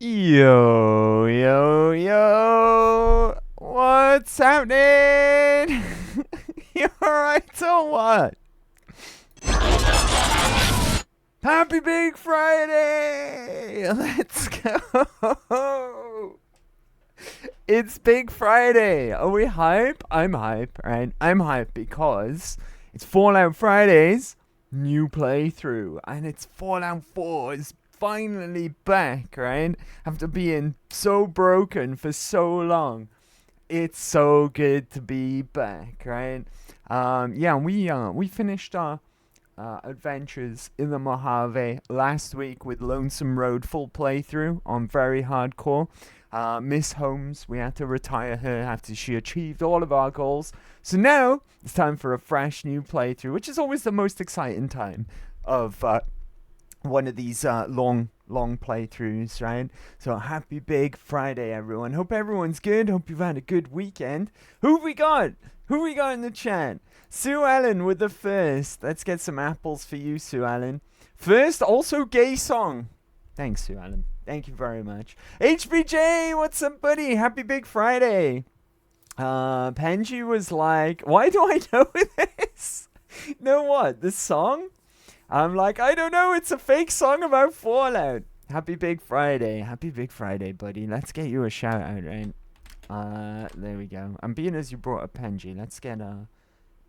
Yo, yo, yo. What's happening? You alright or what? Happy Big Friday! Let's go! It's Big Friday. Are we hype? I'm hype, right? I'm hype because it's Fallout Fridays, new playthrough, and it's Fallout 4 is finally back, right? After being so broken for so long. It's so good to be back, right? Yeah, we finished our adventures in the Mojave last week with Lonesome Road full playthrough on very hardcore. Miss Holmes, we had to retire her after she achieved all of our goals. So now it's time for a fresh new playthrough, which is always the most exciting time of one of these long playthroughs, right? So happy Big Friday, everyone. Hope everyone's good. Hope you've had a good weekend. Who we got? Who we got in the chat? Sue Ellen with the first. Let's get some apples for you, Sue Ellen. First, also gay song. Thanks, Sue Ellen. Thank you very much. HBJ, what's up, buddy? Happy Big Friday. Penji was like, why do I know this? Know what? This song? I'm like, I don't know. It's a fake song about Fallout. Happy Big Friday. Happy Big Friday, buddy. Let's get you a shout out, right? There we go. And being as you brought up Penji, let's get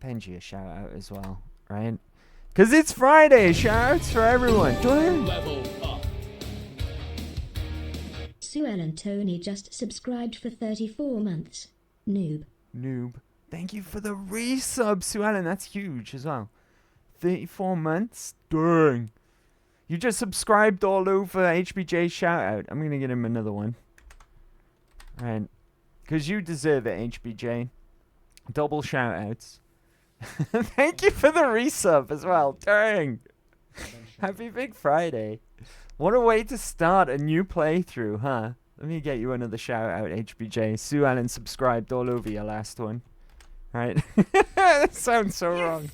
Penji a shout out as well, right? Because it's Friday. Shout outs for everyone. Level up. Sue Ellen Tony just subscribed for 34 months. Noob. Thank you for the resub, Sue Ellen. That's huge as well. 34 months? Dang. You just subscribed all over HBJ shout out. I'm going to get him another one. Right. Because you deserve it, HBJ. Double shout outs. Thank you for the resub as well. Dang. Happy Big Friday. What a way to start a new playthrough, huh? Let me get you another shout out, HBJ. Sue Allen subscribed all over your last one. Right? That sounds so wrong.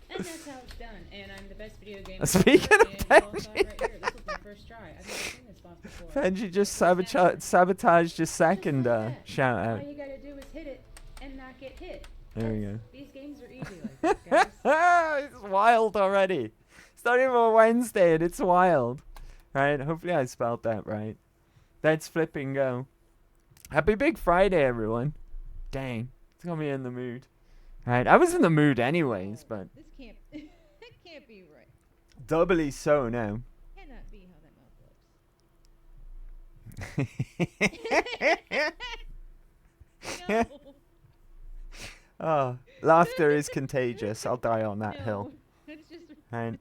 And that's how it's done. And I'm the best video game. Speaking of Benji. Right here. This was my first try. I've never seen this boss before. Benji just sabotaged your second shout out. All you gotta do is hit it and not get hit. There we go. These games are easy like that, guys. It's wild already. It's not even a Wednesday and it's wild. Right? Hopefully I spelled that right. Let's flipping go. Happy Big Friday, everyone. Dang. It's got me in the mood. Right? I was in the mood anyways, but... This can't. That can't be right. Doubly so now. Cannot be how that mouth looks. No. Oh, laughter is contagious. I'll die on that hill. It's just. Right?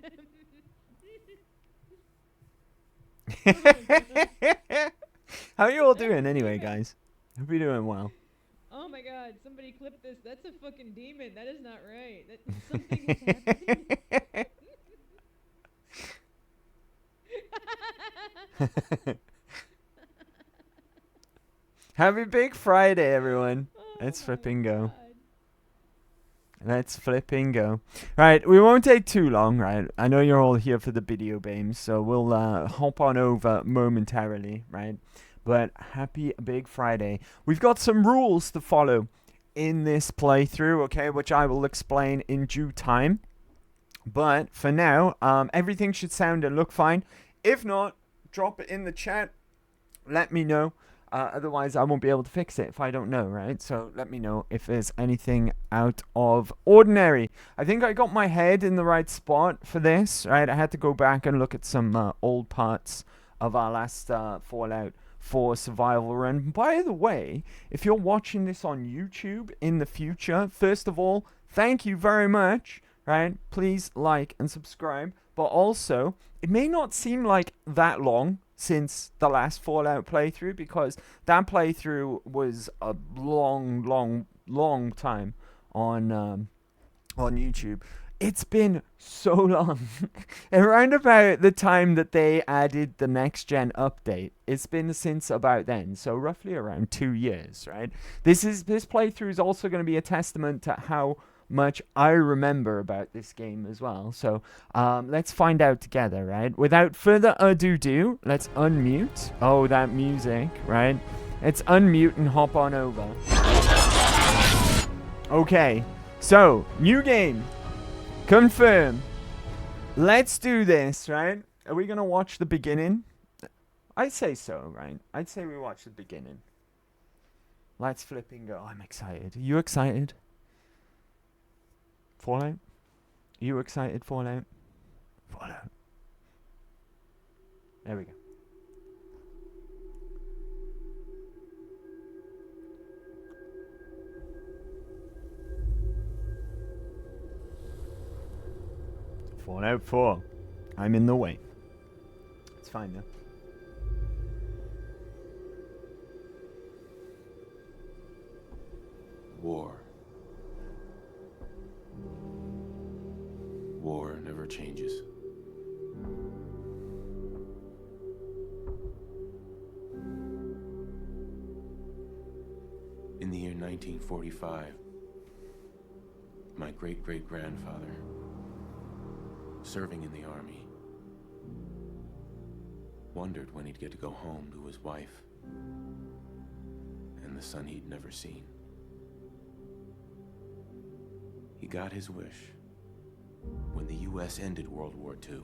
How are you all doing anyway, guys? Hope you're doing well. Oh my god, somebody clip this. That's a fucking demon. That is not right. That, something is happening. Happy Big Friday, everyone. Let's Oh flipping my go. God. Let's flipping go. Right, we won't take too long, right? I know you're all here for the video games, so we'll hop on over momentarily, right? But happy Big Friday. We've got some rules to follow in this playthrough, okay, which I will explain in due time. But for now, everything should sound and look fine. If not, drop it in the chat. Let me know. Otherwise, I won't be able to fix it if I don't know, right? So let me know if there's anything out of ordinary. I think I got my head in the right spot for this, right? I had to go back and look at some old parts of our last Fallout 4 survival run. By the way, if you're watching this on YouTube in the future, first of all, thank you very much, right? Please like and subscribe. But also, it may not seem like that long since the last Fallout playthrough, because that playthrough was a long time on YouTube. It's been so long. Around about the time that they added the next gen update, it's been since about then, so roughly around 2 years, right? This playthrough is also going to be a testament to how much I remember about this game as well. So let's find out together, right? Without further ado, let's unmute. Oh, that music, right? Let's unmute and hop on over. Okay, so new game. Confirm. Let's do this, right? Are we gonna watch the beginning? I'd say so, right? I'd say we watch the beginning. Let's flipping go. I'm excited. Are you excited? Fallout? Are you excited, Fallout? Fallout. There we go. Fallout 4. I'm in the way. It's fine though. War. War never changes. In the year 1945, my great-great-grandfather, serving in the army, wondered when he'd get to go home to his wife and the son he'd never seen. He got his wish when the U.S. ended World War II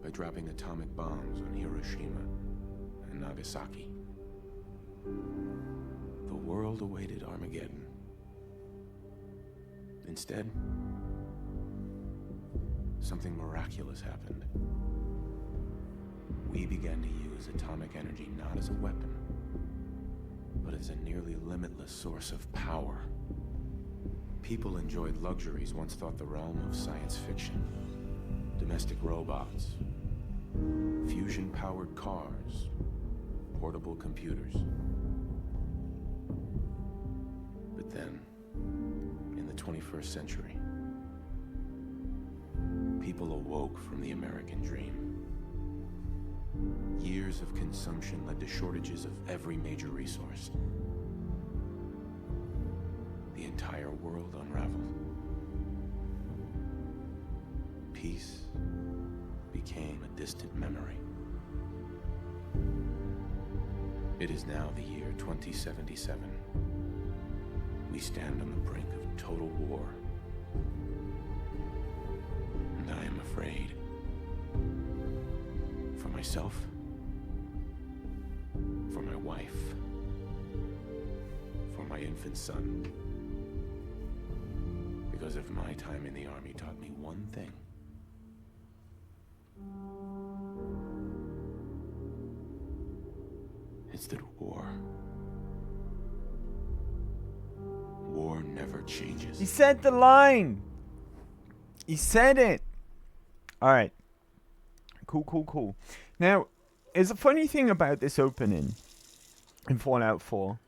by dropping atomic bombs on Hiroshima and Nagasaki. The world awaited Armageddon. Instead, something miraculous happened. We began to use atomic energy not as a weapon, but as a nearly limitless source of power. People enjoyed luxuries once thought the realm of science fiction. Domestic robots, fusion-powered cars, portable computers. But then, in the 21st century, people awoke from the American dream. Years of consumption led to shortages of every major resource. The entire world unraveled. Peace became a distant memory. It is now the year 2077. We stand on the brink of total war. And I am afraid. For myself. For my wife. For my infant son. Because if my time in the army taught me one thing, it's that war never changes. He said the line. He said it. All right. Cool. Now, there's a funny thing about this opening in Fallout 4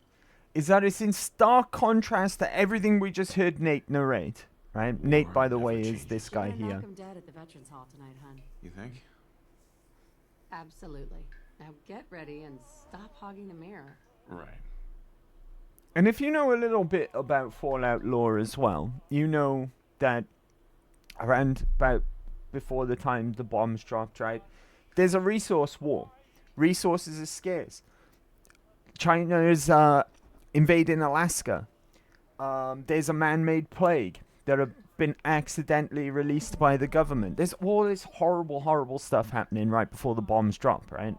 is that it's in stark contrast to everything we just heard Nate narrate. Right? Nate, by the never way, is changes. this guy here. Knock him dead at the Veterans Hall tonight, hun. You think? Absolutely. Now get ready and stop hogging the mirror. Right. And if you know a little bit about Fallout lore as well, you know that around about before the time the bombs dropped, right? There's a resource war. Resources are scarce. China is invading Alaska. There's a man-made plague that have been accidentally released by the government. There's all this horrible stuff happening right before the bombs drop, right?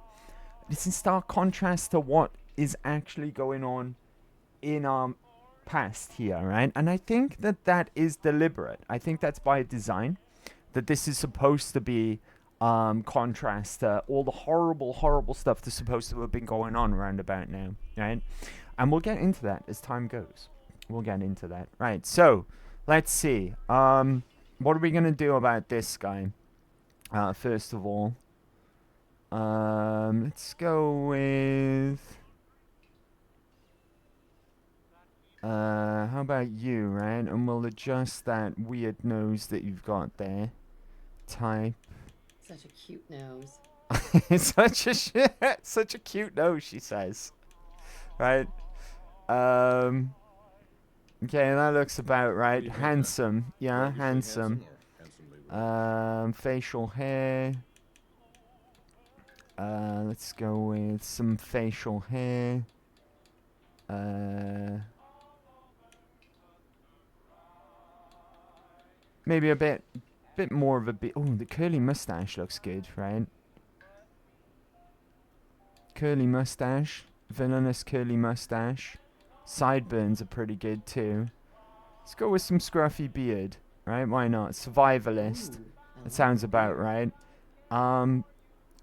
It's in stark contrast to what is actually going on in our past here, right? And I think that is deliberate. I think that's by design, that this is supposed to be contrast to all the horrible stuff that's supposed to have been going on around about now, right? And we'll get into that as time goes. We'll get into that. Right, so let's see. What are we going to do about this guy? First of all, let's go with... how about you, right? And we'll adjust that weird nose that you've got there. Type. Such a cute nose. such a cute nose, she says. Right? Okay, that looks about right. do you think, Handsome. Yeah, Would you say handsome. or handsomely rude? Facial hair. Let's go with some facial hair. Maybe a bit more of a bit. Oh, the curly mustache looks good, right? Curly mustache, villainous curly mustache. Sideburns are pretty good too. Let's go with some scruffy beard, right? Why not? Survivalist. Ooh, I That like sounds the about beard. right.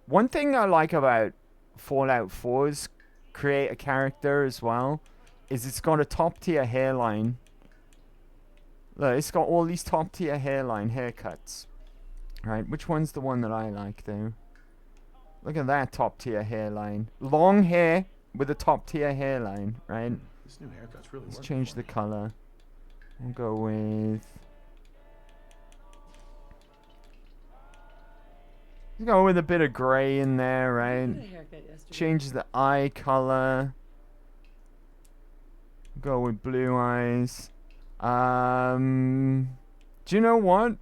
One thing I like about Fallout 4's create a character as well is it's got a top tier hairline. Look, it's got all these top tier haircuts. Right, which one's the one that I like though? Look at that top tier hairline. Long hair with a top tier hairline, right? This new haircut's really Let's working change for the me. color. We'll go with. Let's go with a bit of gray in there, You right? got a haircut yesterday. Change the eye color. Go with blue eyes. Do you know what?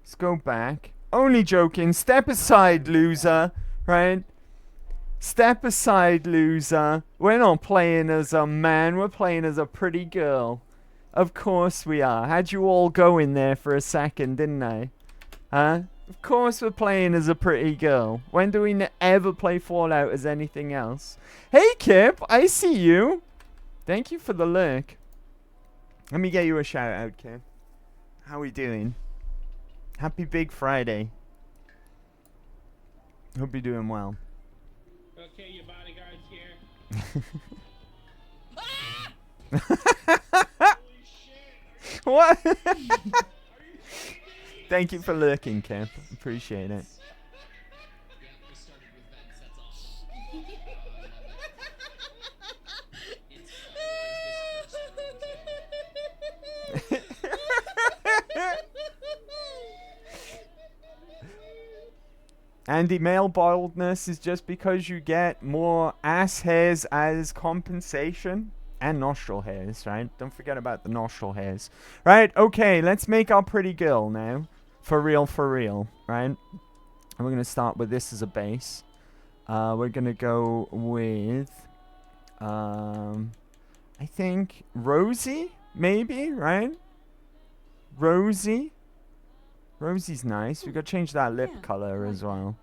Let's go back. Only joking. Step aside, loser. Right? Step aside, loser. We're not playing as a man. We're playing as a pretty girl. Of course we are. Had you all go in there for a second, didn't I? Huh? Of course we're playing as a pretty girl. When do we ever play Fallout as anything else? Hey, Kip. I see you. Thank you for the lurk. Let me get you a shout out, Kip. How we doing? Happy Big Friday. Hope you're doing well. Okay, your bodyguard's here. Holy shit! What? Are you kidding me? Thank you for lurking, Kip. Appreciate it. Yeah, we started with vents, that's all. It's always this first Andy, male baldness is just because you get more ass hairs as compensation. And nostril hairs, right? Don't forget about the nostril hairs. Right, okay, let's make our pretty girl now. For real, right? And we're going to start with this as a base. We're going to go with, I think, Rosie, maybe, right? Rosie. Rosie's nice. We got to change that lip Yeah, color I like as that. well.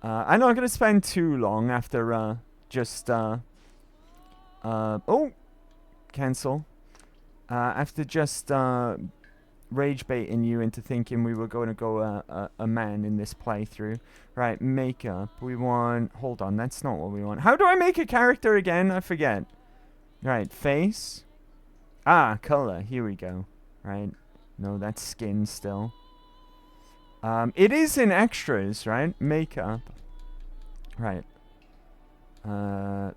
I'm not going to spend too long after, oh, cancel. After just rage baiting you into thinking we were going to go a man in this playthrough. Right, makeup. We want. Hold on, that's not what we want. How do I make a character again? I forget. Right, face. Ah, color. Here we go. Right. No, that's skin still. It is in extras, right? Makeup. Right.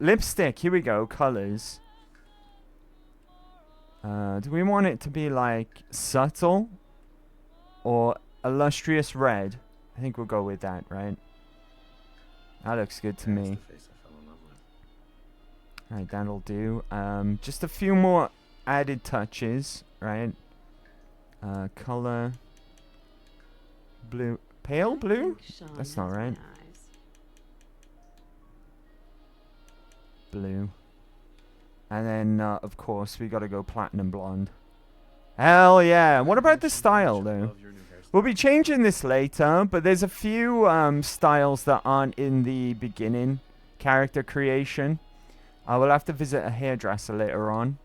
Lipstick. Here we go. Colors. Do we want it to be like subtle or illustrious red? I think we'll go with that, right? That looks good to That's me. the face I fell in love with. Right, that'll do. Just a few more added touches, right? Color. Blue. Pale I blue? think Sean That's not has my right. eyes. Blue. And then, of course, we gotta go platinum blonde. Hell yeah. What about the style, though? Love your new hairstyle. We'll be changing this later, but there's a few styles that aren't in the beginning character creation. We'll have to visit a hairdresser later on.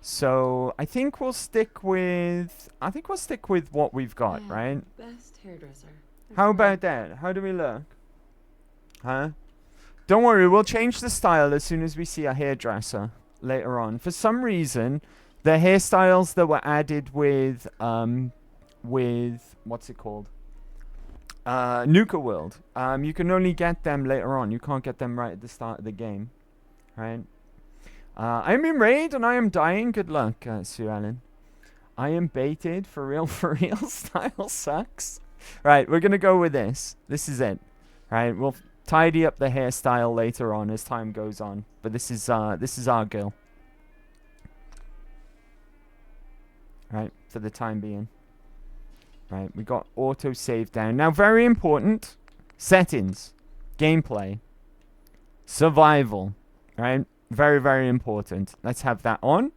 So I think we'll stick with what we've got, Yeah, right? Best hairdresser. How about that? How do we look? Huh? Don't worry, we'll change the style as soon as we see a hairdresser later on. For some reason, the hairstyles that were added with what's it called? Nuka World. You can only get them later on. You can't get them right at the start of the game, right? I'm in raid and I am dying. Good luck, Sue Ellen. I am baited for real. Style sucks. Right, we're gonna go with this. This is it. Right, we'll tidy up the hairstyle later on as time goes on. But this is our girl. right, for the time being. Right, we got auto save down. Now, very important, settings, gameplay, survival, right? Very, very important. Let's have that on.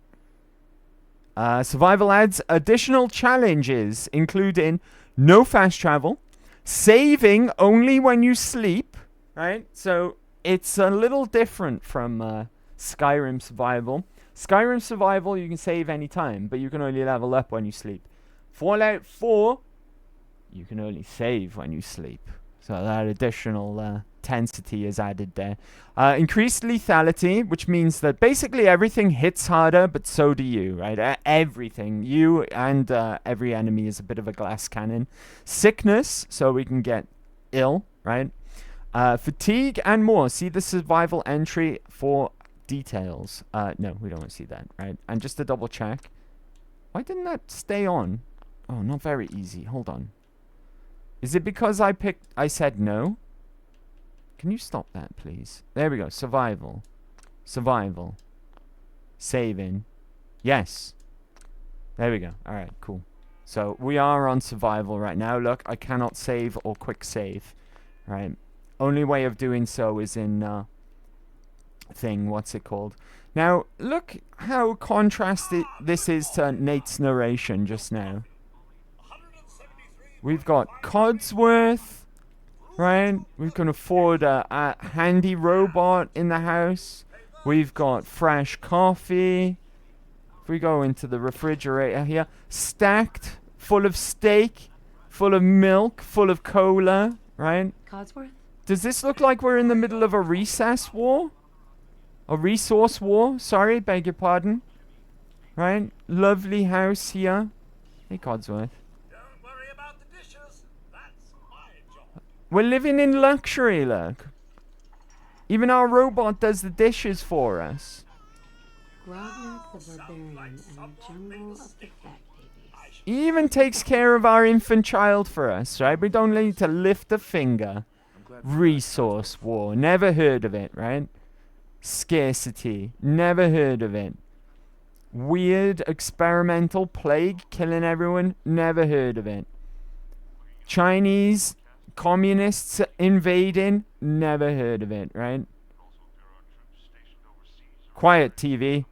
Survival adds additional challenges, including no fast travel, saving only when you sleep, right? So it's a little different from Skyrim Survival. Skyrim Survival, you can save anytime, but you can only level up when you sleep. Fallout 4, you can only save when you sleep. So that additional tensity is added there. Increased lethality, which means that basically everything hits harder, but so do you, right? Everything. You and every enemy is a bit of a glass cannon. Sickness, so we can get ill, right? Fatigue and more. See the survival entry for details. No, we don't want to see that, right? And just to double check. Why didn't that stay on? Oh, not very easy. Hold on. Is it because I said no? Can you stop that, please? There we go. Survival. Survival. Saving. Yes. There we go. Alright, cool. So, we are on survival right now. Look, I cannot save or quick save. Right. Only way of doing so is in, what's it called? Now, look how contrasted this is to Nate's narration just now. We've got Codsworth, right? We can afford a handy robot in the house. We've got fresh coffee. If we go into the refrigerator here, stacked, full of steak, full of milk, full of cola, right? Codsworth? Does this look like we're in the middle of a recess war? A resource war? Sorry, beg your pardon. Right? Lovely house here. Hey, Codsworth. We're living in luxury, look. Even our robot does the dishes for us. Grognak the Barbarian and the Jungle of the Fat Babies. He even takes care of our infant child for us, right? We don't need to lift a finger. Resource war. Never heard of it, right? Scarcity. Never heard of it. Weird experimental plague killing everyone. Never heard of it. Chinese communists invading. Never heard of it, right? Quiet, TV.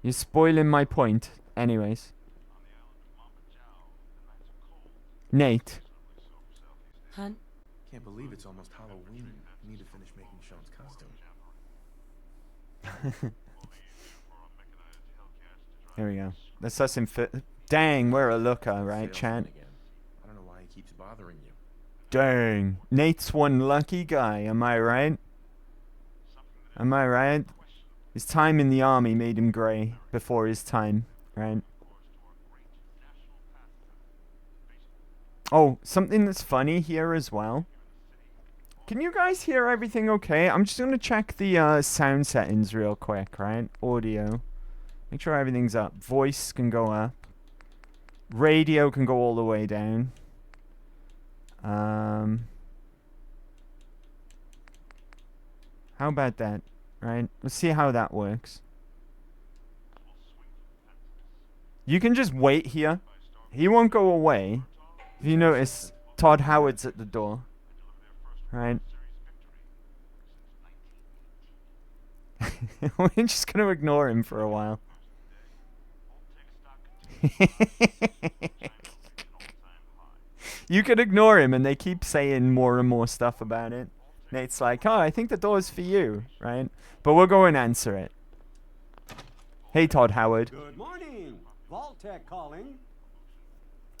You're spoiling my point. Anyways. Nate. Hun? Can't believe it's almost Halloween. I need to finish making Sean's costume. Here we go. That's us in Dang, we're a looker, right, Salesman Chant? again. I don't know why he keeps bothering you. Dang. Nate's one lucky guy, am I right? Am I right? His time in the army made him grey before his time, right? Oh, something that's funny here as well. Can you guys hear everything okay? I'm just going to check the sound settings real quick, right? Audio. Make sure everything's up. Voice can go up. Radio can go all the way down. How about that, right? Let's see how that works. You can just wait here. He won't go away. If you notice, Todd Howard's at the door. Right? We're just going to ignore him for a while. You could ignore him and they keep saying more and more stuff about it. Nate's like, oh, I think the door's for you, right? But we'll go and answer it. Hey, Todd Howard. Good morning. Vault-Tec calling.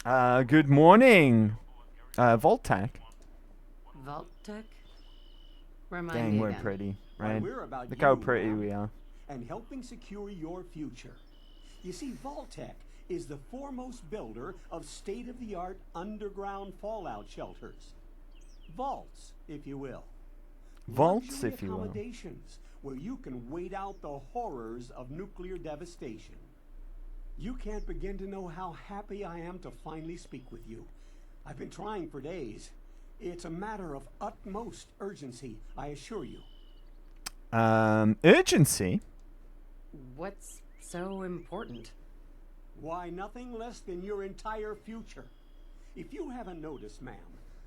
Good morning. Vault-Tec. Vault-Tec? Remind Dang, me we're again. pretty, Well, right? we're about Look how you pretty now, we are. and helping secure your future. You see, Vault-Tec is the foremost builder of state-of-the-art underground fallout shelters. Vaults, if you will. Vaults, Luxury if you will. accommodations where you can wait out the horrors of nuclear devastation. You can't begin to know how happy I am to finally speak with you. I've been trying for days. It's a matter of utmost urgency, I assure you. Urgency? What's so important? Why, nothing less than your entire future. If you haven't noticed, ma'am,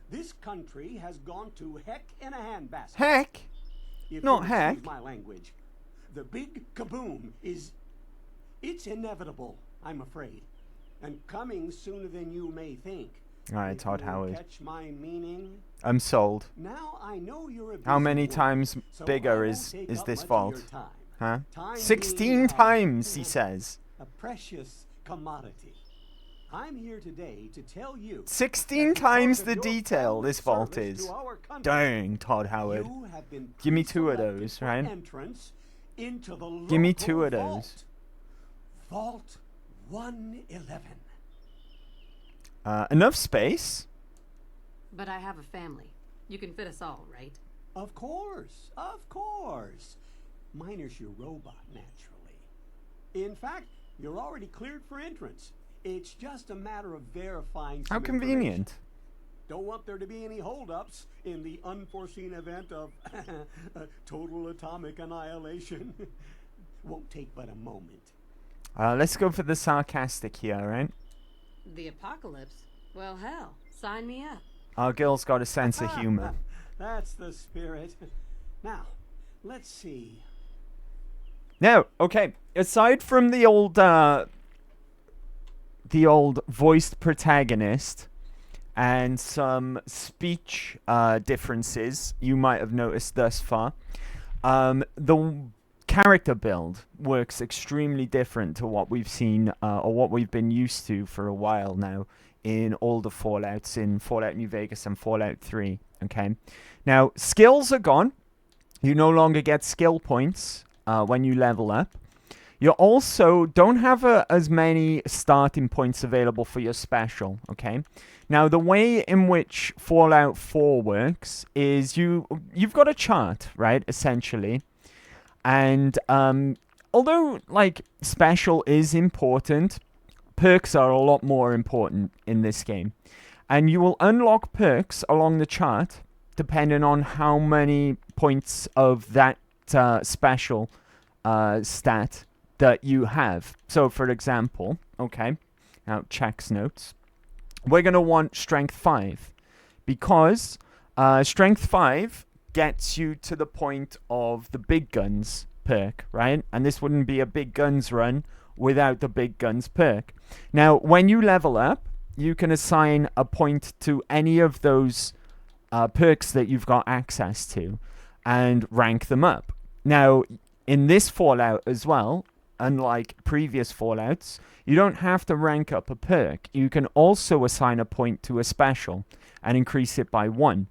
this country has gone to heck in a handbasket. Heck? If Not you'll heck. excuse my language. The big kaboom is... It's inevitable, I'm afraid. And coming sooner than you may think. Alright, If Todd you'll Howard. Catch my meaning? I'm sold. Now I know you're a How busy many woman, times so I bigger won't is take is up this much of vault? your time. Huh? Time 16 being, times, he says. a precious commodity. I'm here today to tell you 16 that times because the of your detail family this vault service is. to our country, Dang, Todd Howard. you have been Give me 2 of pre-selected those, for right? entrance into the Give me local 2 of vault. those. Vault 111. Enough space? But I have a family. You can fit us all, right? Of course, of course. Miner's your robot, naturally. In fact, you're already cleared for entrance. It's just a matter of verifying How some convenient. information. Don't want there to be any holdups in the unforeseen event of total atomic annihilation. Won't take but a moment. Let's go for the sarcastic here, right? The apocalypse? Well, hell, sign me up. Our girl's got a sense of humor. That's the spirit. Now, let's see. Now, okay, aside from the old voiced protagonist and some speech differences you might have noticed thus far, the character build works extremely different to what we've seen or what we've been used to for a while now in all the Fallouts, in Fallout New Vegas and Fallout 3, okay? Now, skills are gone. You no longer get skill points when you level up. You also don't have as many starting points available for your special, okay? Now, the way in which Fallout 4 works is you've got a chart, right, essentially. And although, like, special is important, perks are a lot more important in this game. And you will unlock perks along the chart depending on how many points of that special stat that you have. So, for example, okay, now checks notes. We're going to want Strength 5 because Strength 5 gets you to the point of the Big Guns perk, right? And this wouldn't be a Big Guns run without the Big Guns perk. Now, when you level up, you can assign a point to any of those perks that you've got access to and rank them up. Now, in this Fallout as well, unlike previous Fallouts, you don't have to rank up a perk. You can also assign a point to a special and increase it by 1.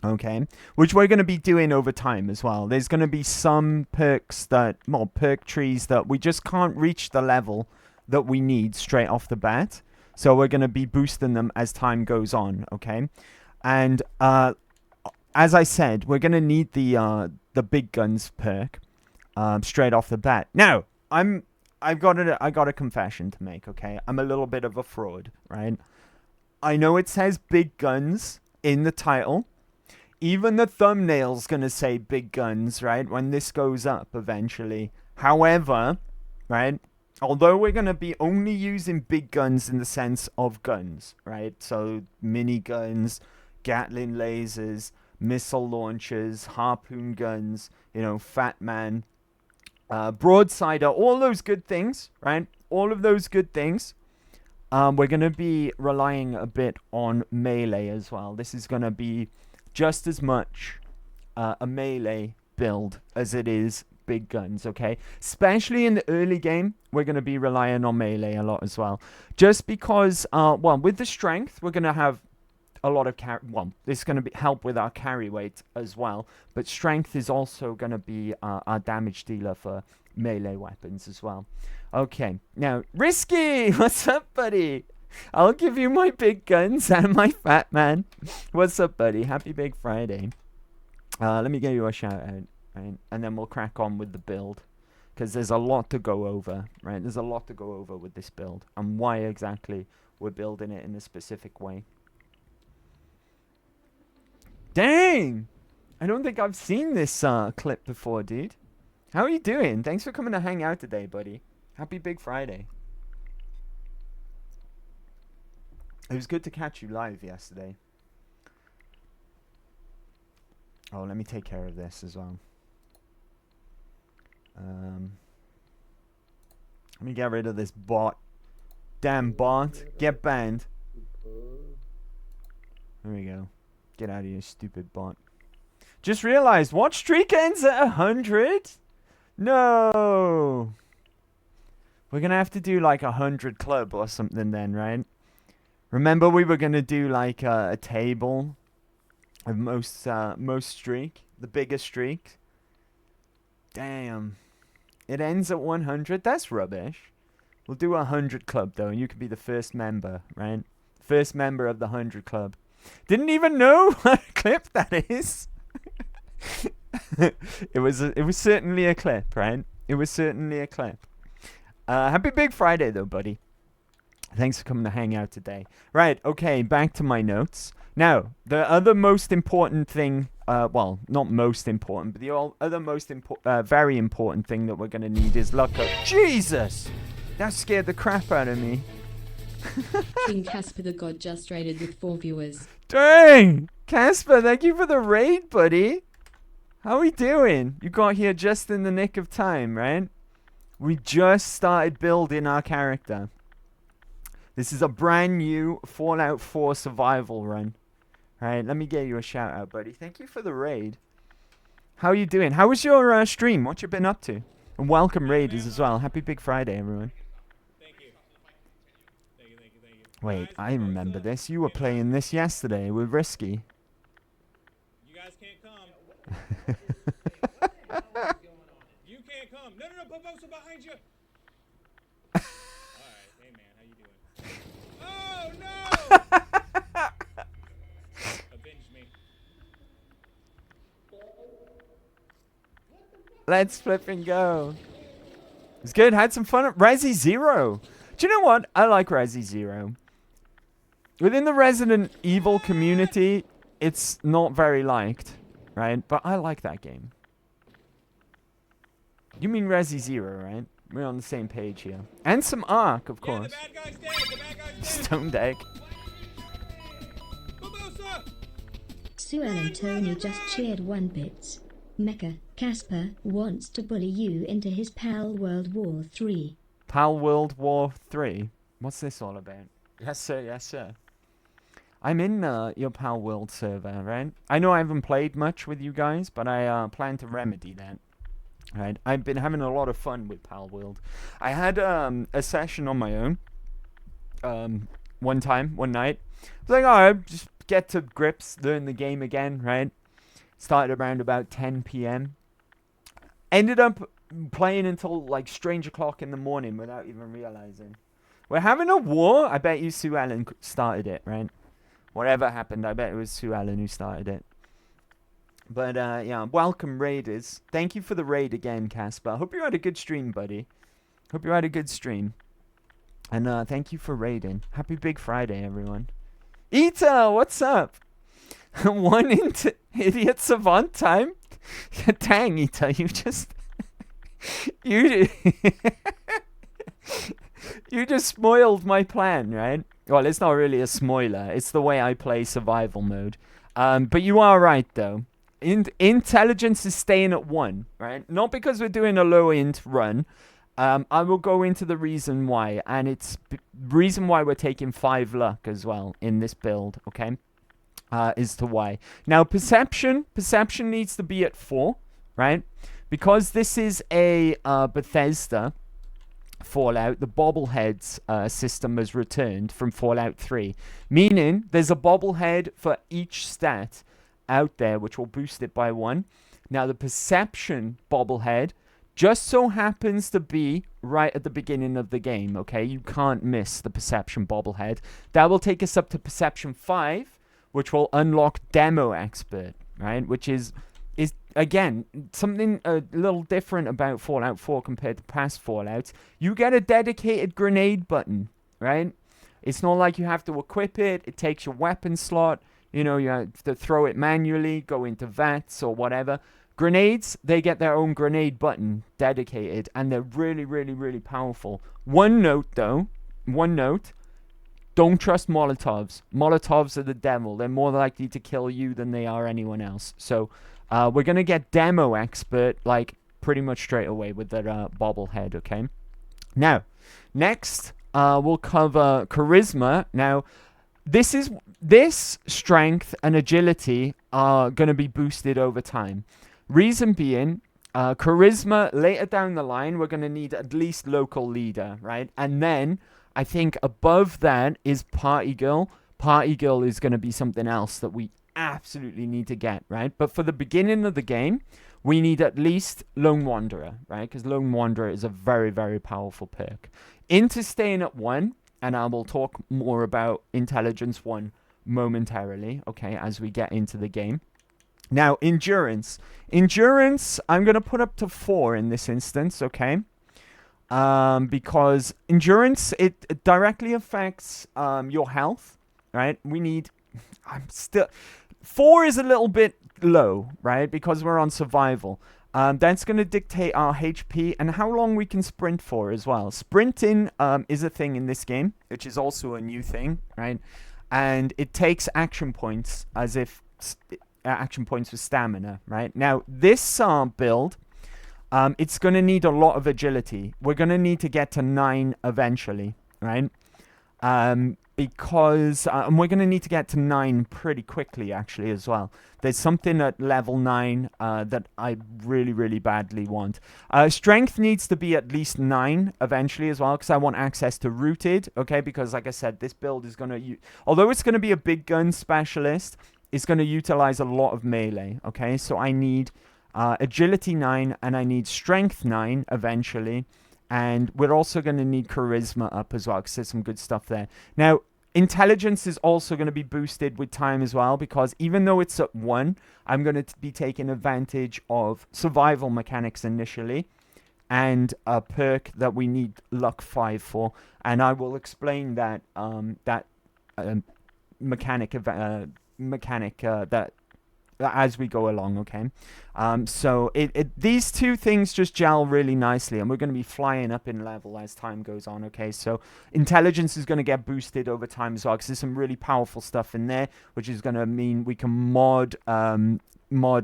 Okay, which we're going to be doing over time as well. There's going to be some perks perk trees that we just can't reach the level that we need straight off the bat. So we're going to be boosting them as time goes on, okay? And as I said, we're going to need the Big Guns perk straight off the bat. Now, I got a confession to make, okay? I'm a little bit of a fraud, right? I know it says Big Guns in the title. Even the thumbnail's going to say Big Guns, right, when this goes up eventually. However, right, although we're going to be only using big guns in the sense of guns, right, so mini guns, Gatling lasers, missile launchers, harpoon guns, Fat Man, broadsider, all those good things, right, all of those good things. We're going to be relying a bit on melee as well. This is going to be just as much a melee build as it is big guns, okay? Especially in the early game, we're going to be relying on melee a lot as well. Just because, with the strength, we're going to have a lot of this is going to help with our carry weight as well. But strength is also going to be our damage dealer for melee weapons as well. Okay, now, Risky! What's up, buddy? I'll give you my big guns and my Fat Man. What's up, buddy? Happy Big Friday. Let me give you a shout out, right? And then we'll crack on with the build. Because there's a lot to go over, right? There's a lot to go over with this build. And why exactly we're building it in a specific way. Dang! I don't think I've seen this clip before, dude. How are you doing? Thanks for coming to hang out today, buddy. Happy Big Friday. It was good to catch you live yesterday. Oh, let me take care of this as well. Let me get rid of this bot. Damn bot. Get banned. There we go. Get out of here, stupid bot. Just realized, what streak ends at 100? No. We're going to have to do like 100 club or something then, right? Remember we were going to do like a table of most streak. The biggest streak. Damn. It ends at 100? That's rubbish. We'll do 100 club though, and you can be the first member, right? First member of the 100 club. Didn't even know what clip that is. It was certainly a clip, right? It was certainly a clip. Happy Big Friday though, buddy. Thanks for coming to hang out today. Right, okay, back to my notes. Now, the other most important thing, well, not most important, but the other most very important thing that we're going to need is luck up. Jesus! That scared the crap out of me. King Casper the God just raided with 4 viewers. Dang! Casper, thank you for the raid, buddy. How we doing? You got here just in the nick of time, right? We just started building our character. This is a brand new Fallout 4 survival run. Alright, let me get you a shout out, buddy. Thank you for the raid. How are you doing? How was your stream? What you been up to? And welcome raiders as well. Happy Big Friday, everyone. Thank you. Thank you. Wait, I remember this. You were playing this yesterday with Risky. You guys can't come. You can't come. No, Barbosa behind you. Alright, hey man, how you doing? Oh no! Avenge me. Let's flip and go. It's good. Had some fun at Resi Zero. Do you know what? I like Resi Zero. Within the Resident Evil community, it's not very liked, right? But I like that game. You mean Resi Zero, right? We're on the same page here. And some Ark, of course. Yeah, the bad guy's dead. The bad guy's dead. Stoned Egg. Barbosa! Sue Ellen Tony just cheered 1 bits. Mecha, Casper wants to bully you into his PAL World War 3. PAL World War 3? What's this all about? Yes, sir, yes, sir. I'm in your PAL World server, right? I know I haven't played much with you guys, but I plan to remedy that. Right? I've been having a lot of fun with PAL World. I had a session on my own one night. I was like, alright, just get to grips, learn the game again, right? Started around about 10 p.m. Ended up playing until like strange o'clock in the morning without even realizing. We're having a war. I bet you Sue Ellen started it, right? Whatever happened, I bet it was Sue Ellen who started it. But yeah, welcome raiders. Thank you for the raid again, Casper. Hope you had a good stream, buddy. Hope you had a good stream. And thank you for raiding. Happy Big Friday, everyone. Ita, what's up? 1 into idiot savant time? Dang, Ita, you just... you just spoiled my plan, right? Well, it's not really a spoiler. It's the way I play survival mode. But you are right, though. Intelligence is staying at 1, right? Not because we're doing a low-int run. I will go into the reason why. And it's reason why we're taking 5 luck as well in this build, okay? As to why. Now, perception needs to be at 4, right? Because this is a Bethesda Fallout, the bobbleheads system has returned from Fallout 3. Meaning, there's a bobblehead for each stat out there, which will boost it by 1. Now, the perception bobblehead just so happens to be right at the beginning of the game, okay? You can't miss the perception bobblehead. That will take us up to perception 5, which will unlock Demo Expert, right? Which is again, something a little different about Fallout 4 compared to past Fallouts. You get a dedicated grenade button, right? It's not like you have to equip it. It takes your weapon slot. You know, you have to throw it manually, go into VATS or whatever. Grenades, they get their own grenade button dedicated, and they're really, really, really powerful. One note, though. don't trust Molotovs. Molotovs are the devil. They're more likely to kill you than they are anyone else. So we're going to get demo expert, like, pretty much straight away with that bobblehead, okay? Now, next, we'll cover charisma. Now, this strength and agility are going to be boosted over time. Reason being, charisma, later down the line, we're going to need at least local leader, right? And then I think above that is Party Girl. Party Girl is going to be something else that we absolutely need to get, right? But for the beginning of the game, we need at least Lone Wanderer, right? Because Lone Wanderer is a very, very powerful perk. Into staying at 1, and I will talk more about Intelligence 1 momentarily, okay, as we get into the game. Now, Endurance. Endurance, I'm going to put up to 4 in this instance, okay? Because Endurance, it directly affects your health, right? We need... 4 is a little bit low, right? Because we're on survival. That's going to dictate our HP and how long we can sprint for as well. Sprinting is a thing in this game, which is also a new thing, right? And it takes action points as if action points for stamina, right? Now, this build, it's going to need a lot of agility. We're going to need to get to 9 eventually, right? Because and we're going to need to get to 9 pretty quickly, actually, as well. There's something at level 9 that I really, really badly want. Strength needs to be at least 9 eventually as well, because I want access to Rooted, okay? Because, like I said, this build is going to... Although it's going to be a big gun specialist, it's going to utilize a lot of melee, okay? So I need Agility 9, and I need Strength 9 eventually. And we're also going to need Charisma up as well, because there's some good stuff there. Now, Intelligence is also going to be boosted with time as well, because even though it's at 1, I'm going to be taking advantage of survival mechanics initially, and a perk that we need luck 5 for. And I will explain that mechanic that as we go along, okay? So these two things just gel really nicely, and we're going to be flying up in level as time goes on, okay? So Intelligence is going to get boosted over time as well, because there's some really powerful stuff in there, which is going to mean we can mod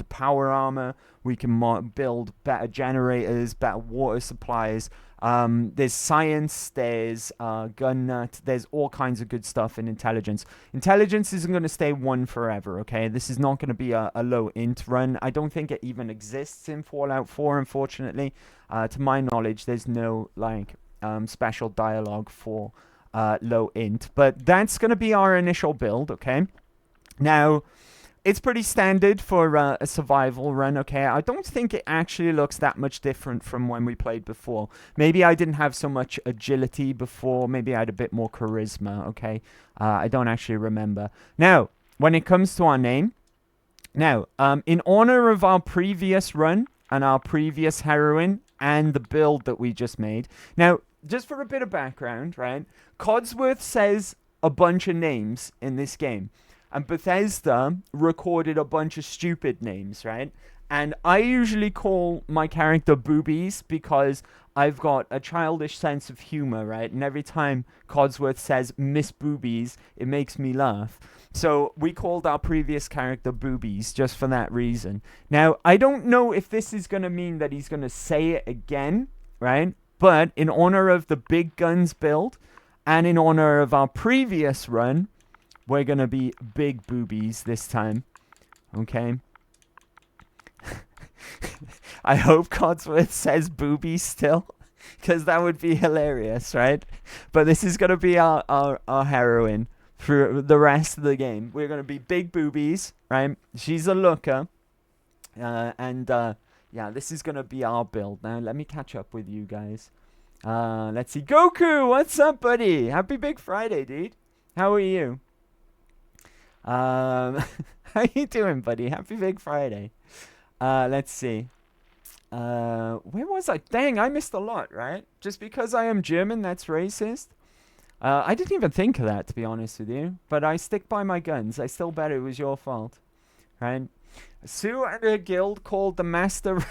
power armor, we can build better generators, better water supplies. There's science, there's gun nut, there's all kinds of good stuff in Intelligence. Intelligence isn't going to stay 1 forever, okay? This is not going to be a low int run. I don't think it even exists in Fallout 4, unfortunately. To my knowledge, there's no special dialogue for low int. But that's going to be our initial build, okay? Now... It's pretty standard for a survival run, okay? I don't think it actually looks that much different from when we played before. Maybe I didn't have so much agility before. Maybe I had a bit more charisma, okay? I don't actually remember. Now, when it comes to our name... Now, in honor of our previous run and our previous heroine and the build that we just made... Now, just for a bit of background, right? Codsworth says a bunch of names in this game. And Bethesda recorded a bunch of stupid names, right? And I usually call my character Boobies because I've got a childish sense of humor, right? And every time Codsworth says Miss Boobies, it makes me laugh. So we called our previous character Boobies just for that reason. Now, I don't know if this is going to mean that he's going to say it again, right? But in honor of the Big Guns build and in honor of our previous run, we're going to be Big Boobies this time. Okay? I hope Codsworth says boobies still, because that would be hilarious, right? But this is going to be our heroine for the rest of the game. We're going to be Big Boobies, right? She's a looker. Yeah, this is going to be our build. Now, let me catch up with you guys. Let's see. Goku, what's up, buddy? Happy Big Friday, dude. How are you? How you doing, buddy? Happy Big Friday. Let's see. Where was I? Dang, I missed a lot, right? Just because I am German, that's racist? I didn't even think of that, to be honest with you. But I stick by my guns. I still bet it was your fault. Right? Sue and her guild called the Master...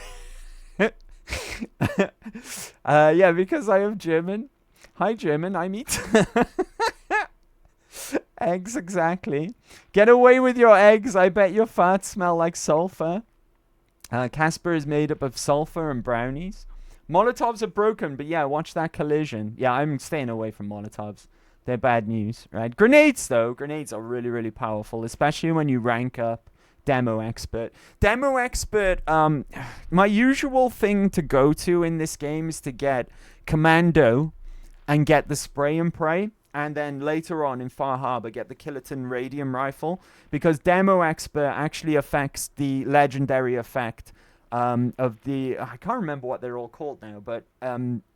yeah, because I am German. Hi, German. I'm it. Eggs, exactly. Get away with your eggs. I bet your farts smell like sulfur. Casper is made up of sulfur and brownies. Molotovs are broken, but yeah, watch that collision. Yeah, I'm staying away from Molotovs. They're bad news, right? Grenades, though. Grenades are really, really powerful, especially when you rank up Demo Expert. Demo Expert, my usual thing to go to in this game is to get Commando and get the Spray and Pray. And then later on in Far Harbor, get the Kiloton Radium Rifle. Because Demo Expert actually affects the legendary effect of the... I can't remember what they're all called now. But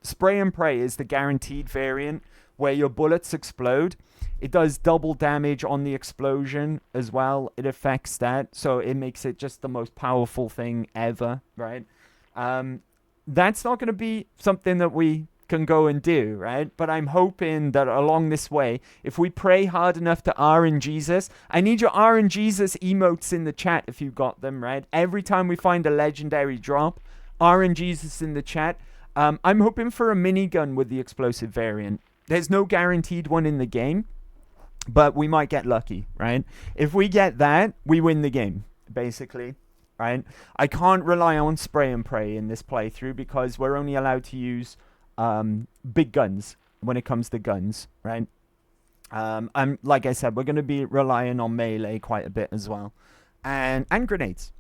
Spray and Pray is the guaranteed variant where your bullets explode. It does double damage on the explosion as well. It affects that. So it makes it just the most powerful thing ever, right? That's not going to be something that we can go and do, right? But I'm hoping that along this way, if we pray hard enough to RNGesus, I need your RNGesus emotes in the chat if you've got them, right? Every time we find a legendary drop, RNGesus in the chat. I'm hoping for a minigun with the explosive variant. There's no guaranteed one in the game, but we might get lucky, right? If we get that, we win the game, basically, right? I can't rely on Spray and Pray in this playthrough because we're only allowed to use big guns when it comes to guns, right? I'm like I said, we're going to be relying on melee quite a bit as well, and grenades,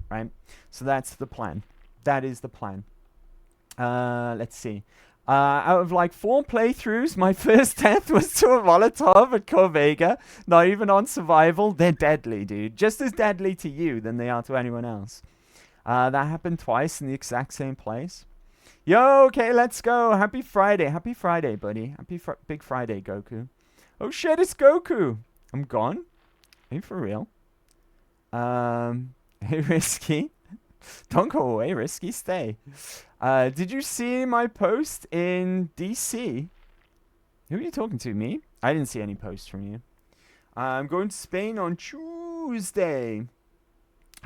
right? So that's the plan. That is the plan. Let's see. Out of like 4 playthroughs, my first death was to a Molotov at Corvega. Not even on survival. They're deadly, dude. Just as deadly to you than they are to anyone else. That happened twice in the exact same place. Yo, okay, let's go. Happy Friday. Happy Friday, buddy. Big Friday, Goku. Oh, shit, it's Goku. I'm gone? Are you for real? Hey, Risky. Don't go away, Risky. Stay. Did you see my post in DC? Who are you talking to, me? I didn't see any posts from you. I'm going to Spain on Tuesday.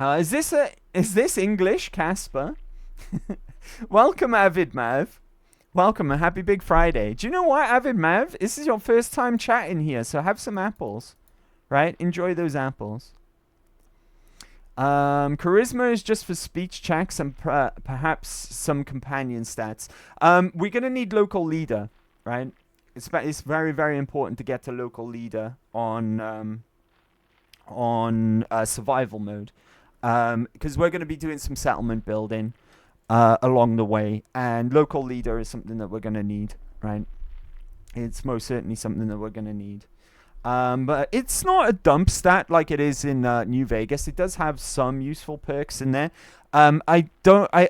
Is this English, Casper? Welcome, Avid Mav. Welcome, and happy Big Friday. Do you know what, Avid Mav? This is your first time chatting here, so have some apples, right? Enjoy those apples. Charisma is just for speech checks and perhaps some companion stats. We're going to need local leader, right? It's very, very important to get to local leader on survival mode. Because we're going to be doing some settlement building along the way, and local leader is something that we're going to need, right? It's most certainly something that we're going to need. But it's not a dump stat like it is in New Vegas. It does have some useful perks in there. I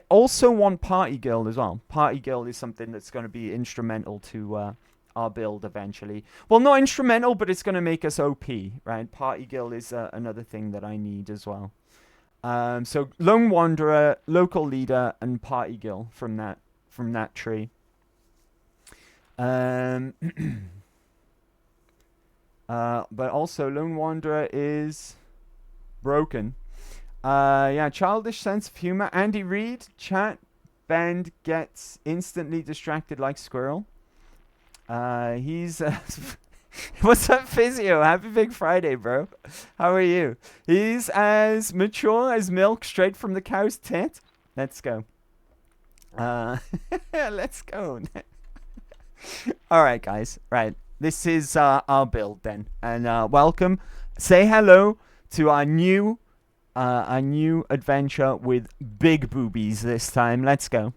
also want Party Girl as well. Party Girl is something that's going to be instrumental to our build eventually. Well, not instrumental, but it's going to make us OP, right? Party Girl is another thing that I need as well. So Lone Wanderer, local leader, and Party Girl from that tree. But also Lone Wanderer is broken. Yeah, childish sense of humor. Andy Reid, chat band gets instantly distracted like squirrel. He's what's up, Physio? Happy Big Friday, bro. How are you? He's as mature as milk straight from the cow's tit. Let's go. Let's go. All right, guys. Right. This is our build then. And welcome. Say hello to our new adventure with big boobies this time. Let's go.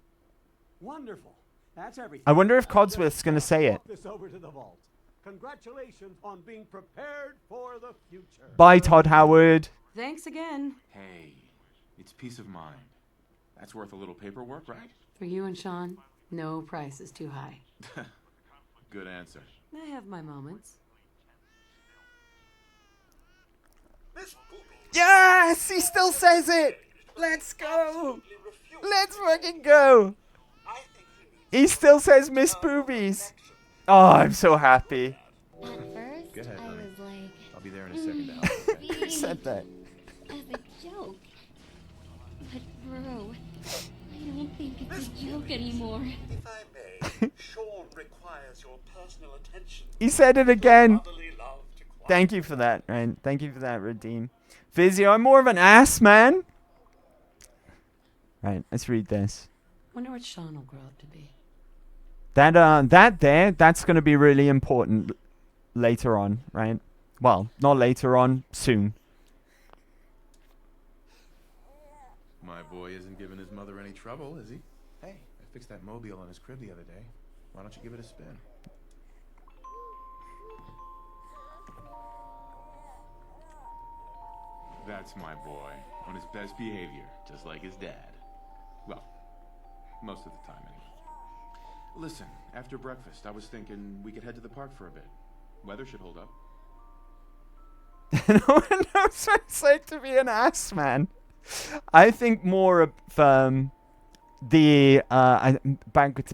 Wonderful. That's everything. I wonder if Codsworth's going to say it. This over to the vault. Congratulations on being prepared for the future. Bye, Todd Howard. Thanks again. Hey, it's peace of mind. That's worth a little paperwork, right? For you and Sean, no price is too high. Good answer. I have my moments. Yes, he still says it. Let's go. Let's fucking go. He still says Miss Boobies. Oh, I'm so happy. At first, Go ahead, I honey. was like, I'll be there in a second to help. Okay? Who said that? as a joke. But bro, I don't think it's a joke anymore. If I may, Sean requires your personal attention. He said it again. Brotherly love Thank you for that, right? Thank you for that, Redeem. Physio, I'm more of an ass man. Right, let's read this. Wonder what Sean will grow up to be. That's going to be really important later on, right? Well, not later on, soon. My boy isn't giving his mother any trouble, is he? Hey, I fixed that mobile on his crib the other day. Why don't you give it a spin? That's my boy, on his best behavior, just like his dad. Well, most of the time anyway. Listen, after breakfast, I was thinking we could head to the park for a bit. Weather should hold up. No one knows what it's like to be an ass man. I think more of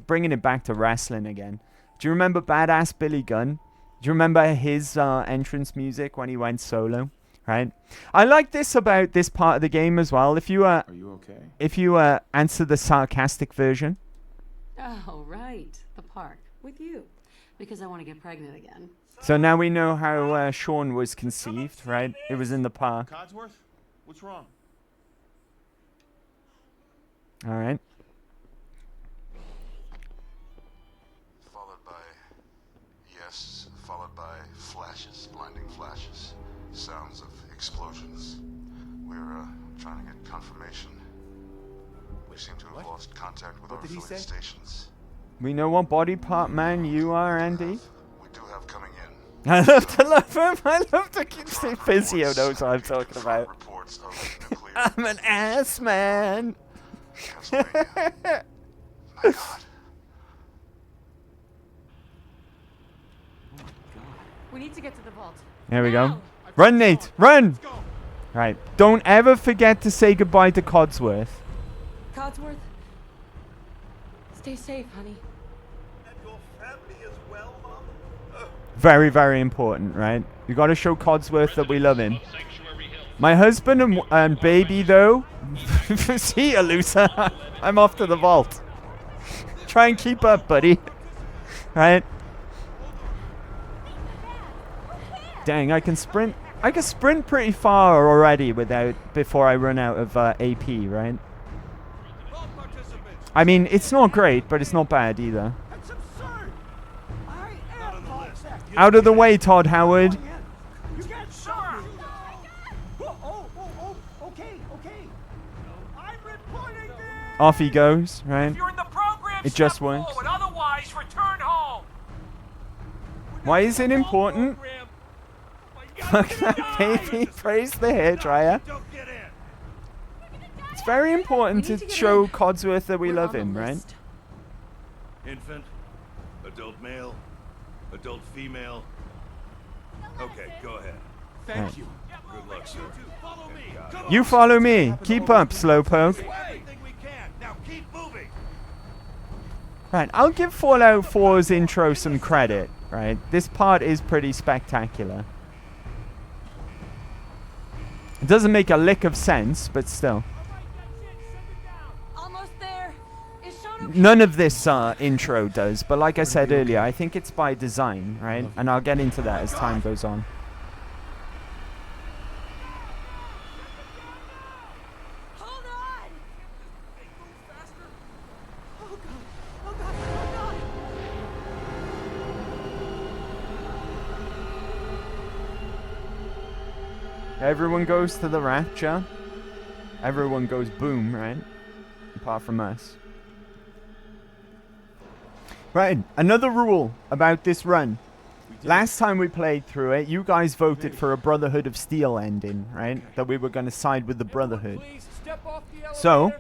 bringing it back to wrestling again. Do you remember Badass Billy Gunn? Do you remember his entrance music when he went solo? Right. I like this about this part of the game as well. If you Are you okay? if you answer the sarcastic version. Oh, right. The park. With you. Because I want to get pregnant again. So now we know how Sean was conceived, right? It was in the park. Codsworth? What's wrong? All right. Followed by yes, followed by flashes, blinding flashes, sounds of explosions. We're trying to get confirmation. We seem to have lost contact with our affiliate stations. We know what body part man you are, Andy. We do have coming in. I love to love him. I love to keep saying Physio knows what I'm talking about. Reports of nuclear. I'm an ass man. Pennsylvania. My God. We need to get to the vault. There we go. Run, Nate. Run. Right. Don't ever forget to say goodbye to Codsworth. Codsworth? Stay safe, honey. And your family as well, Mom? Very, very important, right? You got to show Codsworth that we love him. My husband and baby, though. See ya, loser. I'm off to the vault. Try and keep up, buddy. Right? Dang, I can sprint. I can sprint pretty far already before I run out of AP, right? I mean, it's not great, but it's not bad either. That's absurd! I am Out of the way, Todd Howard. You can't stop me! Okay. I'm reporting this! Off he goes, right? You're in the program, It just works. forward, otherwise return home. Why is it important? Fuck that baby. Praise the hairdryer. It's very important to show Codsworth that we love him, right? Infant, adult male, adult female. Okay, go ahead. Thank you. Good luck, sir. Follow me. You follow me. Keep up, Slowpoke. Everything we can. Now keep moving. Right, I'll give Fallout 4's intro some credit, right? This part is pretty spectacular. It doesn't make a lick of sense, but still. Almost there. Is Sean None of this intro does, but like I said earlier, I think it's by design, right? And I'll get into that as time goes on. Hold on! Everyone goes to the rapture. Everyone goes boom, right? Apart from us. Right, another rule about this run. Last time we played through it, you guys voted for a Brotherhood of Steel ending, right? That we were going to side with the Brotherhood. So,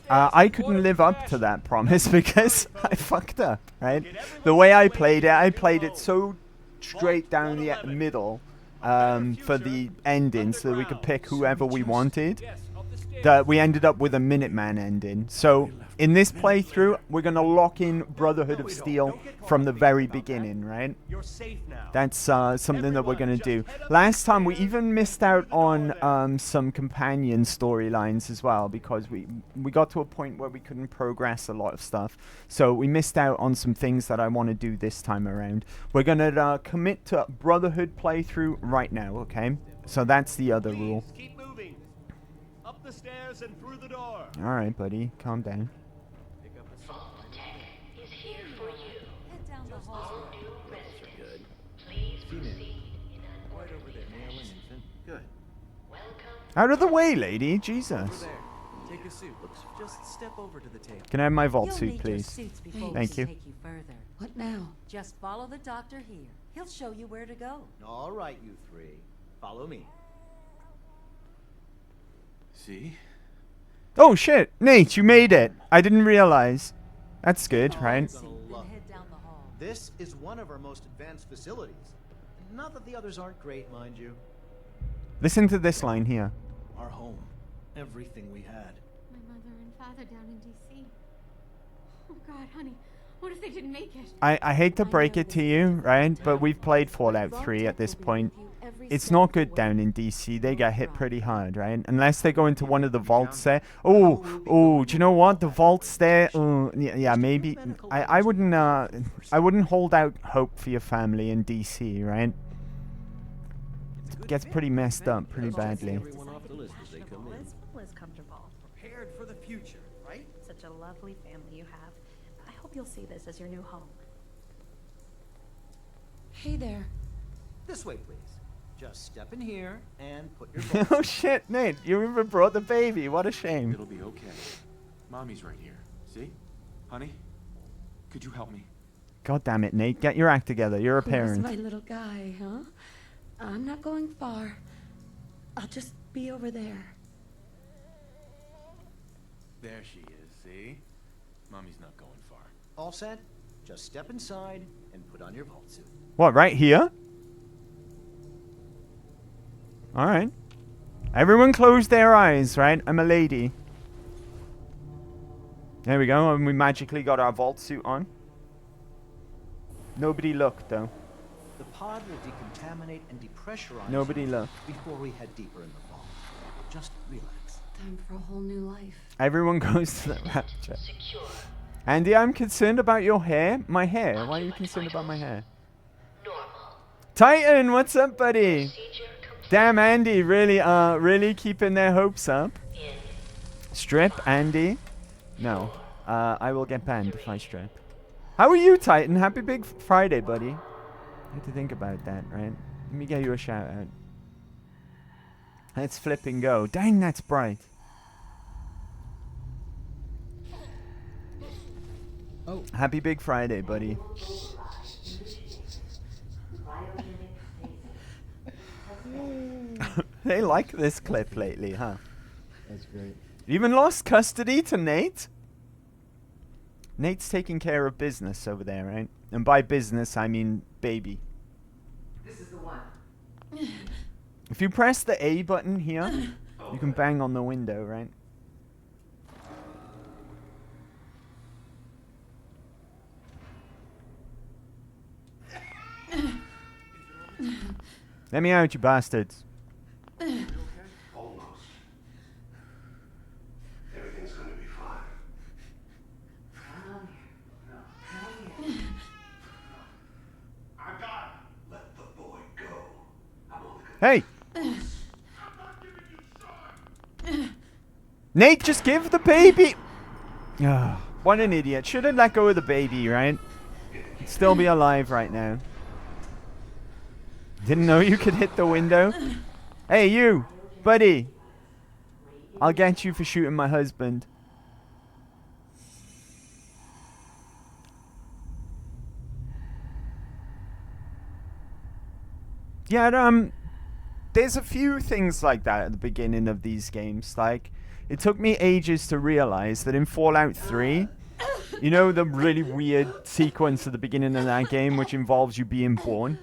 I couldn't live up to that promise because I fucked up, right? The way I played it so straight down the middle for the ending so that we could pick whoever we wanted, that we ended up with a Minuteman ending. So, in this playthrough, we're gonna lock in Brotherhood of Steel from the very beginning, right? You're safe now. That's something that we're gonna do. Last time we even missed out on some companion storylines as well, because we got to a point where we couldn't progress a lot of stuff. So we missed out on some things that I want to do this time around. We're gonna commit to Brotherhood playthrough right now, okay? So that's the other rule. Keep moving. Up the stairs and through the door. All right, buddy, calm down. Is here for you. Head down the hall. Good. Please proceed in Right over there, male and infant. Good. Out of the way, lady. Jesus. Over there. Take a suit. Just step over to the table. Can I have my vault You'll suit, need your please? suits before Thank we you. take you further. What now? Just follow the doctor here. He'll show you where to go. All right, you three. Follow me. See? Oh shit, Nate, you made it. I didn't realize. That's good, right? Then head down the hall. This is one of our most advanced facilities. Not that the others aren't great, mind you. Listen to this line here. Our home. Everything we had. My mother and father down in D.C. Oh God, honey, what if they didn't make it? I hate to break it to you, right? But we've played Fallout 3 at this point. It's not good down in DC. They get hit pretty hard, right? Unless they go into one of the vaults there. Oh, do you know what? The vaults there. Yeah, maybe. I wouldn't hold out hope for your family in DC, right? It gets pretty messed up pretty badly. Everyone off the list as they come in. Was comfortable. Prepared for the future, right? Such a lovely family you have. I hope you'll see this as your new home. Hey there. This way, please. Just step in here and put your Oh shit, Nate, you even brought the baby. What a shame. It'll be okay. Mommy's right here. See? Honey? Could you help me? God damn it, Nate. Get your act together. You're a Who's parent. my little guy, huh? I'm not going far. I'll just be over there. There she is, see? Mommy's not going far. All set? Just step inside and put on your vault suit. What, right here? Alright. Everyone close their eyes, right? I'm a lady. There we go, and we magically got our vault suit on. Nobody looked, though. The pod will decontaminate and depressurize Nobody you looked. before we head deeper in the vault. Just relax. Time for a whole new life. Everyone goes to the rapture. Andy, I'm concerned about your hair. My hair? Why are you concerned about my hair? Titan, what's up, buddy? Damn, Andy, really keeping their hopes up. Strip, Andy? No. I will get banned if I strip. How are you, Titan? Happy Big Friday, buddy. I had to think about that, right? Let me get you a shout out. Let's flip and go. Dang, that's bright. Oh. Happy Big Friday, buddy. They like this clip lately, huh? That's great. You even lost custody to Nate? Nate's taking care of business over there, right? And by business, I mean baby. This is the one. If you press the A button here, you can bang on the window, right? Let me out, you bastards. Almost. Everything's gonna be fine. I got it. Let the boy go. I'm only gonna Hey! Nate, just give the baby! Ah, what an idiot. Should have let go of the baby, right? He'd still be alive right now. Didn't know you could hit the window. Hey, you! Buddy! I'll get you for shooting my husband. Yeah, there's a few things like that at the beginning of these games. Like, it took me ages to realize that in Fallout 3, you know the really weird sequence at the beginning of that game which involves you being born?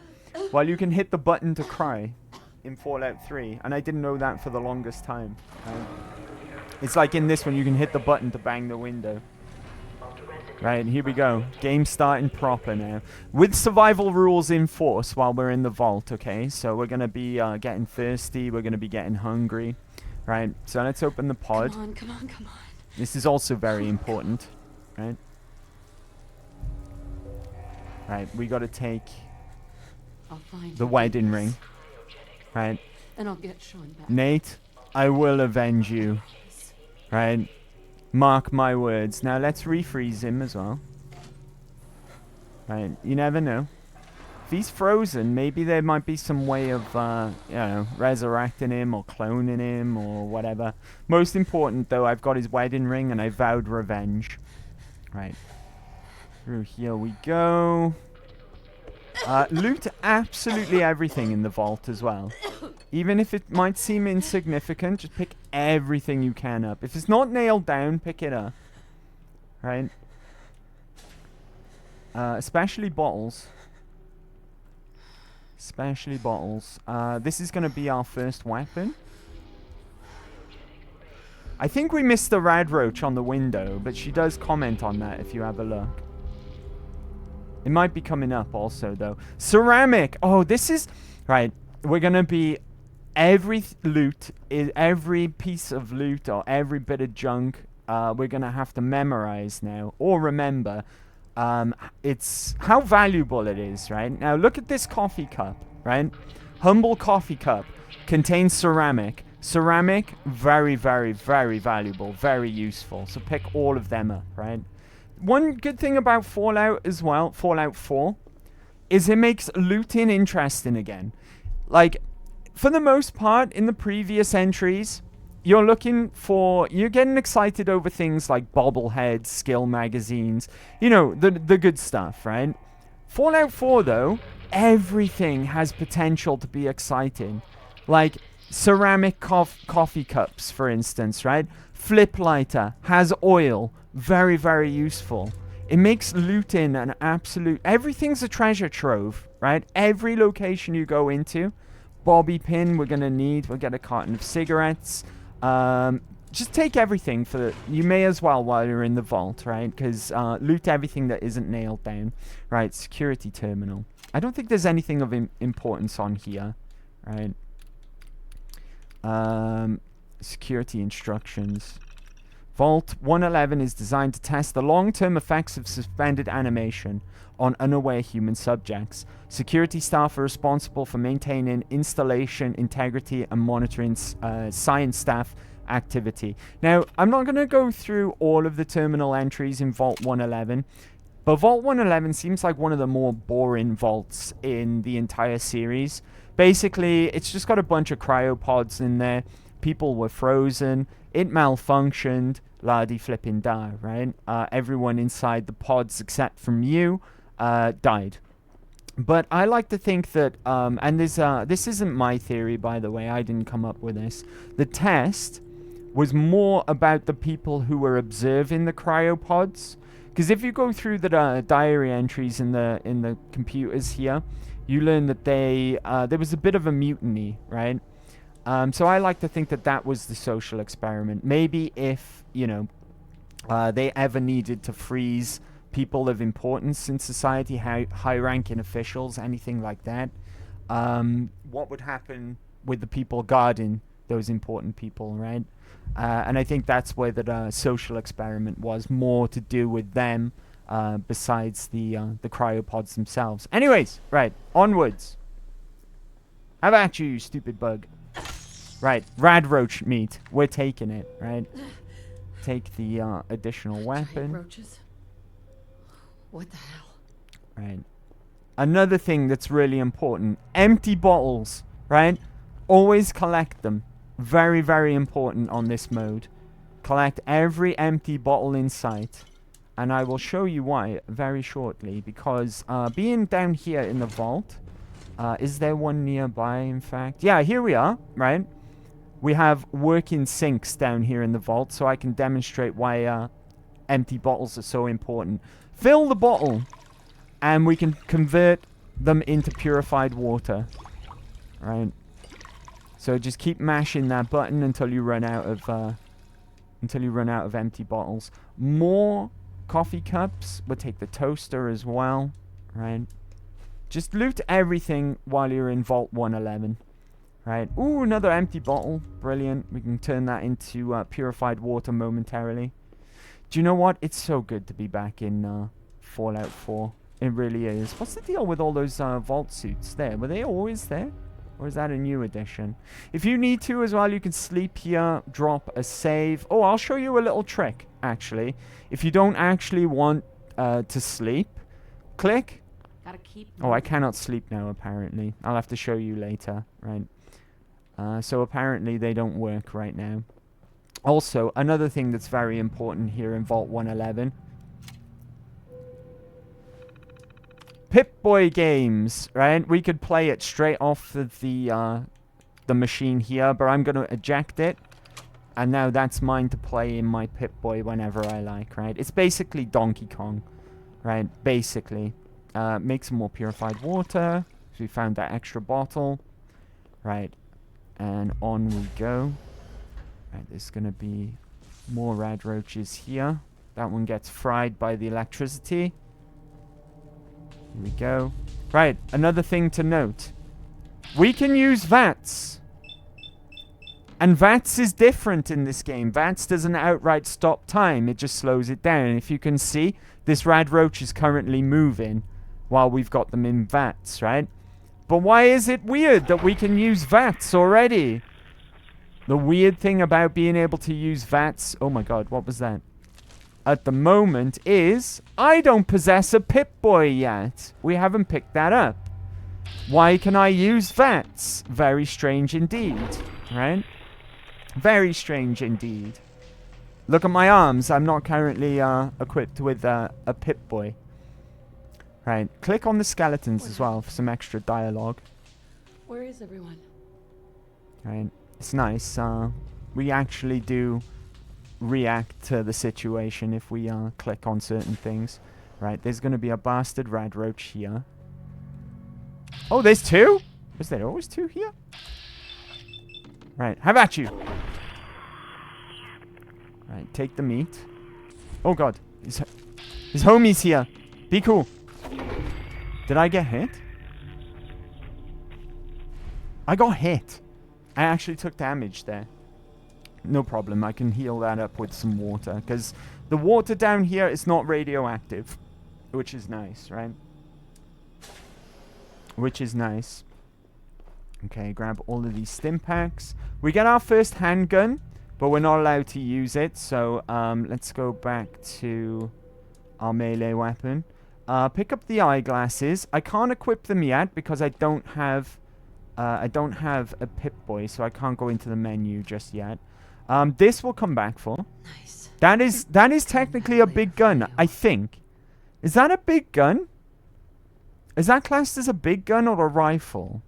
Well, you can hit the button to cry in Fallout 3, and I didn't know that for the longest time. It's like in this one, you can hit the button to bang the window. Right, here we go. Game starting proper now. With survival rules in force while we're in the vault, okay? So we're going to be getting thirsty. We're going to be getting hungry. Right, so let's open the pod. Come on, come on, come on. This is also very important. Right? Right, we got to take I'll find the you, wedding Lucas. ring. Right? And I'll get Sean back. Nate, I will avenge you. Right? Mark my words. Now let's refreeze him as well. Right, you never know. If he's frozen, maybe there might be some way of, you know, resurrecting him or cloning him or whatever. Most important, though, I've got his wedding ring and I vowed revenge. Right. Through here we go. Loot absolutely everything in the vault as well. Even if it might seem insignificant, just pick everything you can up. If it's not nailed down, pick it up. Right? Especially bottles. Especially bottles. This is going to be our first weapon. I think we missed the rad roach on the window, but she does comment on that if you have a look. It might be coming up also, though. Ceramic! Oh, this is... Right, we're going to be... Every loot, every piece of loot or every bit of junk, we're going to have to memorize now. Or remember. It's how valuable it is, right? Now, look at this coffee cup, right? Humble coffee cup. Contains ceramic. Ceramic, very, very, very valuable. Very useful. So pick all of them up, right? One good thing about Fallout as well, Fallout 4, is it makes looting interesting again. Like, for the most part, in the previous entries, you're getting excited over things like bobbleheads, skill magazines, you know, the good stuff, right? Fallout 4, though, everything has potential to be exciting. Like, ceramic coffee cups, for instance, right? Flip lighter, has oil, very, very useful. It makes looting an absolute... Everything's a treasure trove, right? Every location you go into, bobby pin we're going to need. We'll get a carton of cigarettes. Just take everything for... You may as well while you're in the vault, right? Because loot everything that isn't nailed down. Right, security terminal. I don't think there's anything of importance on here, right? Security instructions. Vault 111 is designed to test the long-term effects of suspended animation on unaware human subjects. Security staff are responsible for maintaining installation integrity and monitoring science staff activity. Now, I'm not going to go through all of the terminal entries in Vault 111, but Vault 111 seems like one of the more boring vaults in the entire series. Basically, it's just got a bunch of cryopods in there. People were frozen. It malfunctioned. La-di-flippin-da, right? Everyone inside the pods except from you died. But I like to think that, and this isn't my theory, by the way. I didn't come up with this. The test was more about the people who were observing the cryopods. Because if you go through the diary entries in the computers here, you learn that there was a bit of a mutiny, right? So I like to think that that was the social experiment. Maybe if, you know, they ever needed to freeze people of importance in society, high-ranking officials, anything like that, what would happen with the people guarding those important people, right? And I think that's where the social experiment was, more to do with them besides the cryopods themselves. Anyways, right, onwards. How about you stupid bug? Right, rad roach meat. We're taking it, right? Take the additional weapon. Roaches? What the hell? Right. Another thing that's really important. Empty bottles, right? Always collect them. Very, very important on this mode. Collect every empty bottle in sight. And I will show you why very shortly. Because being down here in the vault... is there one nearby, in fact? Yeah, here we are, right? We have working sinks down here in the vault, so I can demonstrate why empty bottles are so important. Fill the bottle, and we can convert them into purified water. Right? So just keep mashing that button until you run out of empty bottles. More coffee cups. We'll take the toaster as well, right? Just loot everything while you're in Vault 111, right? Ooh, another empty bottle. Brilliant. We can turn that into purified water momentarily. Do you know what? It's so good to be back in Fallout 4. It really is. What's the deal with all those vault suits there? Were they always there? Or is that a new addition? If you need to as well, you can sleep here, drop a save. Oh, I'll show you a little trick, actually. If you don't actually want to sleep, click. Gotta keep Oh, I cannot sleep now, apparently. I'll have to show you later, right? So apparently they don't work right now. Also, another thing that's very important here in Vault 111. Pip-Boy games, right? We could play it straight off of the machine here, but I'm going to eject it. And now that's mine to play in my Pip-Boy whenever I like, right? It's basically Donkey Kong, right? Basically. Make some more purified water. So we found that extra bottle. Right. And on we go. Right, there's going to be more rad roaches here. That one gets fried by the electricity. Here we go. Right, another thing to note. We can use VATS. And VATS is different in this game. VATS doesn't outright stop time. It just slows it down. And if you can see, this rad roach is currently moving while we've got them in VATS, right? But why is it weird that we can use VATS already? The weird thing about being able to use VATS... Oh my god, what was that? At the moment is... I don't possess a Pip-Boy yet. We haven't picked that up. Why can I use VATS? Very strange indeed, right? Very strange indeed. Look at my arms. I'm not currently equipped with a Pip-Boy. Right, click on the skeletons as well for some extra dialogue. Where is everyone? Right, it's nice. We actually do react to the situation if we click on certain things. Right, there's going to be a bastard rad roach here. Oh, there's two? Is there always two here? Right, have at you. Right, take the meat. Oh god, his homie's here. Be cool. Did I get hit? I got hit. I actually took damage there. No problem. I can heal that up with some water. Because the water down here is not radioactive. Which is nice, right? Which is nice. Okay, grab all of these stim packs. We get our first handgun. But we're not allowed to use it. So let's go back to our melee weapon. Pick up the eyeglasses. I can't equip them yet because I don't have a Pip-Boy, so I can't go into the menu just yet. This will come back for. Nice. That is technically a big gun, I think. Is that a big gun? Is that classed as a big gun or a rifle?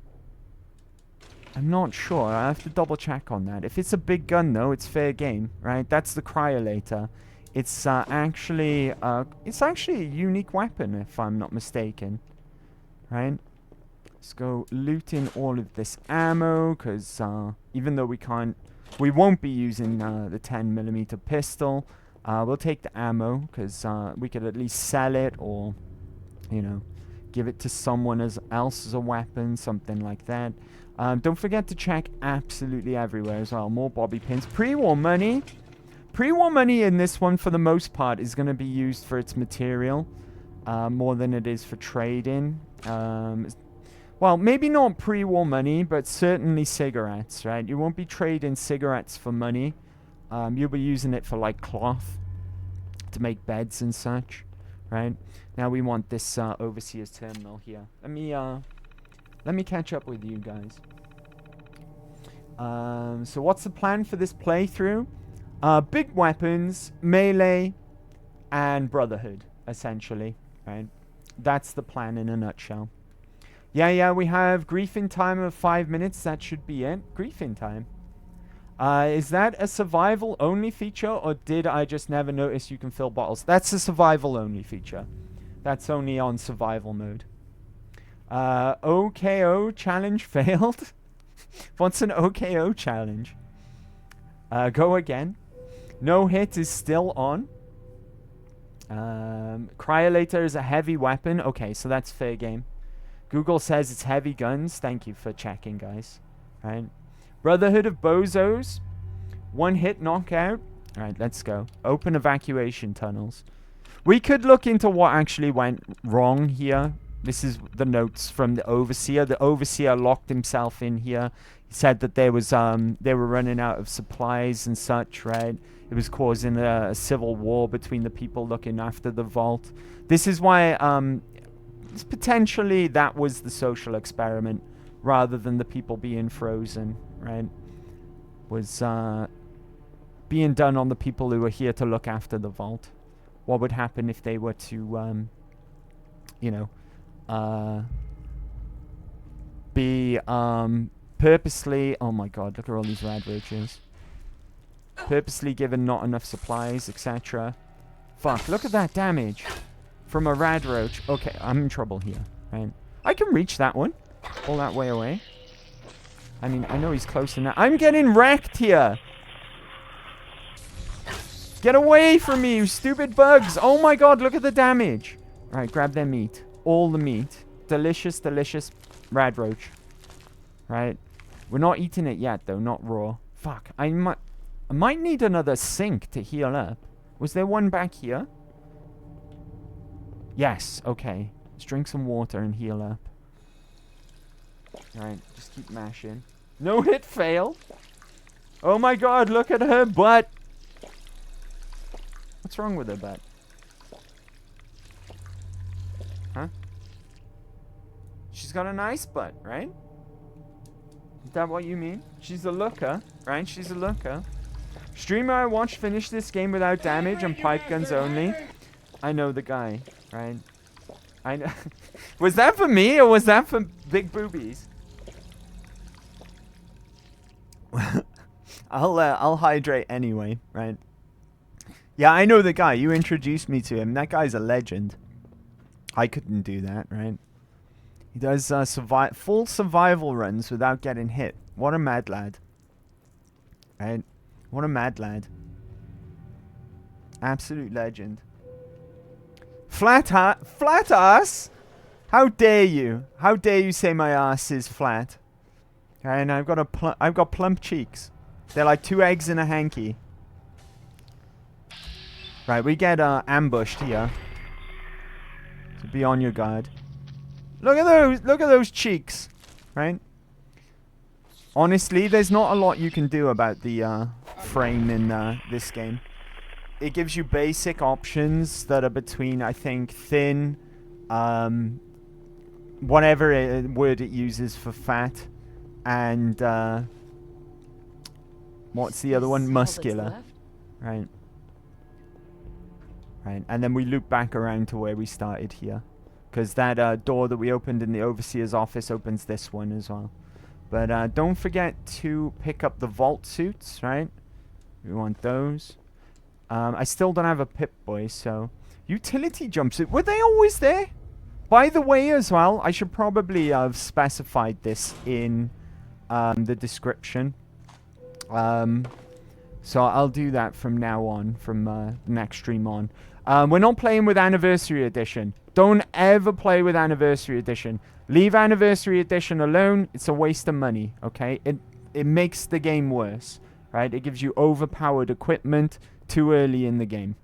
I'm not sure. I have to double check on that. If it's a big gun, though, it's fair game, right? That's the cryolator. It's actually a unique weapon, if I'm not mistaken. Right? Let's go looting all of this ammo, because even though we won't be using the 10mm pistol, we'll take the ammo, because we could at least sell it, or, you know, give it to someone else as a weapon, something like that. Don't forget to check absolutely everywhere as well. More bobby pins. Pre-war money. Pre-war money in this one, for the most part, is going to be used for its material more than it is for trading. Well, maybe not pre-war money, but certainly cigarettes, right? You won't be trading cigarettes for money. You'll be using it for, like, cloth to make beds and such, right? Now we want this overseer's terminal here. Let me catch up with you guys. So what's the plan for this playthrough? Big weapons, melee, and Brotherhood, essentially, right? That's the plan in a nutshell. Yeah, we have griefing time of 5 minutes. That should be it. Griefing time. Is that a survival-only feature, or did I just never notice you can fill bottles? That's a survival-only feature. That's only on survival mode. OKO challenge failed. What's an OKO challenge? Go again. No hit is still on. Cryolator is a heavy weapon. Okay, so that's fair game. Google says it's heavy guns. Thank you for checking, guys. Right. Brotherhood of Bozos. 1 hit knockout. Alright, let's go. Open evacuation tunnels. We could look into what actually went wrong here. This is the notes from the Overseer. The Overseer locked himself in here. He said that there was they were running out of supplies and such, right? It was causing a civil war between the people looking after the vault. This is why potentially that was the social experiment rather than the people being frozen, right? Was being done on the people who were here to look after the vault. What would happen if they were to, you know, be purposely... Oh my god, look at all these rad roaches. Purposely given not enough supplies, etc. Fuck, look at that damage from a rad roach. Okay, I'm in trouble here, right? I can reach that one. All that way away. I mean, I know he's close enough. I'm getting wrecked here. Get away from me, you stupid bugs. Oh my god, look at the damage. Right, grab their meat. All the meat. Delicious, delicious rad roach. Right. We're not eating it yet, though. Not raw. Fuck. I might need another sink to heal up. Was there one back here? Yes. Okay. Let's drink some water and heal up. Alright. Just keep mashing. No hit fail. Oh my god, look at her butt. What's wrong with her butt? Huh? She's got a nice butt, right? Is that what you mean? She's a looker, right? She's a looker. Streamer I watched finish this game without damage and pipe guns only. I know the guy, right? I know. Was that for me or was that for big boobies? I'll hydrate anyway, right? Yeah, I know the guy. You introduced me to him. That guy's a legend. I couldn't do that, right? He does full survival runs without getting hit. What a mad lad. Right? What a mad lad. Absolute legend. Flat ass? How dare you? How dare you say my ass is flat? And I've got plump cheeks. They're like 2 eggs in a hanky. Right, we get ambushed here. So be on your guard. Look at those cheeks, right? Honestly, there's not a lot you can do about the frame in this game. It gives you basic options that are between, I think, thin, whatever word it uses for fat, and what's the other one? Muscular, right? Right, and then we loop back around to where we started here. Because that door that we opened in the Overseer's office opens this one as well. But don't forget to pick up the vault suits, right? We want those. I still don't have a Pip-Boy, so... Utility jumpsuit. Were they always there? By the way, as well, I should probably have specified this in the description. So I'll do that from now on, from next stream on. We're not playing with Anniversary Edition. Don't ever play with Anniversary Edition. Leave Anniversary Edition alone. It's a waste of money, okay? It makes the game worse, right? It gives you overpowered equipment too early in the game.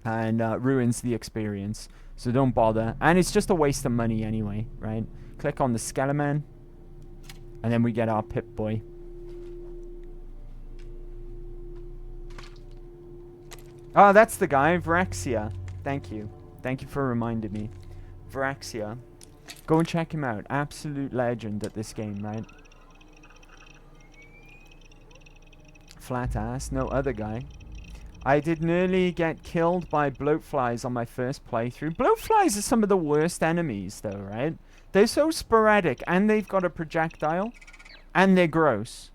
And ruins the experience. So don't bother. And it's just a waste of money anyway, right? Click on the Skeleman. And then we get our Pip-Boy. Oh, that's the guy, Vraxia. Thank you. Thank you for reminding me. Vraxia. Go and check him out. Absolute legend at this game, right? Flat ass. No other guy. I did nearly get killed by bloatflies on my first playthrough. Bloatflies are some of the worst enemies, though, right? They're so sporadic, and they've got a projectile, and they're gross,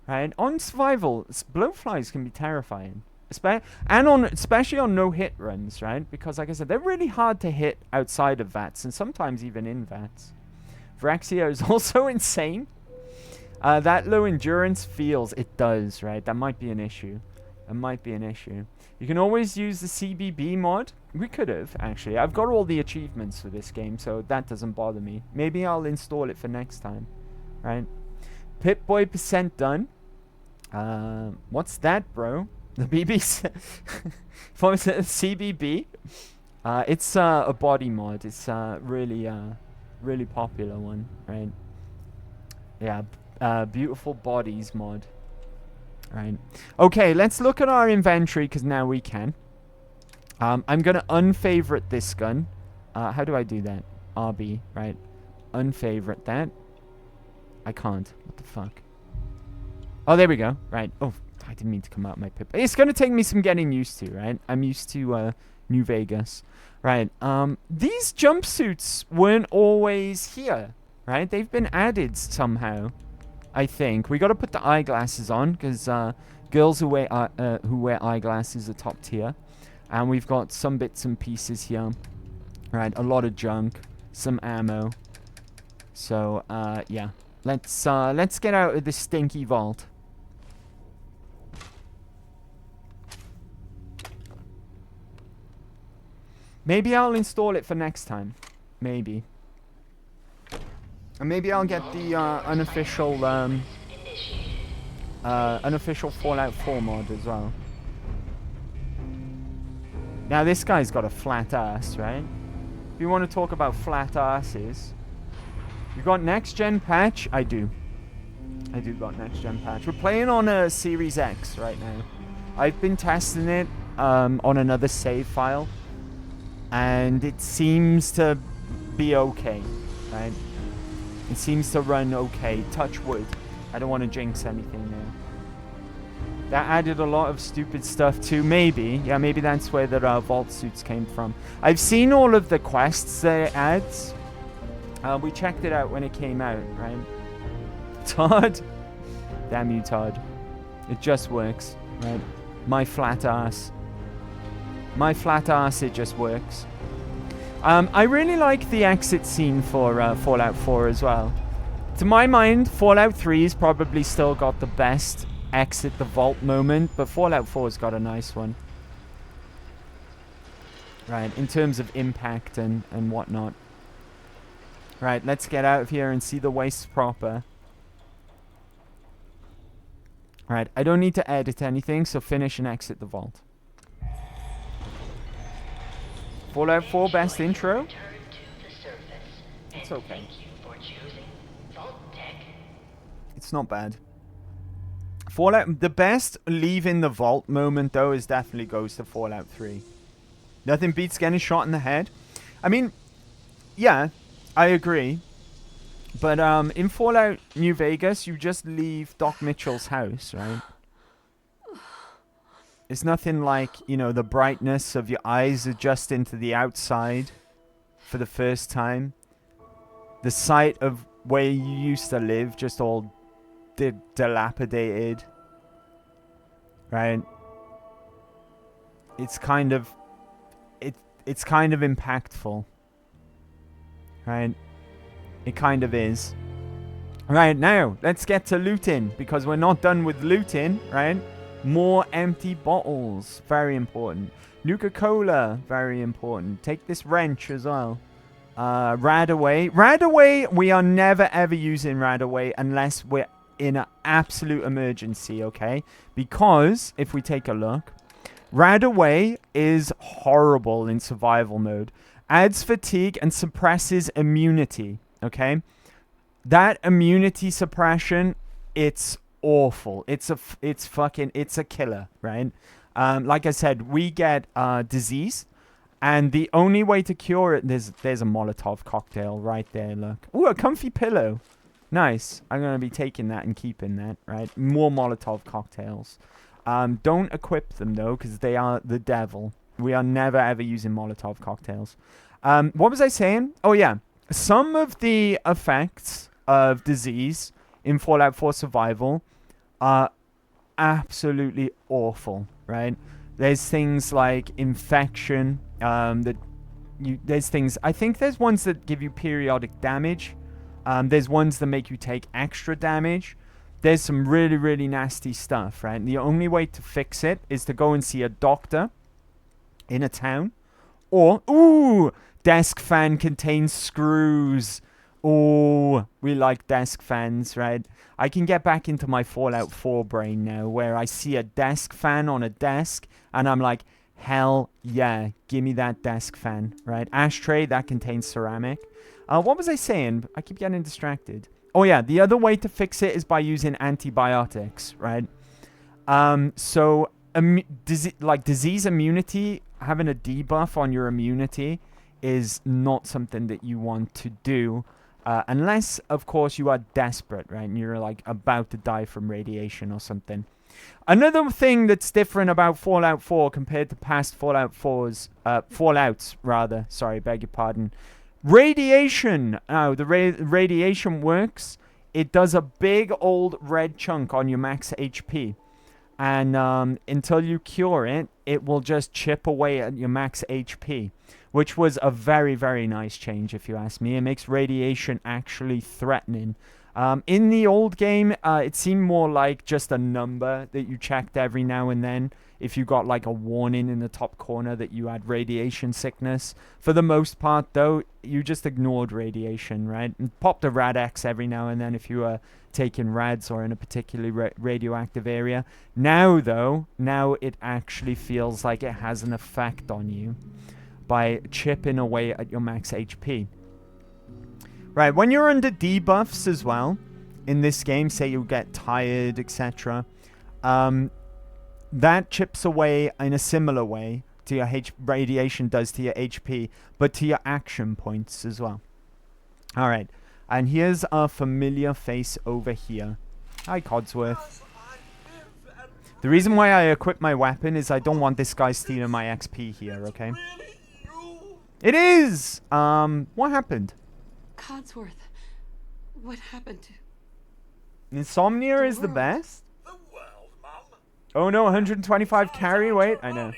right? On survival, bloatflies can be terrifying. Especially on no-hit runs, right? Because, like I said, they're really hard to hit outside of VATS, and sometimes even in VATS. Vraxia is also insane. That low endurance feels... It does, right? That might be an issue. That might be an issue. You can always use the CBB mod We could have, actually. I've got all the achievements for this game, so that doesn't bother me. Maybe I'll install it for next time. Right? Pip-Boy percent done. What's that, bro? The BBC... What's it? CBB? It's a body mod. It's really popular one, right? Yeah, beautiful bodies mod. Right. Okay, let's look at our inventory, because now we can. I'm going to unfavorite this gun. How do I do that? RB, right? Unfavorite that. I can't. What the fuck? Oh, there we go. Right. Oh, I didn't mean to come out my pip. It's going to take me some getting used to, right? I'm used to New Vegas. Right. These jumpsuits weren't always here, right? They've been added somehow, I think. We got to put the eyeglasses on, because girls who wear eyeglasses are top tier. And we've got some bits and pieces here. Right, a lot of junk, some ammo. So, yeah. Let's get out of this stinky vault. Maybe I'll install it for next time. Maybe. And maybe I'll get the unofficial Fallout 4 mod as well. Now this guy's got a flat ass, right? If you want to talk about flat asses, you got next gen patch? I do got next gen patch. We're playing on a Series X right now. I've been testing it on another save file, and it seems to be okay, right? It seems to run okay. Touch wood. I don't want to jinx anything there. That added a lot of stupid stuff too. Maybe. Yeah, maybe that's where the vault suits came from. I've seen all of the quests that it adds. We checked it out when it came out, right? Todd. Damn you, Todd. It just works, right? My flat ass. My flat ass, it just works. I really like the exit scene for Fallout 4 as well. To my mind, Fallout 3's probably still got the best exit the vault moment, but Fallout 4's got a nice one. Right, in terms of impact and whatnot. Right, let's get out of here and see the waste proper. Right, I don't need to edit anything, so finish and exit the vault. Fallout 4 best intro? It's okay. It's not bad. Fallout, the best leaving the vault moment though is definitely goes to Fallout 3. Nothing beats getting shot in the head. I mean, yeah, I agree. But in Fallout New Vegas, you just leave Doc Mitchell's house, right? It's nothing like, you know, the brightness of your eyes adjusting to the outside for the first time. The sight of where you used to live just all dilapidated, right? It's kind of it's kind of impactful, right? It kind of is. Right, now let's get to looting, because we're not done with looting, right? More empty bottles, very important. Nuka-Cola, very important. Take this wrench as well. Radaway, we are never ever using Radaway unless we're in an absolute emergency, okay? Because if we take a look, Radaway is horrible in survival mode. Adds fatigue and suppresses immunity, okay? That immunity suppression, it's awful. It's a killer, right? Like I said, we get disease, and the only way to cure it, there's a Molotov cocktail right there, look. Ooh, a comfy pillow. Nice. I'm going to be taking that and keeping that, right? More Molotov cocktails. Don't equip them, though, because they are the devil. We are never, ever using Molotov cocktails. What was I saying? Oh, yeah. Some of the effects of disease in Fallout 4 Survival are absolutely awful, right? There's things like infection. There's things... I think there's ones that give you periodic damage. There's ones that make you take extra damage. There's some really, really nasty stuff, right? And the only way to fix it is to go and see a doctor in a town, Or, ooh, desk fan contains screws. Oh, we like desk fans, right? I can get back into my Fallout 4 brain now, where I see a desk fan on a desk, and I'm like, hell yeah, give me that desk fan, right? Ashtray, that contains ceramic. What was I saying? I keep getting distracted. Oh yeah, the other way to fix it is by using antibiotics, right? So disease immunity, having a debuff on your immunity is not something that you want to do. Unless, of course, you are desperate, right? And you're like about to die from radiation or something. Another thing that's different about Fallout 4 compared to past Fallouts rather. Sorry, beg your pardon. Radiation. Now, the radiation works. It does a big old red chunk on your max HP. And until you cure it, it will just chip away at your max HP, which was a very, very nice change, if you ask me. It makes radiation actually threatening. In the old game, it seemed more like just a number that you checked every now and then. If you got like a warning in the top corner that you had radiation sickness. For the most part, though, you just ignored radiation, right? And popped a rad X every now and then if you were taking rads or in a particularly radioactive area. Now, though, it actually feels like it has an effect on you by chipping away at your max HP. Right, when you're under debuffs as well, in this game, say you get tired, etc., that chips away in a similar way to your radiation does to your HP, but to your action points as well. Alright, and here's our familiar face over here. Hi, Codsworth. The reason why I equip my weapon is I don't want this guy stealing my XP here, okay? It is! What happened? Codsworth, what happened to... Insomnia is the best? Oh no, 125 carry? Wait, I know.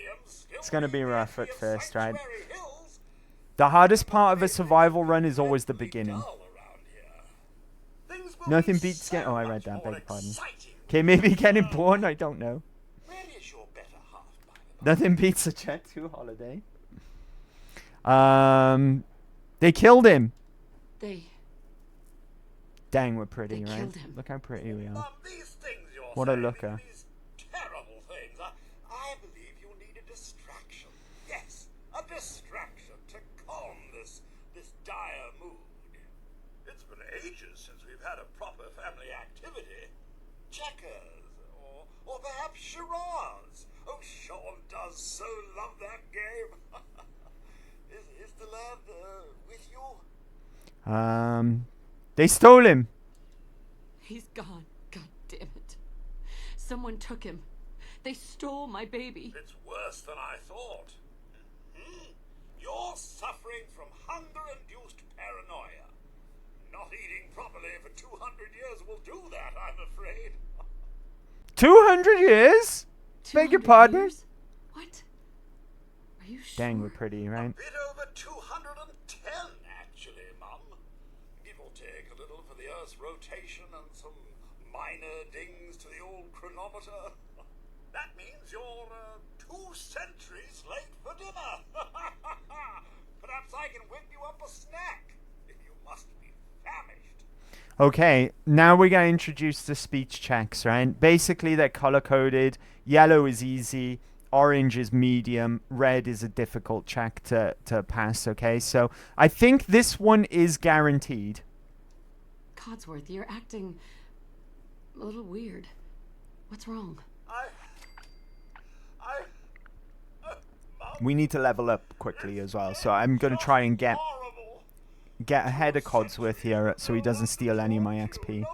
It's gonna be rough at first, right? The hardest part of a survival run is always the beginning. Nothing beats getting... Oh, I read that, beg your pardon. Okay, maybe getting born, I don't know. Nothing beats a Jet 2 holiday. They killed him. Dang, we're pretty, right? Look how pretty we are. What a looker. Terrible things. I believe you need a distraction. Yes, a distraction to calm this dire mood. It's been ages since we've had a proper family activity. Checkers, or perhaps charades. Oh, Sean does so love that game. Is the lad with you? They stole him. He's gone. God damn it. Someone took him. They stole my baby. It's worse than I thought. You're suffering from hunger-induced paranoia. Not eating properly for 200 years will do that, I'm afraid. 200 years? Beg your pardon? Years? What? Are you sure? Dang, we're pretty, right? A bit over 210, actually, Mum. Give or take a little for the Earth's rotation and some minor dings to the old chronometer. That means you're 2 centuries late for dinner. Perhaps I can whip you up a snack. You must be famished. Okay, now we're going to introduce the speech checks, right? Basically, they're color-coded. Yellow is easy. Orange is medium. Red is a difficult check to pass, okay? So I think this one is guaranteed. Codsworth, you're acting a little weird. What's wrong? We need to level up quickly as well, so I'm going to try and get ahead of Codsworth here so he doesn't steal any of my XP.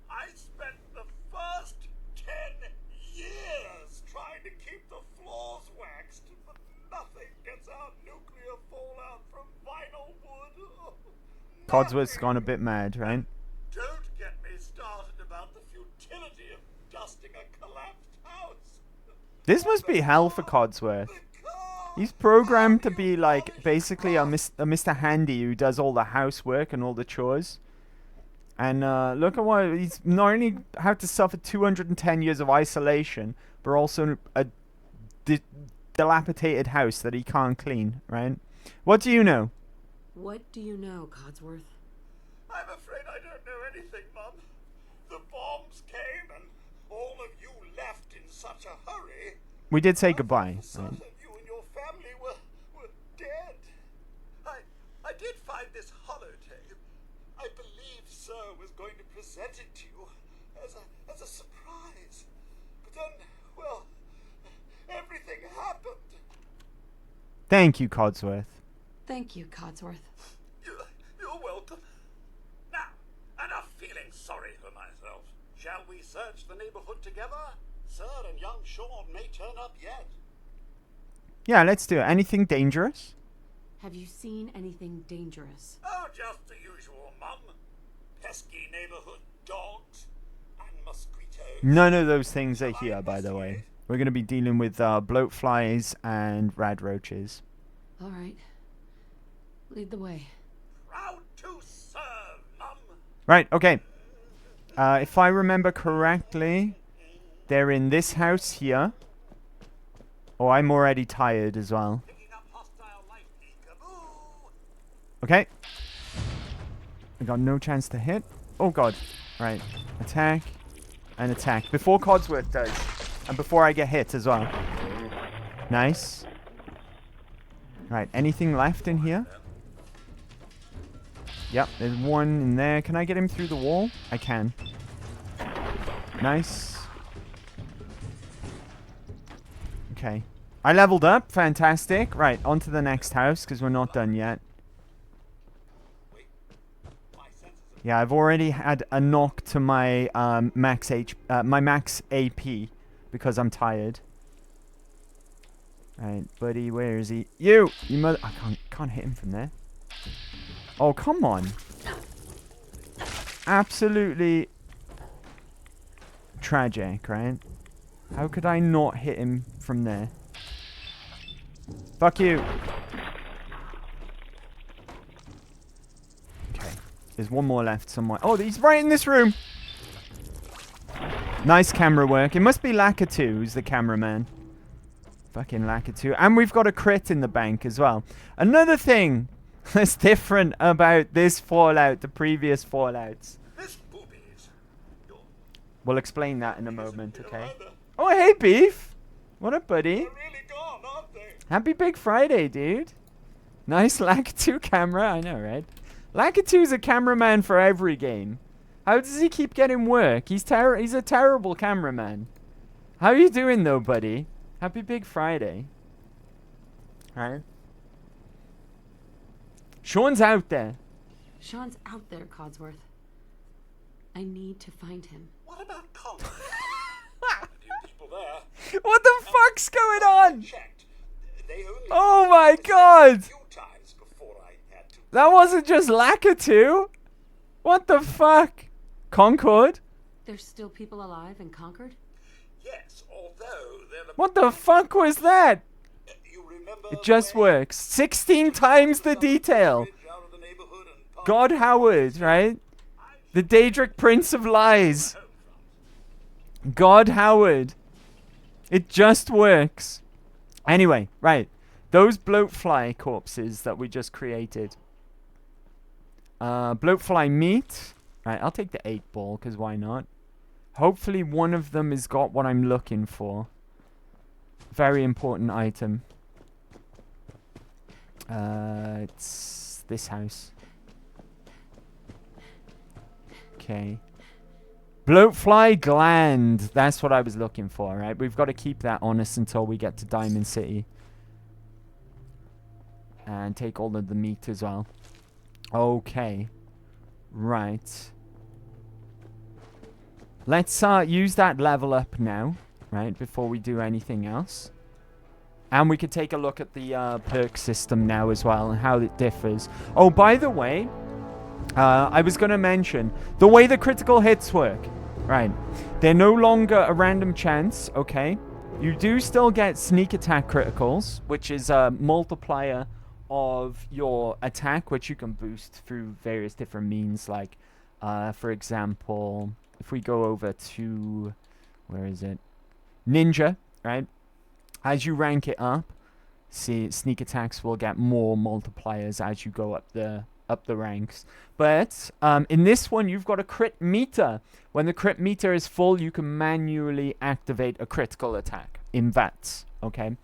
I spent the first 10 years trying to keep the floors waxed, but nothing gets out nuclear fallout from vinyl wood. Codsworth's gone a bit mad, right? Don't get me started about the futility of dusting a collapsed house. This must be hell for Codsworth. He's programmed to be like basically a Mr. Handy who does all the housework and all the chores. And look at what he's not only had to suffer 210 years of isolation, but also dilapidated house that he can't clean, right? What do you know? What do you know, Codsworth? I'm afraid I don't know anything, Mum. The bombs came and all of you left in such a hurry. We did say goodbye. Certain Right? you and your family were dead. I did find this holotape. I believe Sir was going to present it to you as a surprise. But then, well, everything happened. Thank you, Codsworth. Thank you, Codsworth. You're welcome. Now, enough feeling sorry for myself. Shall we search the neighborhood together? Sir and young Sean may turn up yet. Yeah, let's do it. Anything dangerous? Have you seen anything dangerous? Oh, just the usual, Mum. Pesky neighborhood dogs and mosquitoes. None of those things are here, by the way. We're going to be dealing with bloat flies and rad roaches. All right. Lead the way. Proud to serve, Mum. Right, okay. If I remember correctly, they're in this house here. Oh, I'm already tired as well. Okay. I got no chance to hit. Oh, God. Right. Attack. And attack. Before Codsworth does. And before I get hit as well. Nice. Right. Anything left in here? Yep. There's one in there. Can I get him through the wall? I can. Nice. Okay. I leveled up. Fantastic. Right. On to the next house because we're not done yet. Yeah, I've already had a knock to my max AP because I'm tired. Right, buddy, where is he? You mother! I can't hit him from there. Oh, come on! Absolutely tragic, right? How could I not hit him from there? Fuck you! There's one more left somewhere. Oh, he's right in this room. Nice camera work. It must be Lakitu who's the cameraman. Fucking Lakitu. And we've got a crit in the bank as well. Another thing that's different about this Fallout, the previous Fallouts. We'll explain that in a moment, okay? Oh, hey, Beef. What up, buddy? Happy Big Friday, dude. Nice Lakitu camera. I know, right? Lakitu's a cameraman for every game. How does he keep getting work? He's a terrible cameraman. How are you doing though, buddy? Happy Big Friday. Alright. Sean's out there. Sean's out there, Codsworth. I need to find him. What about Colin? People there. What the fuck's going on? Oh my god! That wasn't just Lakitu. What the fuck? Concord? There's still people alive in Concord? Yes, although they're... What the fuck was that? It just works. 16 times the detail. God Howard, right? The Daedric Prince of Lies. God Howard. It just works. Anyway, right. Those bloatfly corpses that we just created. Bloatfly meat. Right, I'll take the 8-ball, because why not? Hopefully one of them has got what I'm looking for. Very important item. It's this house. Okay. Bloatfly gland. That's what I was looking for, right? We've got to keep that on us until we get to Diamond City. And take all of the meat as well. Okay. Right. Let's use that level up now, right, before we do anything else. And we could take a look at the perk system now as well and how it differs. Oh, by the way, I was going to mention the way the critical hits work. Right. They're no longer a random chance, okay? You do still get sneak attack criticals, which is a multiplier of your attack, which you can boost through various different means. Like, for example, if we go over to, where is it? Ninja, right? as you rank it up, see, sneak attacks will get more multipliers as you go up the ranks. But in this one, you've got a crit meter. When the crit meter is full, you can manually activate a critical attack in VATS. Okay,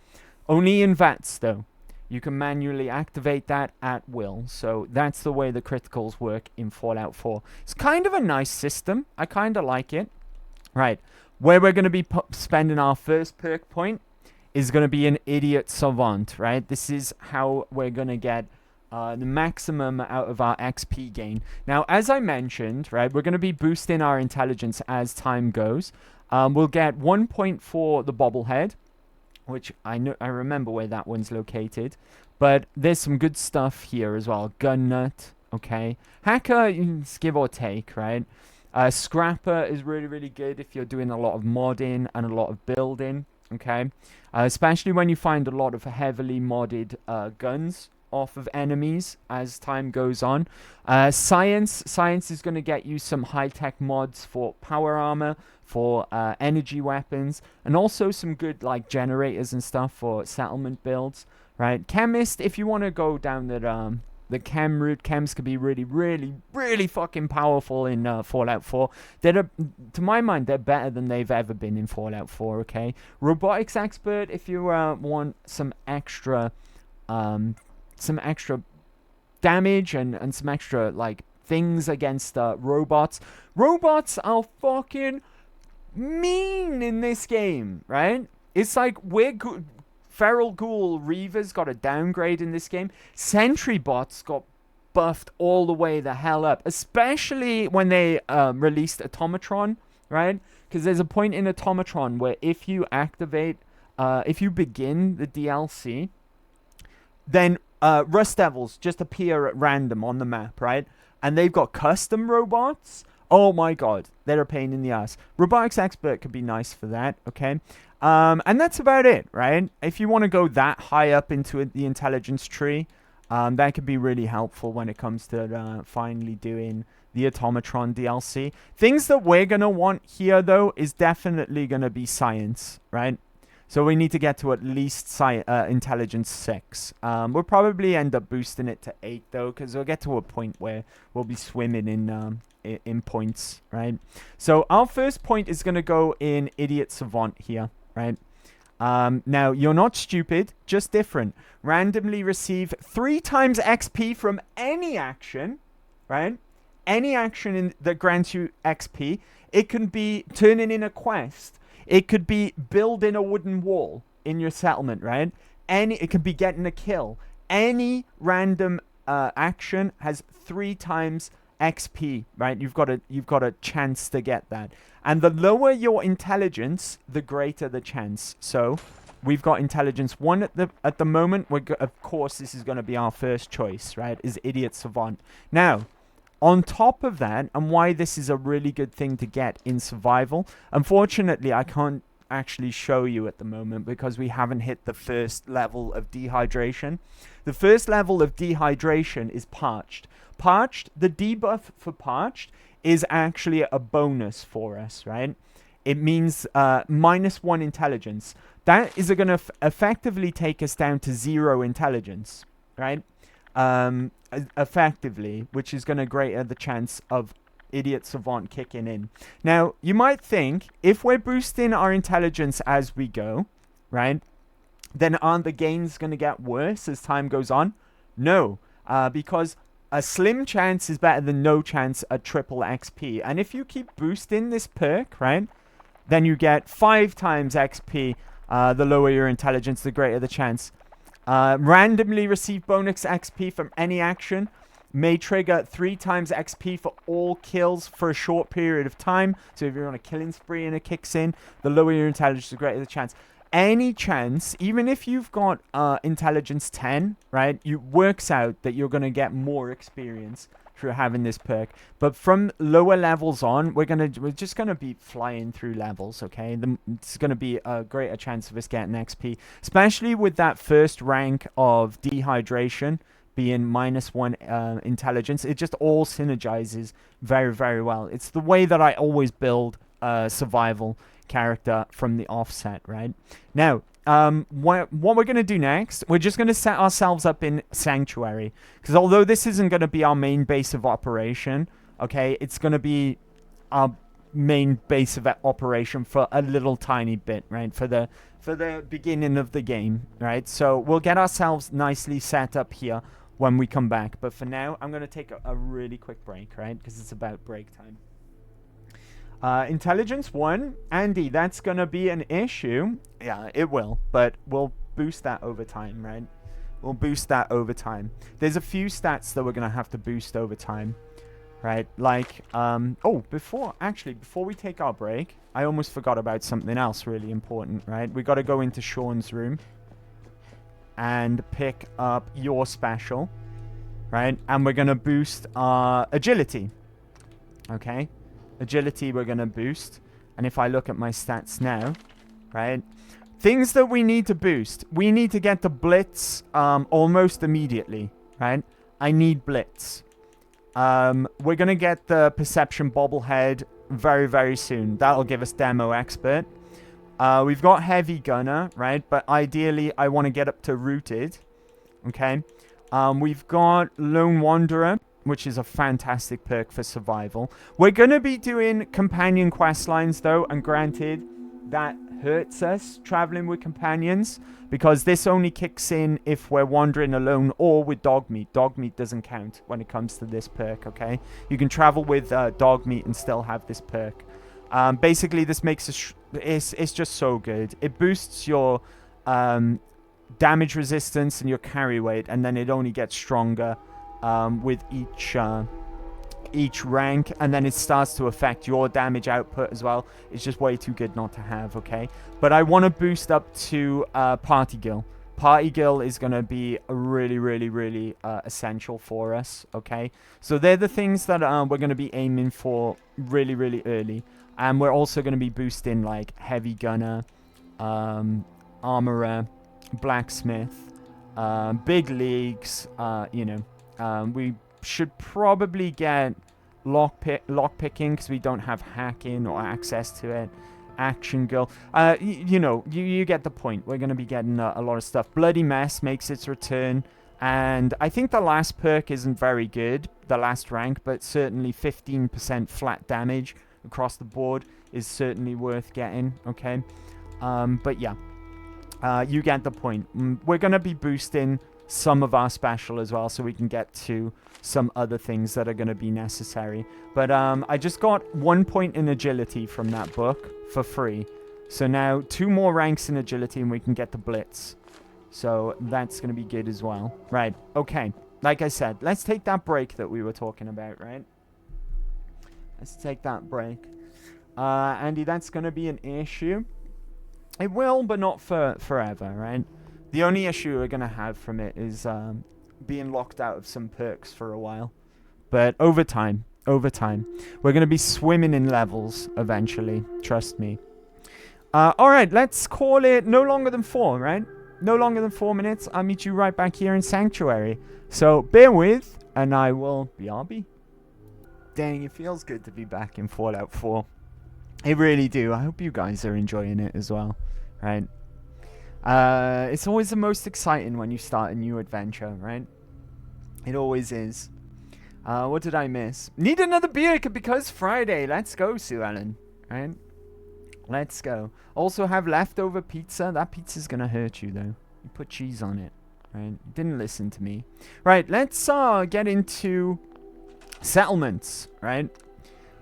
only in VATS though. You can manually activate that at will. So that's the way the criticals work in Fallout 4. It's kind of a nice system. I kind of like it. Right, where we're going to be spending our first perk point is going to be an Idiot Savant, right? This is how we're going to get the maximum out of our XP gain. Now, as I mentioned, right, we're going to be boosting our intelligence as time goes. We'll get 1 point for the bobblehead, which I remember where that one's located. But there's some good stuff here as well. Gun nut, okay. Hacker, it's give or take, right? Scrapper is really, really good if you're doing a lot of modding and a lot of building, okay. Especially when you find a lot of heavily modded guns off of enemies as time goes on. Science is going to get you some high-tech mods for power armor, for energy weapons, and also some good like generators and stuff for settlement builds, right? Chemist, if you want to go down the chem route, chems can be really, really, really fucking powerful in Fallout 4. To my mind, they're better than they've ever been in Fallout 4, okay? Robotics expert, if you want some extra damage and some extra like things against robots. Robots are fucking mean in this game, right? It's like Feral Ghoul Reavers got a downgrade in this game. Sentry bots got buffed all the way the hell up, especially when they released Automatron, right? Because there's a point in Automatron where if you begin the DLC, then Rust Devils just appear at random on the map, right? And they've got custom robots. Oh my god, they're a pain in the ass. Robotics Expert could be nice for that, okay? And that's about it, right? If you want to go that high up into the intelligence tree, that could be really helpful when it comes to finally doing the Automatron DLC. Things that we're going to want here, though, is definitely going to be science, right? So we need to get to at least intelligence 6. We'll probably end up boosting it to 8, though, because we'll get to a point where we'll be swimming in points, right? So our first point is going to go in Idiot Savant here, right? Now, you're not stupid, just different. Randomly receive 3 times XP from any action, right? Any action that grants you XP. It can be turning in a quest. It could be building a wooden wall in your settlement, right? It could be getting a kill. Any random action has 3 times XP, right? You've got a chance to get that. And the lower your intelligence, the greater the chance. So we've got intelligence 1 at the moment. Of course, this is going to be our first choice, right? Is Idiot Savant. Now, on top of that, and why this is a really good thing to get in survival, unfortunately, I can't actually show you at the moment because we haven't hit the first level of dehydration. The first level of dehydration is Parched. Parched, the debuff for Parched is actually a bonus for us, right? It means -1 intelligence. That is going to effectively take us down to 0 intelligence, right? Effectively, which is going to greater the chance of Idiot Savant kicking in. Now, you might think, if we're boosting our intelligence as we go, right, then aren't the gains going to get worse as time goes on? No, because a slim chance is better than no chance at triple XP. And if you keep boosting this perk, right, then you get 5 times XP. The lower your intelligence, the greater the chance. Randomly receive bonus XP from any action. May trigger 3 times XP for all kills for a short period of time. So if you're on a killing spree and it kicks in, the lower your intelligence, the greater the chance. Any chance, even if you've got intelligence 10, right, it works out that you're going to get more experience through having this perk. But from lower levels on, we're just going to be flying through levels, okay? It's going to be a greater chance of us getting XP, especially with that first rank of dehydration being -1 intelligence. It just all synergizes very, very well. It's the way that I always build survival character from the offset, right? Now, what we're going to do next, we're just going to set ourselves up in Sanctuary. Because although this isn't going to be our main base of operation, okay, it's going to be our main base of operation for a little tiny bit, right? For the beginning of the game, right? So we'll get ourselves nicely set up here when we come back. But for now, I'm going to take a really quick break, right? Because it's about break time. Intelligence 1. Andy, that's going to be an issue. Yeah, it will. But we'll boost that over time, right? We'll boost that over time. There's a few stats that we're going to have to boost over time, right? Like, before we take our break, I almost forgot about something else really important, right? We got to go into Sean's room and pick up your special, right? And we're going to boost our agility, okay? Agility we're going to boost. And if I look at my stats now, right? Things that we need to boost. We need to get the Blitz almost immediately, right? I need Blitz. We're going to get the Perception Bobblehead very, very soon. That'll give us Demo Expert. We've got Heavy Gunner, right? But ideally, I want to get up to Rooted, okay? We've got Lone Wanderer, which is a fantastic perk for survival. We're going to be doing companion quest lines, though, and granted, that hurts us traveling with companions, because this only kicks in if we're wandering alone or with dog meat. Dog meat doesn't count when it comes to this perk, okay? You can travel with dog meat and still have this perk. Basically, this makes it's just so good. It boosts your damage resistance and your carry weight, and then it only gets stronger with each rank, and then it starts to affect your damage output as well. It's just way too good not to have, okay? But I want to boost up to Party Gill. Party Gill is going to be really, really, really essential for us, okay? So they're the things that we're going to be aiming for really, really early. And we're also going to be boosting, like, Heavy Gunner, Armorer, Blacksmith, Big Leagues, we should probably get lockpicking because we don't have hacking or access to it. Action Girl. You get the point. We're going to be getting a lot of stuff. Bloody Mess makes its return. And I think the last perk isn't very good, the last rank, but certainly 15% flat damage across the board is certainly worth getting, okay? But yeah, you get the point. We're going to be boosting some of our special as well, so we can get to some other things that are going to be necessary. But I just got 1 point in agility from that book for free. So now 2 more ranks in agility and we can get the Blitz. So that's going to be good as well. Right, okay. Like I said, let's take that break that we were talking about, right? Let's take that break. Andy, that's going to be an issue. It will, but not for forever, right? The only issue we're going to have from it is being locked out of some perks for a while. But over time, we're going to be swimming in levels eventually. Trust me. Alright, let's call it no longer than 4, right? No longer than 4 minutes. I'll meet you right back here in Sanctuary. So bear with, and I will BRB. Dang, it feels good to be back in Fallout 4. It really do. I hope you guys are enjoying it as well, right? It's always the most exciting when you start a new adventure, right? It always is. What did I miss? Need another beer because Friday. Let's go, Sue Ellen. Right? Let's go. Also have leftover pizza. That pizza's gonna hurt you, though. You put cheese on it, right? You didn't listen to me. Right, let's get into settlements, right?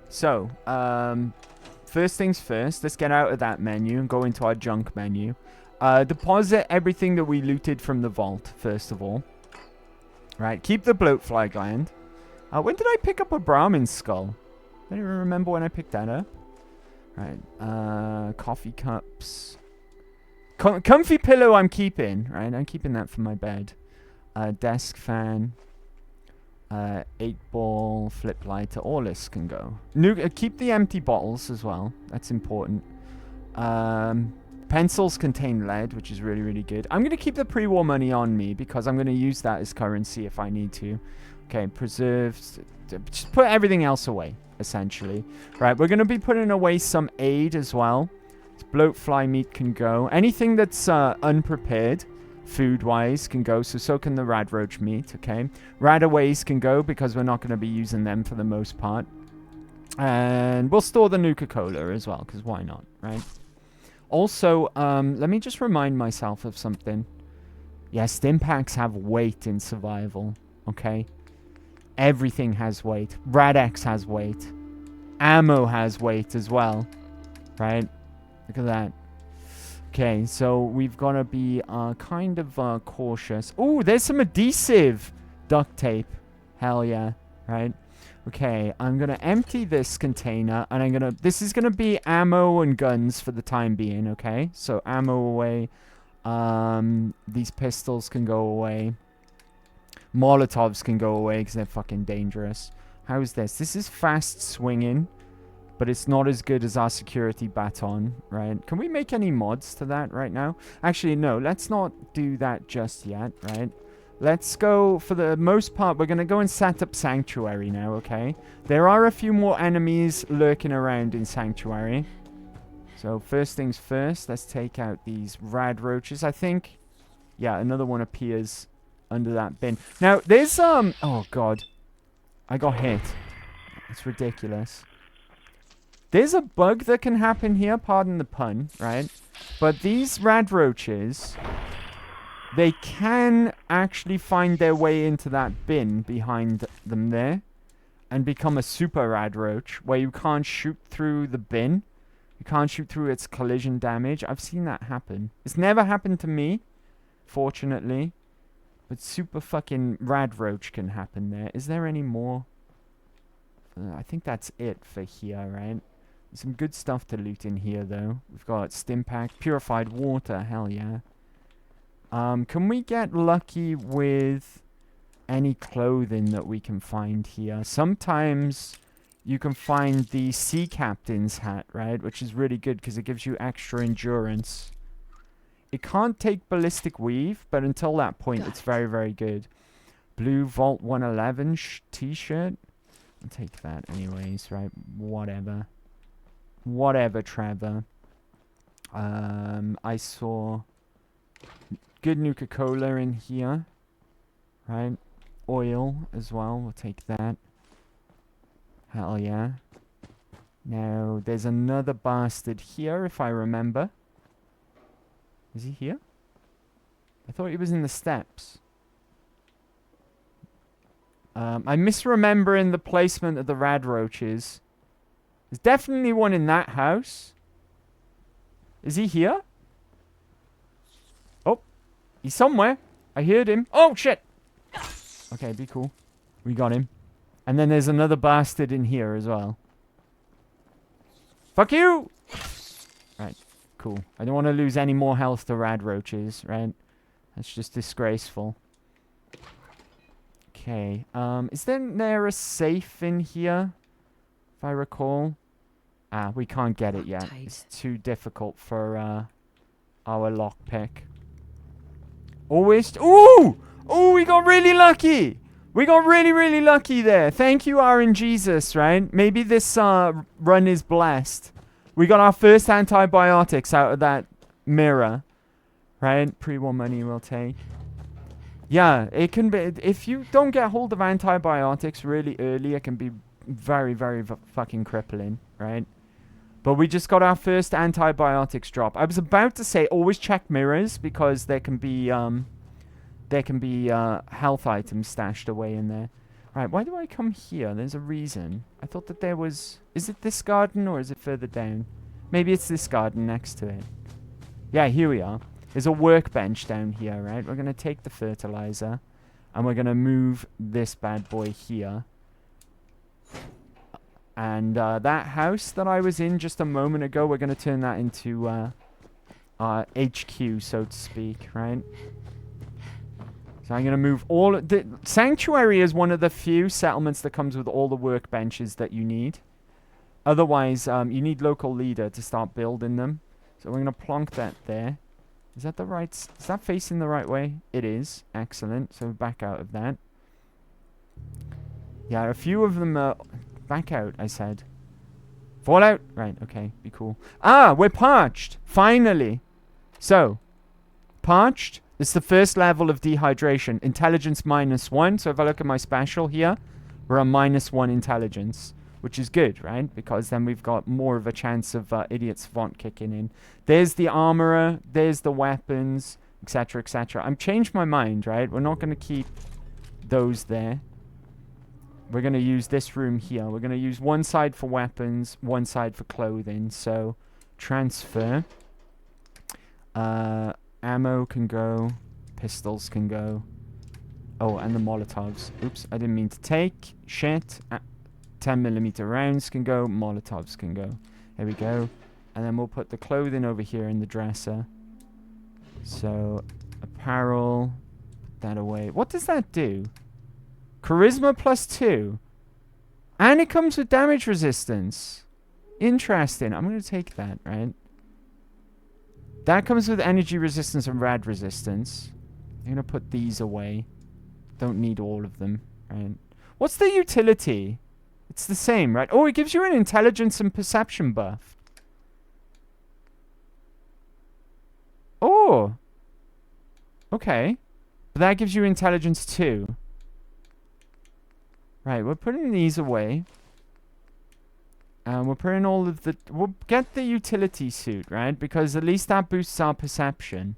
So, first things first. Let's get out of that menu and go into our junk menu. Deposit everything that we looted from the vault, first of all. Right, keep the bloatfly gland. When did I pick up a Brahmin skull? I don't even remember when I picked that up. Right, coffee cups. Comfy pillow I'm keeping, right? I'm keeping that for my bed. Desk fan. 8-ball, flip lighter. All this can go. Keep the empty bottles as well. That's important. Pencils contain lead, which is really, really good. I'm going to keep the pre-war money on me because I'm going to use that as currency if I need to. Okay, preserved. Just put everything else away, essentially. Right, we're going to be putting away some aid as well. Bloatfly meat can go. Anything that's unprepared, food-wise, can go. So can the radroach meat, okay? Radaways can go because we're not going to be using them for the most part. And we'll store the Nuka-Cola as well, because why not, right? Also, let me just remind myself of something. Yeah, Stimpaks have weight in survival, okay? Everything has weight. Rad-X has weight. Ammo has weight as well, right? Look at that. Okay, so we've got to be kind of cautious. Oh, there's some adhesive duct tape. Hell yeah, right? Okay, I'm going to empty this container, and I'm going to... This is going to be ammo and guns for the time being, okay? So ammo away. These pistols can go away. Molotovs can go away because they're fucking dangerous. How is this? This is fast swinging, but it's not as good as our security baton, right? Can we make any mods to that right now? Actually, no. Let's not do that just yet, right? Let's go, for the most part, we're going to go and set up Sanctuary now, okay? There are a few more enemies lurking around in Sanctuary. So, first things first, let's take out these rad roaches. I think, yeah, another one appears under that bin. Now, there's, oh, God. I got hit. It's ridiculous. There's a bug that can happen here, pardon the pun, right? But these rad roaches... They can actually find their way into that bin behind them there and become a super rad roach where you can't shoot through the bin. You can't shoot through its collision damage. I've seen that happen. It's never happened to me, fortunately. But super fucking rad roach can happen there. Is there any more? I think that's it for here, right? There's some good stuff to loot in here, though. We've got Stimpak, purified water, hell yeah. Can we get lucky with any clothing that we can find here? Sometimes you can find the sea captain's hat, right? Which is really good because it gives you extra endurance. It can't take ballistic weave, but until that point, it's very, very good. Blue Vault 111 t-shirt. I'll take that anyways, right? Whatever. Whatever, Trevor. I saw... Good Nuka-Cola in here. Right? Oil as well. We'll take that. Hell yeah. Now, there's another bastard here, if I remember. Is he here? I thought he was in the steps. I'm misremembering the placement of the rad roaches. There's definitely one in that house. Is he here? Oh. He's somewhere. I heard him. Oh, shit. Okay, be cool. We got him. And then there's another bastard in here as well. Fuck you! Right, cool. I don't want to lose any more health to rad roaches, right? That's just disgraceful. Okay, is there a safe in here? If I recall. Ah, we can't get it yet. It's too difficult for our lockpick. Always. Ooh! Ooh, we got really lucky! We got really, really lucky there. Thank you, RNGesus, right? Maybe this run is blessed. We got our first antibiotics out of that mirror. Right? Pre-war money we'll take. Yeah, it can be... If you don't get hold of antibiotics really early, it can be very, very fucking crippling, right? But we just got our first antibiotics drop. I was about to say always check mirrors because there can be health items stashed away in there. Right, why do I come here? There's a reason. I thought that there was... Is it this garden or is it further down? Maybe it's this garden next to it. Yeah, here we are. There's a workbench down here, right? We're going to take the fertilizer. And we're going to move this bad boy here. And that house that I was in just a moment ago, we're going to turn that into HQ, so to speak, right? So I'm going to move all... The Sanctuary is one of the few settlements that comes with all the workbenches that you need. Otherwise, you need local leader to start building them. So we're going to plonk that there. Is that the right... Is that facing the right way? It is. Excellent. So back out of that. Yeah, a few of them are... Back out, I said. Fallout? Right, okay, be cool. Ah, we're parched. Finally. So, parched. This is the first level of dehydration. Intelligence -1. So if I look at my special here, we're on -1 intelligence, which is good, right? Because then we've got more of a chance of idiot savant kicking in. There's the armorer. There's the weapons, etc., etc. I've changed my mind, right? We're not going to keep those there. We're going to use this room here. We're going to use one side for weapons, one side for clothing. So, transfer. Ammo can go. Pistols can go. Oh, and the Molotovs. Oops, I didn't mean to take. Shit. 10mm rounds can go. Molotovs can go. There we go. And then we'll put the clothing over here in the dresser. So, apparel. Put that away. What does that do? Charisma +2. And it comes with damage resistance. Interesting. I'm going to take that, right? That comes with energy resistance and rad resistance. I'm going to put these away. Don't need all of them, right? What's the utility? It's the same, right? Oh, it gives you an intelligence and perception buff. Oh. Okay. But that gives you intelligence too. Right, we're putting these away. And we're putting all of the... We'll get the utility suit, right? Because at least that boosts our perception.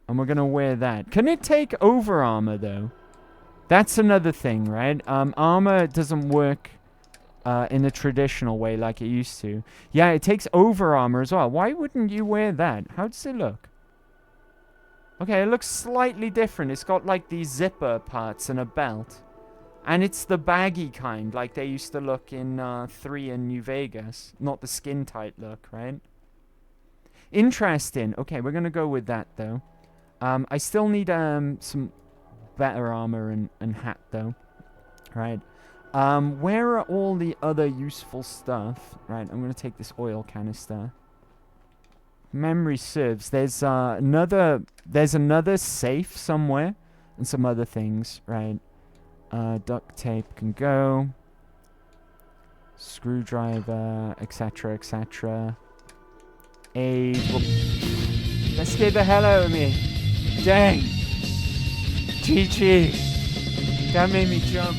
And we're going to wear that. Can it take over armor, though? That's another thing, right? Armor doesn't work in a traditional way like it used to. Yeah, it takes over armor as well. Why wouldn't you wear that? How does it look? Okay, it looks slightly different. It's got, like, these zipper parts and a belt. And it's the baggy kind, like they used to look in 3 in New Vegas. Not the skin-tight look, right? Interesting. Okay, we're going to go with that, though. I still need some better armor and hat, though. Right. Where are all the other useful stuff? Right, I'm going to take this oil canister. Memory serves. There's another safe somewhere. And some other things, right? Duct tape can go. Screwdriver, etc., etc. That scared the hell out of me. Dang. GG. That made me jump.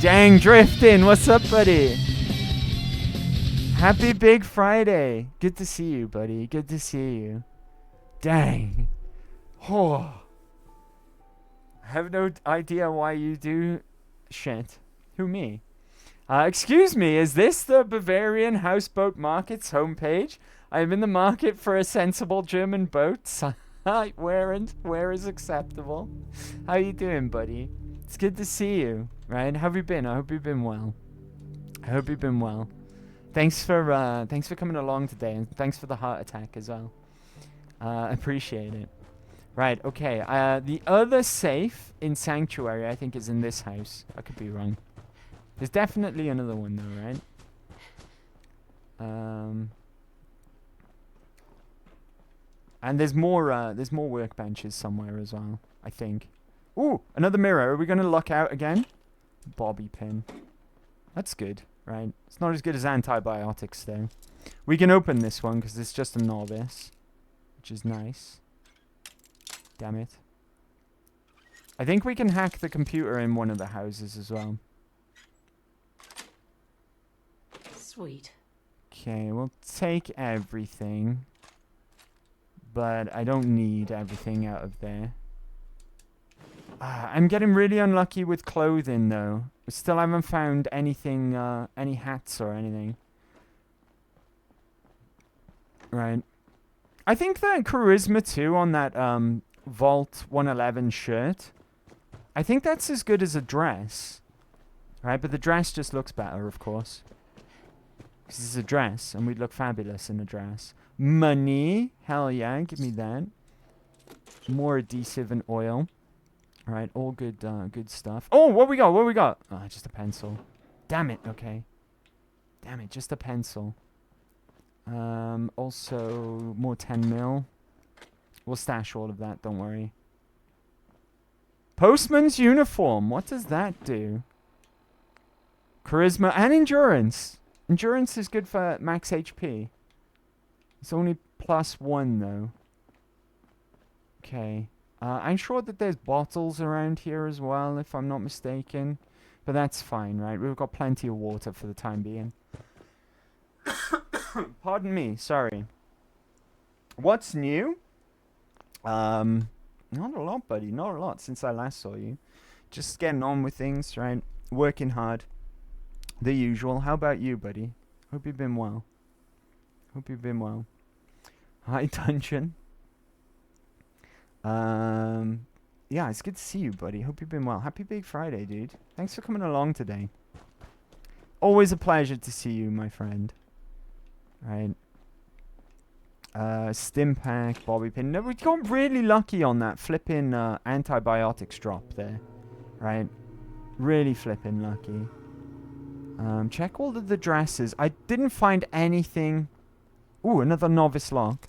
Dang, drifting. What's up, buddy? Happy Big Friday. Good to see you, buddy. Good to see you. Dang. Oh. I have no idea why you do shit. Who, me? Excuse me, is this the Bavarian Houseboat Market's homepage? I am in the market for a sensible German boat. Where is acceptable? How you doing, buddy? It's good to see you, right? How have you been? I hope you've been well. I hope you've been well. Thanks for coming along today, and thanks for the heart attack as well. I appreciate it. Right, okay. The other safe in Sanctuary, I think, is in this house. I could be wrong. There's definitely another one, though, right? And there's more workbenches somewhere as well, I think. Ooh, another mirror. Are we going to luck out again? Bobby pin. That's good, right? It's not as good as antibiotics, though. We can open this one because it's just a novice, which is nice. Damn it. I think we can hack the computer in one of the houses as well. Sweet. Okay, we'll take everything. But I don't need everything out of there. I'm getting really unlucky with clothing, though. We still haven't found anything, any hats or anything. Right. I think that Charisma 2 on that, Vault 111 shirt, I think that's as good as a dress. Right, but the dress just looks better, of course. Because it's a dress, and we'd look fabulous in a dress. Money, hell yeah, give me that. More adhesive and oil. Alright, all good, good stuff. Oh, what we got, what we got? Oh, just a pencil. Damn it, okay. Damn it, just a pencil. Also, more 10 mil. We'll stash all of that, don't worry. Postman's uniform. What does that do? Charisma and endurance. Endurance is good for max HP. It's only +1 though. Okay. I'm sure that there's bottles around here as well, if I'm not mistaken. But that's fine, right? We've got plenty of water for the time being. Pardon me, sorry. What's new? Not a lot, buddy. Not a lot since I last saw you. Just getting on with things, right? Working hard. The usual. How about you, buddy? Hope you've been well. Hope you've been well. Hi, Dungeon. Yeah, it's good to see you, buddy. Hope you've been well. Happy Big Friday, dude. Thanks for coming along today. Always a pleasure to see you, my friend. Right. Stimpack, Bobby Pin. No, we got really lucky on that flipping antibiotics drop there. Right. Really flipping lucky. Check all of the dresses. I didn't find anything. Ooh, another novice lock.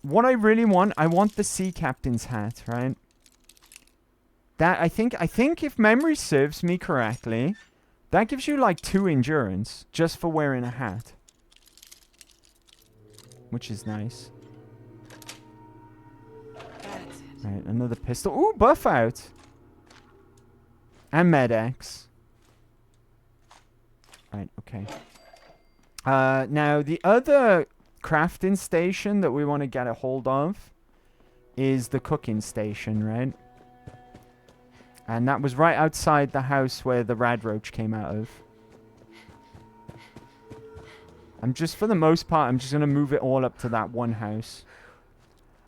What I really want, I want the sea captain's hat, right? That I think if memory serves me correctly, that gives you like 2 endurance just for wearing a hat. Which is nice. Right, another pistol. Ooh, buff out. And Med-X. Right, okay. Now, the other crafting station that we want to get a hold of is the cooking station, right? And that was right outside the house where the rad roach came out of. I'm just, for the most part, I'm just going to move it all up to that one house.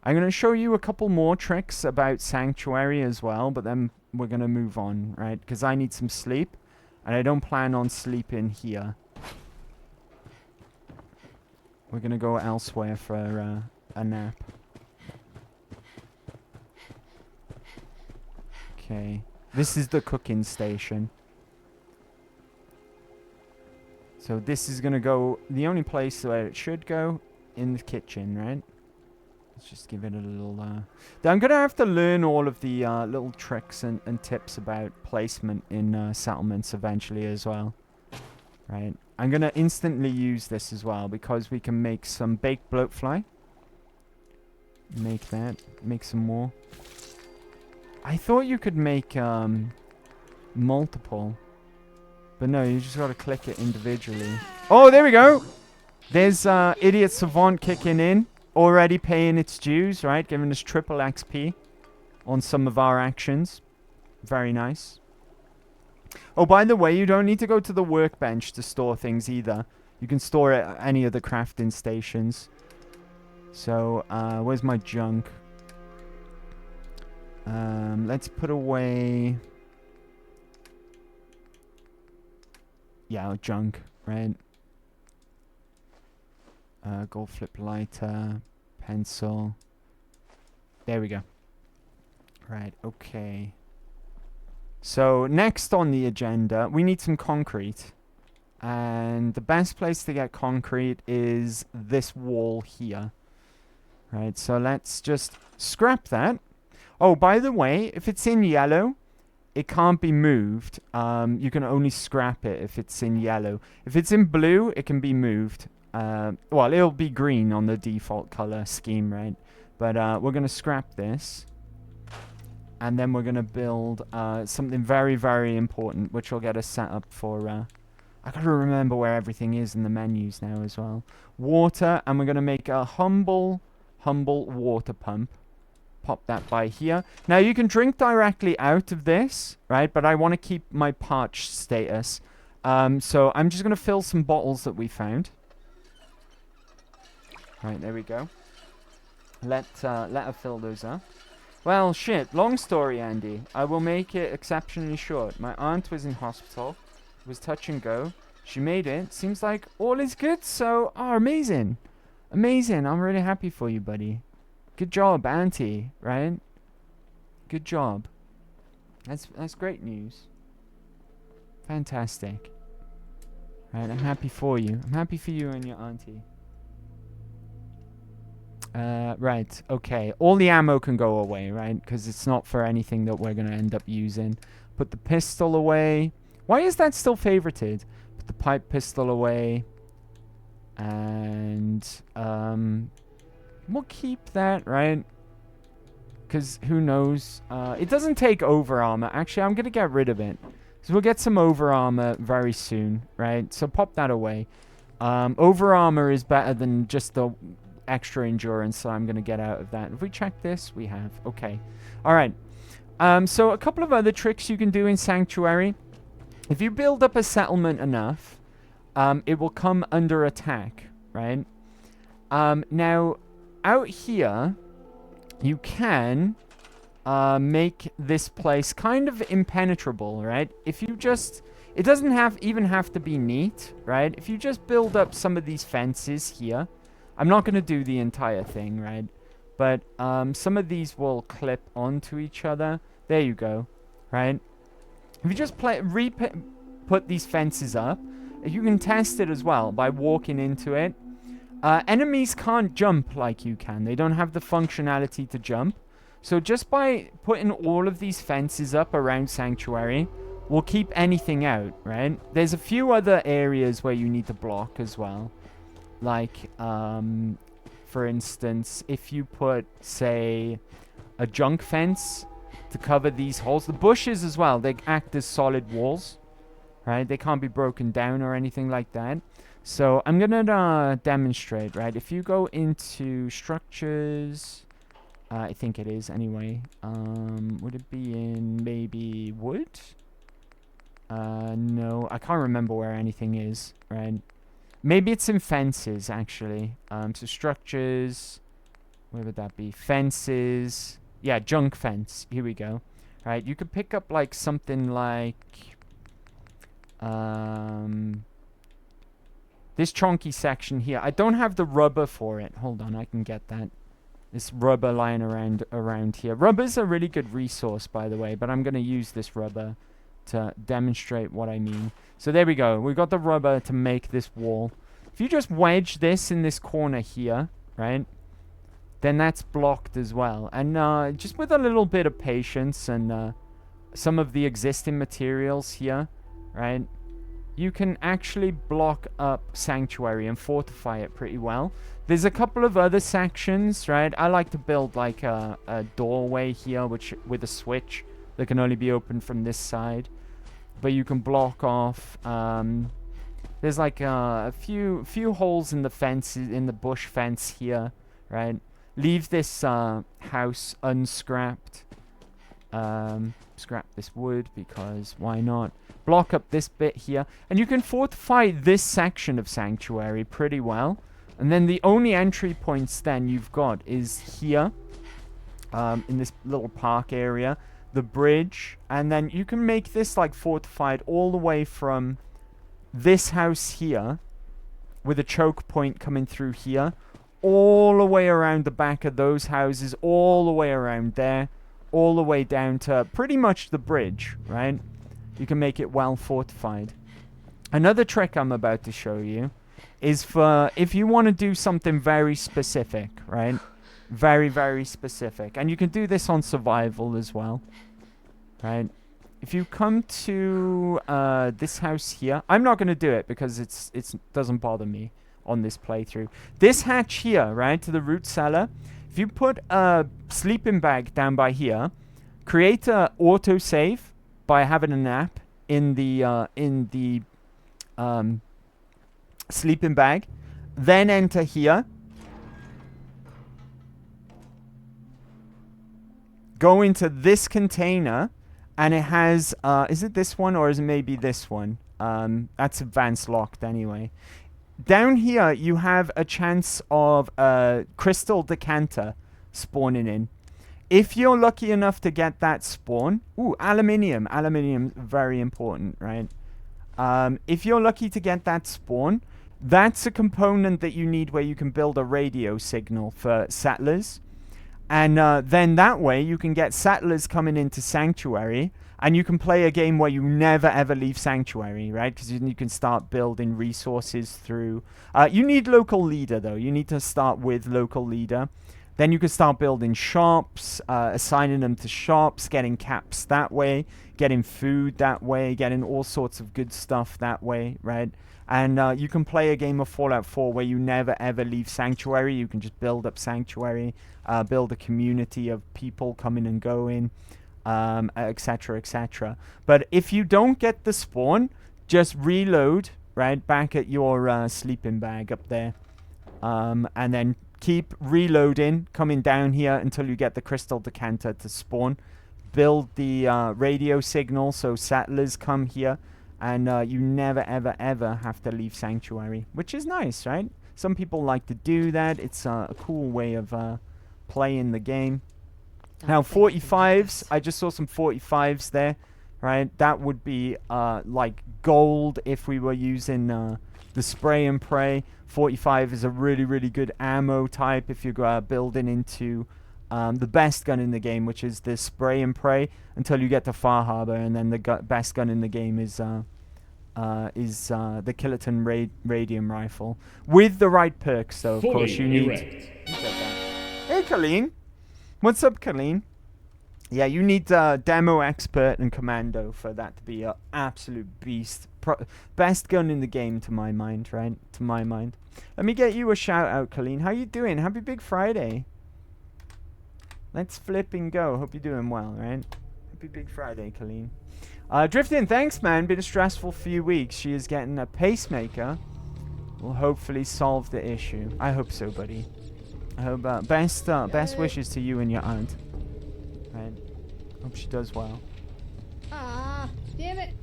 I'm going to show you a couple more tricks about Sanctuary as well, but then we're going to move on, right? Because I need some sleep, and I don't plan on sleeping here. We're going to go elsewhere for a nap. Okay. This is the cooking station. So this is going to go, the only place where it should go, in the kitchen, right? Let's just give it a little, I'm going to have to learn all of the little tricks and tips about placement in settlements eventually as well. Right? I'm going to instantly use this as well, because we can make some baked bloatfly. Make that. Make some more. I thought you could make multiple. But no, you just gotta click it individually. Oh, there we go! There's Idiot Savant kicking in. Already paying its dues, right? Giving us triple XP on some of our actions. Very nice. Oh, by the way, you don't need to go to the workbench to store things either. You can store it at any of the crafting stations. So, where's my junk? Let's put away... Yeah, junk, right? Gold flip lighter, pencil. There we go. Right, okay. So, next on the agenda, we need some concrete. And the best place to get concrete is this wall here. Right, so let's just scrap that. Oh, by the way, if it's in yellow, it can't be moved. You can only scrap it if it's in yellow. If it's in blue, it can be moved. Well, it'll be green on the default color scheme, right? But we're going to scrap this. And then we're going to build something very, very important, which will get us set up for... I got to remember where everything is in the menus now as well. Water, and we're going to make a humble water pump. Pop that by here. Now, you can drink directly out of this, right? But I want to keep my parched status. So I'm just going to fill some bottles that we found. Right, there we go. Let her fill those up. Well, shit. Long story, Andy. I will make it exceptionally short. My aunt was in hospital. It was touch and go. She made it. Seems like all is good. So, oh, amazing. Amazing. I'm really happy for you, buddy. Good job, Auntie, right? Good job. That's great news. Fantastic. Right, I'm happy for you. I'm happy for you and your auntie. Right, okay. All the ammo can go away, right? Because it's not for anything that we're going to end up using. Put the pistol away. Why is that still favorited? Put the pipe pistol away. And we'll keep that, right? Because who knows? It doesn't take over armor. Actually, I'm going to get rid of it. So we'll get some over armor very soon, right? So pop that away. Over armor is better than just the extra endurance, so I'm going to get out of that. If we check this, we have. Okay. All right. So a couple of other tricks you can do in Sanctuary. If you build up a settlement enough, it will come under attack, right? Now, out here, you can make this place kind of impenetrable, right? If you just... It doesn't even have to be neat, right? If you just build up some of these fences here... I'm not going to do the entire thing, right? But some of these will clip onto each other. There you go, right? If you just put these fences up, you can test it as well by walking into it. Enemies can't jump like you can. They don't have the functionality to jump. So just by putting all of these fences up around Sanctuary, we'll keep anything out, right? There's a few other areas where you need to block as well. Like, for instance, if you put, say, a junk fence to cover these holes. The bushes as well, they act as solid walls, right? They can't be broken down or anything like that. So I'm going to demonstrate, right? If you go into structures, I think it is anyway. Would it be in maybe wood? No, I can't remember where anything is, right? Maybe it's in fences, actually. So structures, where would that be? Fences. Yeah, junk fence. Here we go. Right, you could pick up like something like this chunky section here. I don't have the rubber for it. Hold on, I can get that. This rubber lying around here. Rubber's a really good resource, by the way, but I'm going to use this rubber to demonstrate what I mean. So there we go. We've got the rubber to make this wall. If you just wedge this in this corner here, right, then that's blocked as well. And just with a little bit of patience and some of the existing materials here, right, you can actually block up Sanctuary and fortify it pretty well. There's a couple of other sections, right? I like to build like a doorway here with a switch that can only be opened from this side. But you can block off. There's like a few holes in the fences, in the bush fence here, right? Leave this house unscrapped. Scrap this wood because why not? Block up this bit here, and you can fortify this section of Sanctuary pretty well. And then the only entry points then you've got is here, in this little park area. The bridge, and then you can make this like fortified all the way from this house here with a choke point coming through here all the way around the back of those houses, all the way around there, all the way down to pretty much the bridge, right? You can make it well fortified. Another trick I'm about to show you is for if you want to do something very specific, right? Very, very specific. And you can do this on survival as well. Right? If you come to this house here, I'm not going to do it because it doesn't bother me on this playthrough. This hatch here, right, to the root cellar, if you put a sleeping bag down by here, create a autosave by having a nap in the sleeping bag, then enter here. Go into this container, and it has, is it this one or is it maybe this one? That's advanced locked anyway. Down here, you have a chance of a crystal decanter spawning in. If you're lucky enough to get that spawn, ooh, aluminium. Aluminium, very important, right? If you're lucky to get that spawn, that's a component that you need where you can build a radio signal for settlers. And then that way you can get settlers coming into Sanctuary, and you can play a game where you never ever leave Sanctuary, right? Because you can start building resources through... you need local leader, though. You need to start with local leader. Then you can start building shops, assigning them to shops, getting caps that way, getting food that way, getting all sorts of good stuff that way, right? And you can play a game of Fallout 4 where you never ever leave Sanctuary. You can just build up Sanctuary, build a community of people coming and going, etc., etc. But if you don't get the spawn, just reload, right, back at your sleeping bag up there. And then keep reloading, coming down here until you get the crystal decanter to spawn. Build the radio signal so settlers come here. And you never, ever, ever have to leave Sanctuary, which is nice, right? Some people like to do that. It's a cool way of playing the game. Now, 45s. I just saw some 45s there, right? That would be like gold if we were using the spray and pray. 45 is a really, really good ammo type if you're building into the best gun in the game, which is the spray and pray, until you get to Far Harbor, and then the best gun in the game is the Kiloton Radium Rifle. With the right perks, though, of course, you need... Hey, Colleen. What's up, Colleen? Yeah, you need Demo Expert and Commando for that to be an absolute beast. Best gun in the game, to my mind, right? To my mind. Let me get you a shout-out, Colleen. How you doing? Happy Big Friday. Let's flip and go. Hope you're doing well, right? Happy Big Friday, Colleen. Drifting, thanks, man. Been a stressful few weeks. She is getting a pacemaker. Will hopefully solve the issue. I hope so, buddy. I hope best wishes to you and your aunt. Right. Hope she does well. Ah, damn it.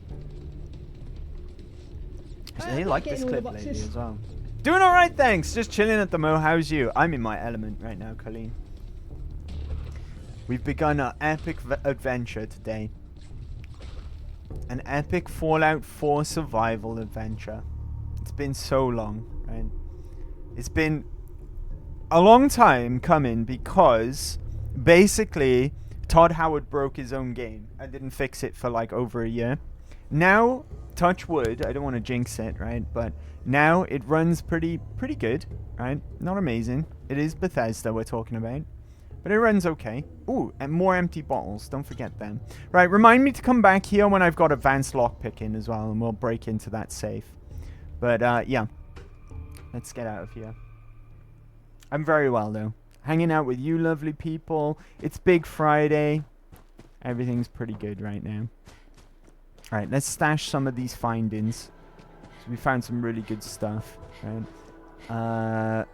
They like this clip lately as well. Doing alright, thanks. Just chilling at the Mo. How's you? I'm in my element right now, Colleen. We've begun our epic adventure today. An epic Fallout 4 survival adventure. It's been so long, right? It's been a long time coming because basically Todd Howard broke his own game and didn't fix it for like over a year. Now, touch wood, I don't want to jinx it, right? But now it runs pretty good, right? Not amazing. It is Bethesda we're talking about. But it runs okay. Ooh, and more empty bottles. Don't forget them. Right, remind me to come back here when I've got advanced lockpicking as well, and we'll break into that safe. But, yeah. Let's get out of here. I'm very well, though. Hanging out with you lovely people. It's Big Friday. Everything's pretty good right now. Alright, let's stash some of these findings. So we found some really good stuff, right?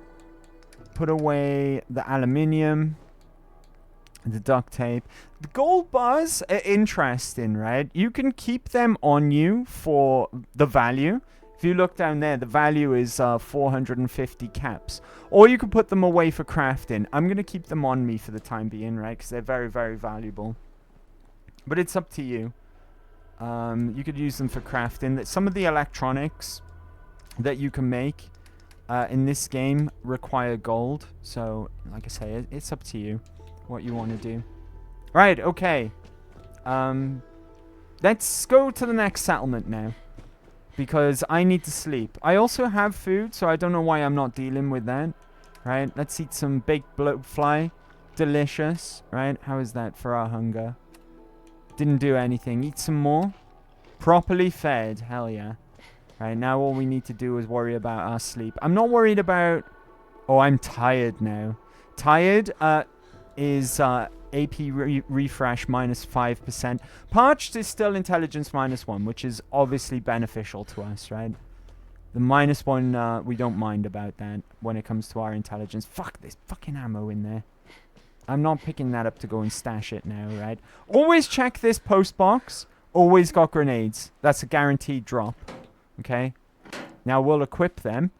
Put away the aluminium. The duct tape. The gold bars are interesting, right? You can keep them on you for the value. If you look down there, the value is 450 caps. Or you can put them away for crafting. I'm going to keep them on me for the time being, right? Because they're very, very valuable. But it's up to you. You could use them for crafting. Some of the electronics that you can make in this game require gold. So, like I say, it's up to you what you want to do. Right, okay. Let's go to the next settlement now. Because I need to sleep. I also have food, so I don't know why I'm not dealing with that. Right, let's eat some baked bloatfly. Delicious, right? How is that for our hunger? Didn't do anything. Eat some more. Properly fed. Hell yeah. Right, now all we need to do is worry about our sleep. I'm not worried about... Oh, I'm tired now. Tired is AP refresh minus 5%. Parched is still intelligence minus 1, which is obviously beneficial to us, right? The minus 1, we don't mind about that when it comes to our intelligence. Fuck, there's fucking ammo in there. I'm not picking that up to go and stash it now, right? Always check this post box. Always got grenades. That's a guaranteed drop. Okay? Now we'll equip them.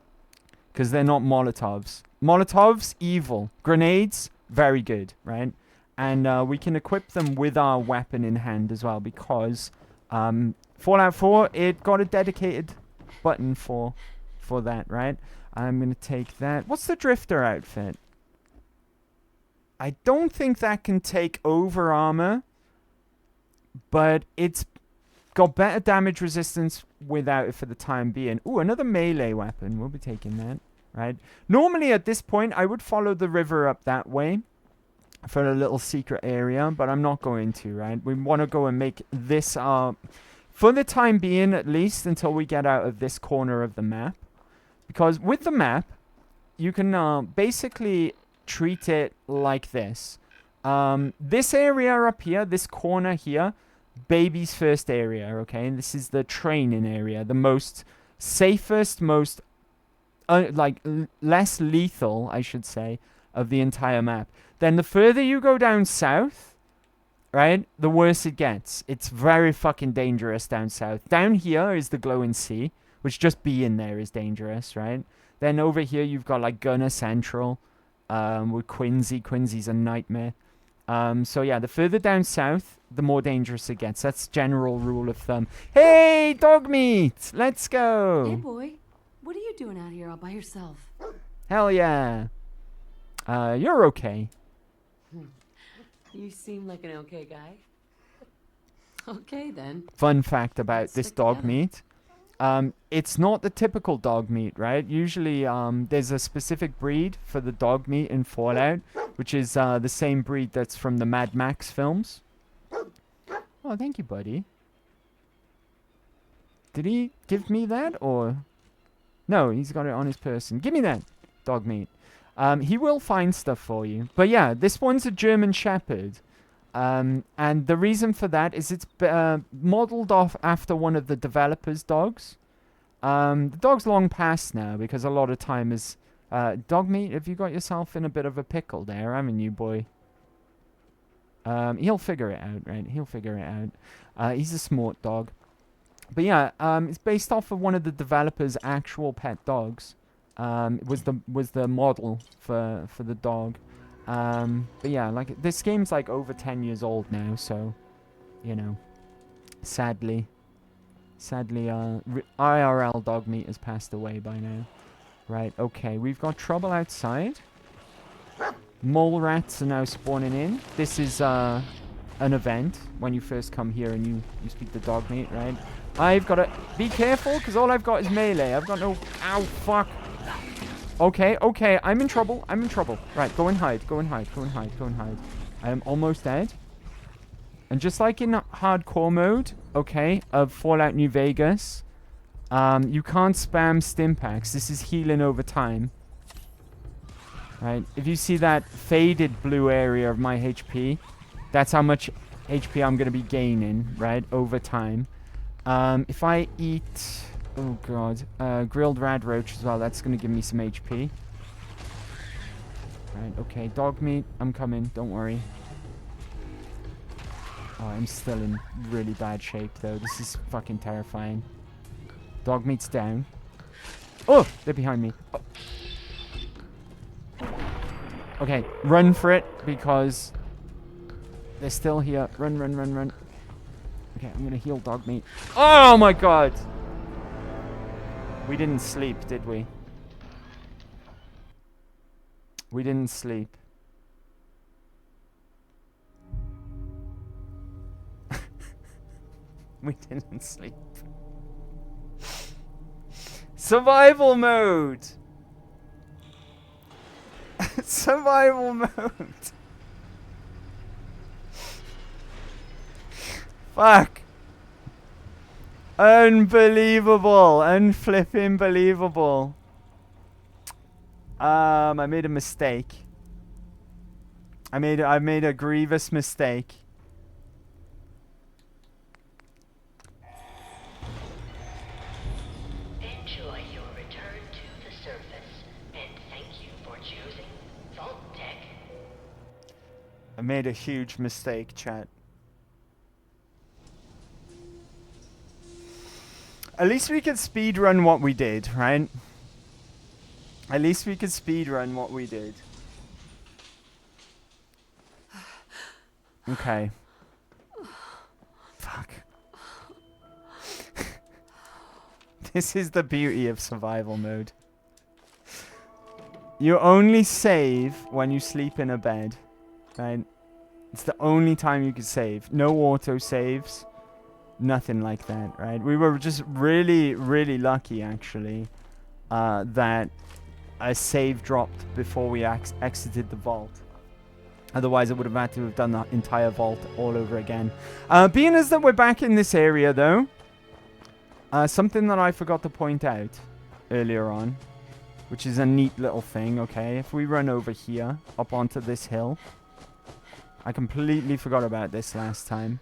Because they're not Molotovs. Molotovs, evil. Grenades, very good, right? And we can equip them with our weapon in hand as well. Because Fallout 4, it got a dedicated button for that, right? I'm going to take that. What's the Drifter outfit? I don't think that can take over armor. But it's got better damage resistance without it for the time being. Ooh, another melee weapon. We'll be taking that. right? Normally at this point, I would follow the river up that way for a little secret area, but I'm not going to, right? We want to go and make this, for the time being at least, until we get out of this corner of the map. Because with the map, you can basically treat it like this. This area up here, this corner here, baby's first area, okay? And this is the training area, the most safest, most, less lethal, I should say, of the entire map. Then the further you go down south, right, the worse it gets. It's very fucking dangerous down south. Down here is the glowing sea, which just being there is dangerous, right? Then over here you've got like Gunner Central, with Quincy. Quincy's a nightmare. So yeah, the further down south, the more dangerous it gets. That's general rule of thumb. Hey, dog meat! Let's go! Hey, boy. What are you doing out here all by yourself? Hell yeah. You're okay. You seem like an okay guy. Okay, then. Fun fact about this stick dog together. meat. It's not the typical dog meat, right? Usually, there's a specific breed for the dog meat in Fallout, which is the same breed that's from the Mad Max films. Oh, thank you, buddy. Did he give me that, or... No, he's got it on his person. Give me that dog meat. He will find stuff for you. But yeah, this one's a German Shepherd. And the reason for that is it's modeled off after one of the developers' dogs. The dog's long past now because a lot of time is... dog meat, have you got yourself in a bit of a pickle there, haven't you, boy? He'll figure it out, right? He'll figure it out. He's a smart dog. But yeah, it's based off of one of the developers' actual pet dogs. Was the model for the dog. But yeah, like this game's like over 10 years old now, so you know, sadly, IRL dog meat has passed away by now. Right? Okay, we've got trouble outside. Mole rats are now spawning in. This is an event when you first come here and you speak the dog meat, right? I've got to be careful because all I've got is melee. I've got no... Ow, fuck. Okay, okay, I'm in trouble. I'm in trouble. Right, go and hide. Go and hide. Go and hide. Go and hide. I am almost dead. And just like in hardcore mode, okay, of Fallout New Vegas, you can't spam stim packs. This is healing over time. Right, if you see that faded blue area of my HP, that's how much HP I'm going to be gaining, right, over time. If I eat... Oh, God. Grilled rad roach as well. That's going to give me some HP. Right, okay. Dog meat. I'm coming. Don't worry. Oh, I'm still in really bad shape, though. This is fucking terrifying. Dog meat's down. Oh! They're behind me. Oh. Okay. Run for it, because they're still here. Run, run, run, run. Okay, I'm going to heal dog meat. Oh, my God! We didn't sleep, did we? We didn't sleep. We didn't sleep. Survival mode! Survival mode! Fuck! Unbelievable, unflipping believable. I made a mistake. I made a grievous mistake. Enjoy your return to the surface, and thank you for choosing Vault Tech. I made a huge mistake, chat. At least we could speedrun what we did, right? At least we could speedrun what we did. Okay. Fuck. This is the beauty of survival mode. You only save when you sleep in a bed, right? It's the only time you can save. No auto saves. Nothing like that, right? We were just really, really lucky, actually, that a save dropped before we exited the vault. Otherwise, I would have had to have done the entire vault all over again. Being as that we're back in this area, though, something that I forgot to point out earlier on, which is a neat little thing, okay? If we run over here, up onto this hill. I completely forgot about this last time.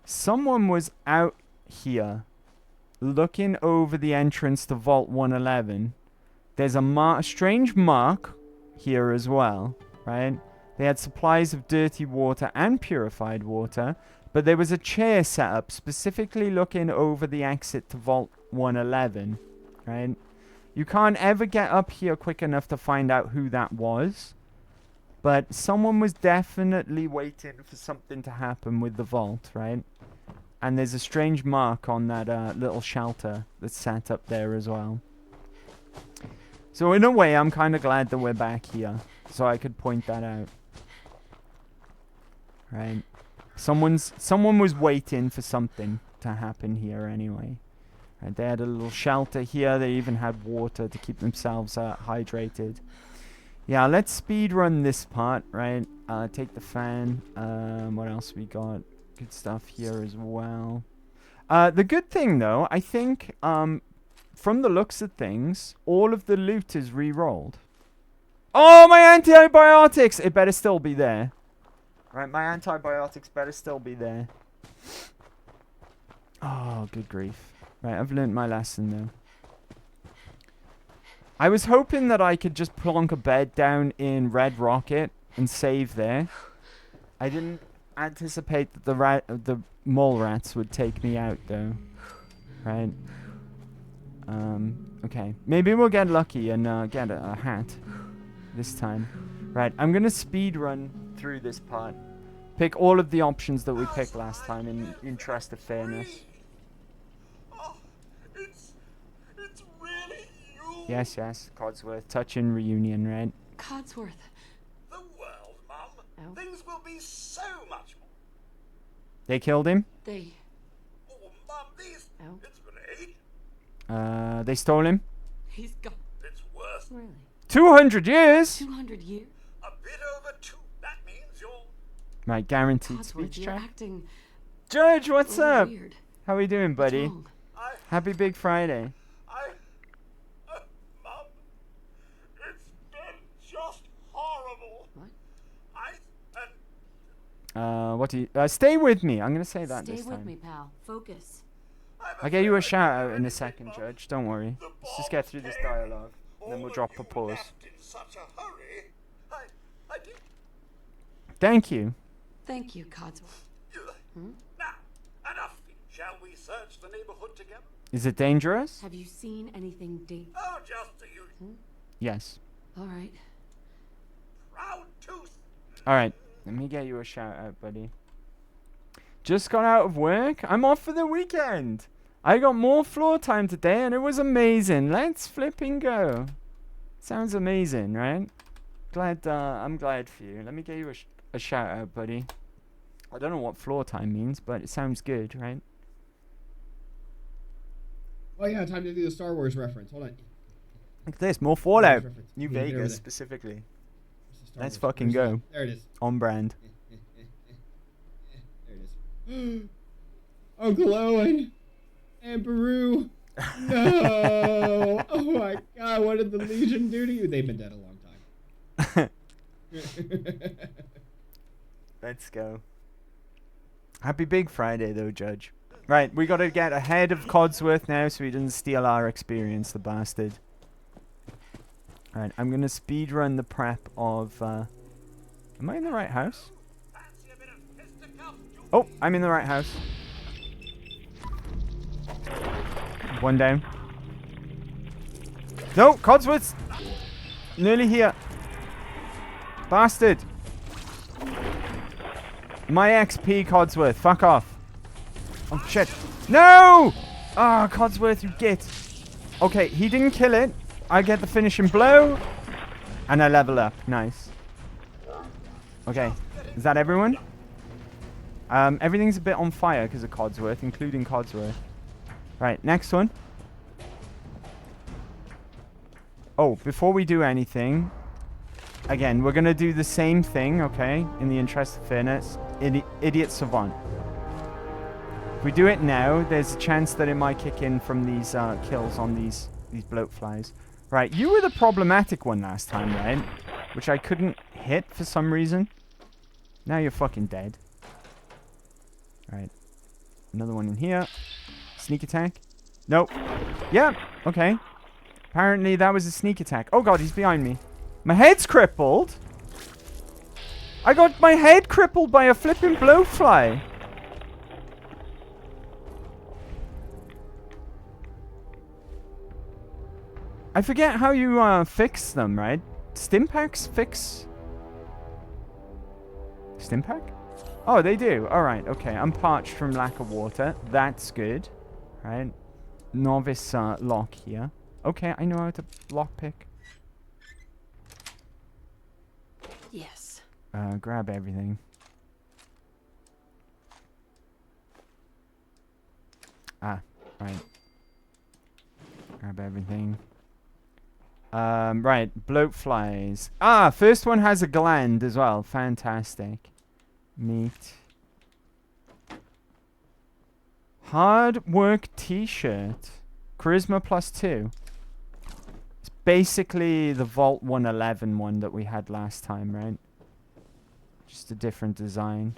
Someone was out here looking over the entrance to Vault 111. There's a strange mark here as well, right? They had supplies of dirty water and purified water, but there was a chair set up specifically looking over the exit to Vault 111, right? You can't ever get up here quick enough to find out who that was, but someone was definitely waiting for something to happen with the vault, right? And there's a strange mark on that little shelter that's set up there as well. So in a way, I'm kind of glad that we're back here, so I could point that out. Right? Someone was waiting for something to happen here anyway. Right, they had a little shelter here. They even had water to keep themselves hydrated. Yeah, let's speed run this part, right? Take the fan. What else we got? Good stuff here as well. The good thing, though, I think, from the looks of things, all of the loot is re-rolled. Oh, my antibiotics! It better still be there. Right, my antibiotics better still be there. Oh, good grief. Right, I've learnt my lesson, though. I was hoping that I could just plonk a bed down in Red Rocket and save there. I didn't anticipate that the mole rats would take me out, though. Right. Okay. Maybe we'll get lucky and get a hat this time. Right. I'm gonna speed run through this part. Pick all of the options that we picked last time in interest of fairness. Oh, it's really you. Yes, yes. Codsworth. Touching reunion, right? Codsworth. The world, Mum. Oh. Things will be so much more. They killed him? They... Oh, Mum, these... Oh. It's great. They stole him? He's gone. It's worse. Really? 200 years? 200 years? A bit over 2. That means you're... Right, guaranteed Codsworth, speech you're track. acting Judge, what's up? weird. How are you doing, buddy? What's wrong? Happy Big Friday. Mum, it's been just horrible. What? What do you... stay with me. I'm going to say that Stay this time. with me, pal. Focus. I'll get you a shout out in a second, Judge. Don't worry. Let's just get through this dialogue. And then we'll drop a pause. In such a hurry. I did. Thank you. Thank you, Codsworth. Now, enough. Shall we search the neighborhood together? Is it dangerous? Have you seen anything dangerous? Oh, just the usual. Yes. All right. Proud tooth. Alright. Let me get you a shout out, buddy. Just got out of work. I'm off for the weekend. I got more floor time today and it was amazing. Let's flipping go. Sounds amazing, right? I'm glad for you. Let me get you a shout out, buddy. I don't know what floor time means, but it sounds good, right? Oh yeah, time to do the Star Wars reference. Hold on. Look at this, more Fallout. New Yeah, Vegas, specifically. Let's Wars? fucking go. There it is. On brand. There it is. Uncle Owen and Peru. No. Oh my God, what did the Legion do to you? They've been dead a long time. Let's go. Happy Big Friday, though, Judge. Right, we gotta get ahead of Codsworth now so he doesn't steal our experience, the bastard. Alright, I'm gonna speed run the prep of, am I in the right house? Oh, I'm in the right house. One down. No, Codsworth's nearly here. Bastard. My XP, Codsworth. Fuck off. Oh, shit. No! Ah, oh, Codsworth, you git. Okay, he didn't kill it. I get the finishing blow. And I level up. Nice. Okay. Is that everyone? Everything's a bit on fire because of Codsworth, including Codsworth. Right, next one. Oh, before we do anything, again, we're gonna do the same thing, okay? In the interest of fairness, idiot savant. If we do it now, there's a chance that it might kick in from these kills on these bloat flies. Right, you were the problematic one last time, right? Which I couldn't hit for some reason. Now you're fucking dead. Right. Another one in here. Sneak attack. Nope. Yeah, okay. Apparently that was a sneak attack. Oh god, he's behind me. My head's crippled. I got my head crippled by a flipping blowfly. I forget how you fix them, right? Stimpaks fix... Stimpak? Oh, they do. Alright, okay. I'm parched from lack of water. That's good. Right. Novice lock here. Okay, I know how to lockpick. Yes. Grab everything. Ah, right. Grab everything. Right, bloat flies. Ah, first one has a gland as well. Fantastic. Meat. Hard work t-shirt. Charisma +2. It's basically the Vault 111 one that we had last time, right? Just a different design.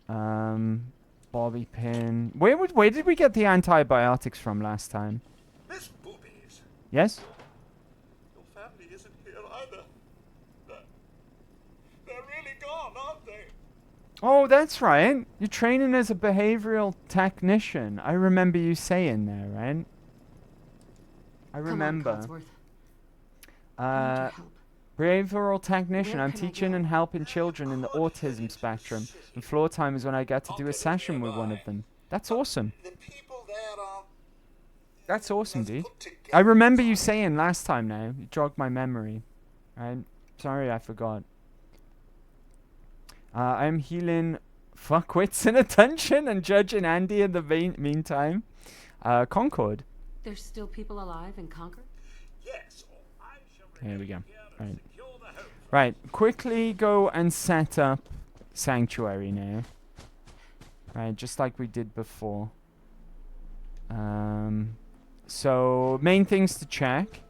Bobby pin. Where did we get the antibiotics from last time? Miss Boobies. Yes? Your family isn't here either. They're really gone, aren't they? Oh, that's right. You're training as a behavioral technician. I remember you saying there, right? I remember. Behavioral technician. I'm teaching and helping children in the autism spectrum. And floor time is when I get to do a session with one of them. That's awesome. That's awesome, dude. I remember you saying last time now. You jogged my memory. Right? Sorry, I forgot. I'm healing fuckwits in a dungeon and judging Andy in the meantime. Concord. There's still people alive in Concord? Yes. Here we go. Right. Right. Quickly go and set up Sanctuary now. Right, just like we did before. So, main things to check.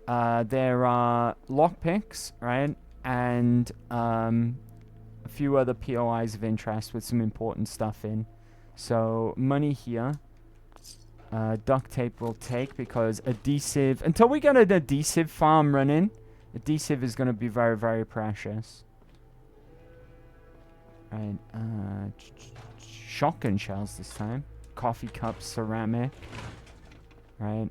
There are lockpicks, right? And a few other POIs of interest with some important stuff in. So, money here. Duct tape will take because adhesive... Until we get an adhesive farm running, adhesive is going to be very, very precious. Right, shotgun shells this time. Coffee cups, ceramic. Right.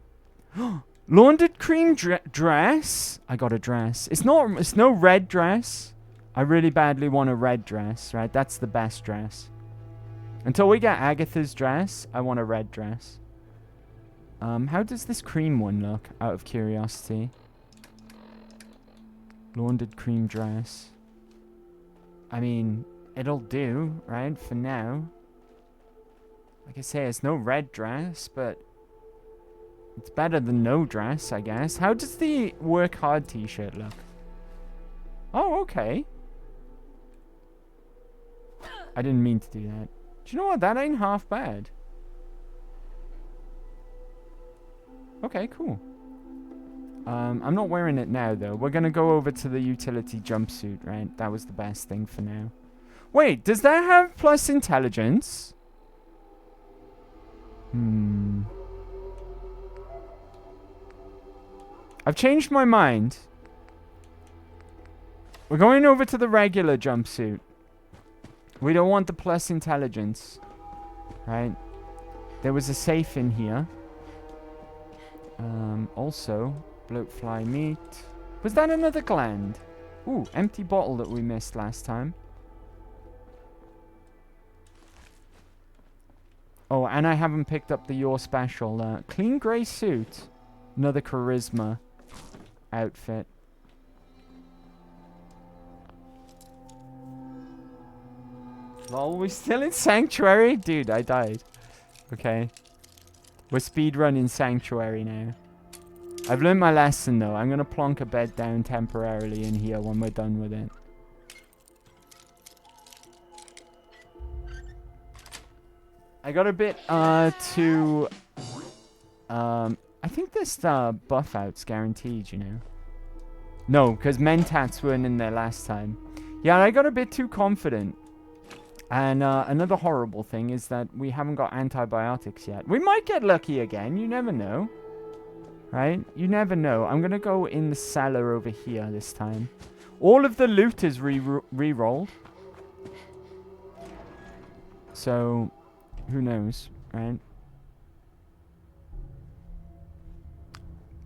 Laundered cream dress? I got a dress. It's no red dress. I really badly want a red dress, right? That's the best dress. Until we get Agatha's dress, I want a red dress. How does this cream one look, out of curiosity? Laundered cream dress. I mean, it'll do, right, for now. Like I say, it's no red dress, but it's better than no dress, I guess. How does the work hard t-shirt look? Oh, okay. I didn't mean to do that. Do you know what? That ain't half bad. Okay, cool. I'm not wearing it now, though. We're gonna go over to the utility jumpsuit, right? That was the best thing for now. Wait, does that have plus intelligence? I've changed my mind. We're going over to the regular jumpsuit. We don't want the plus intelligence. Right? There was a safe in here. Also, bloatfly meat. Was that another gland? Ooh, empty bottle that we missed last time. Oh, and I haven't picked up the Your Special. Clean grey suit. Another charisma outfit. Lol, we still in Sanctuary? Dude, I died. Okay. We're speedrunning Sanctuary now. I've learned my lesson, though. I'm going to plonk a bed down temporarily in here when we're done with it. I got a bit, I think this, buff out's guaranteed, you know. No, because Mentats weren't in there last time. Yeah, I got a bit too confident. And, another horrible thing is that we haven't got antibiotics yet. We might get lucky again, you never know. Right? You never know. I'm going to go in the cellar over here this time. All of the loot is re-rolled. So, who knows, right?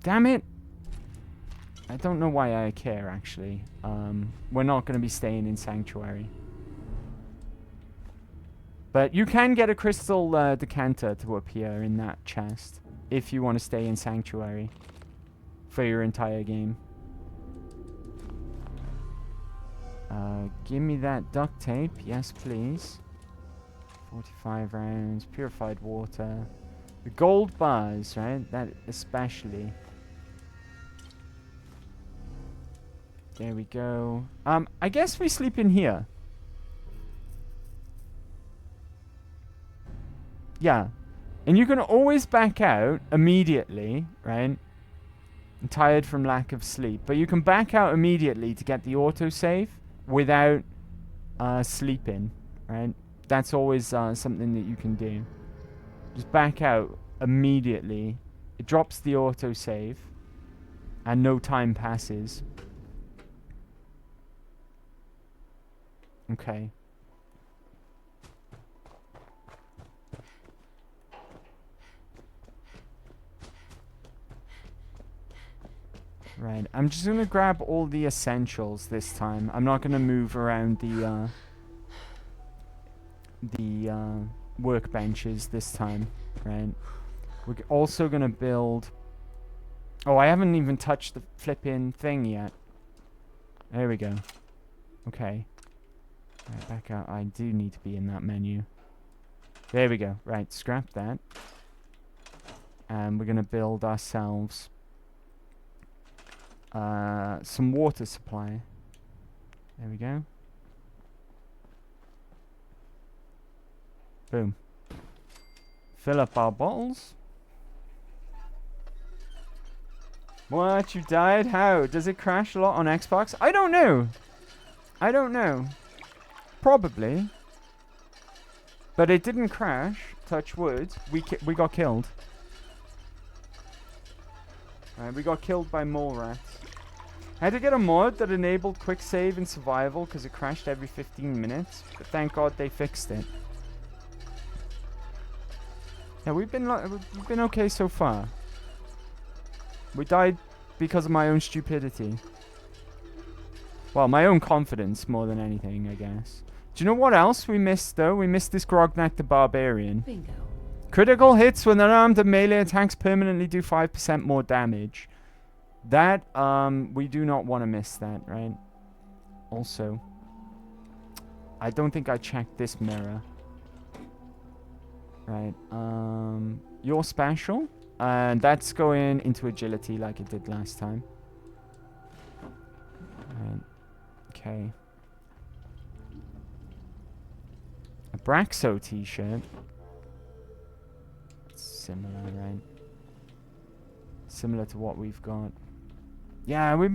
Damn it! I don't know why I care, actually. We're not going to be staying in Sanctuary. But you can get a crystal decanter to appear in that chest if you want to stay in Sanctuary for your entire game. Give me that duct tape. Yes, please. 45 rounds. Purified water. The gold bars, right? That especially. There we go. I guess we sleep in here. Yeah. And you can always back out immediately, right? I'm tired from lack of sleep. But you can back out immediately to get the autosave without sleeping, right? That's always something that you can do. Just back out immediately. It drops the autosave. And no time passes. Okay. Right, I'm just gonna grab all the essentials this time. I'm not gonna move around the workbenches this time, right? We're also gonna build... Oh, I haven't even touched the flipping thing yet. There we go. Okay. Right, back out. I do need to be in that menu. There we go. Right, scrap that. And we're gonna build ourselves some water supply. There we go. Boom. Fill up our bottles. What? You died? How? Does it crash a lot on Xbox? I don't know. I don't know. Probably. But it didn't crash. Touch wood. We got killed. Alright, we got killed by mole rats. I had to get a mod that enabled quick save and survival because it crashed every 15 minutes. But thank God they fixed it. Yeah, we've been okay so far. We died because of my own stupidity. Well, my own confidence more than anything, I guess. Do you know what else we missed, though? We missed this Grognak the Barbarian. Bingo. Critical hits when unarmed and melee attacks permanently do 5% more damage. That, we do not want to miss that, right? Also, I don't think I checked this mirror. Right, you're special. And that's going into agility like it did last time. Right, okay. A Braxo t-shirt. Similar, right? Similar to what we've got. Yeah, we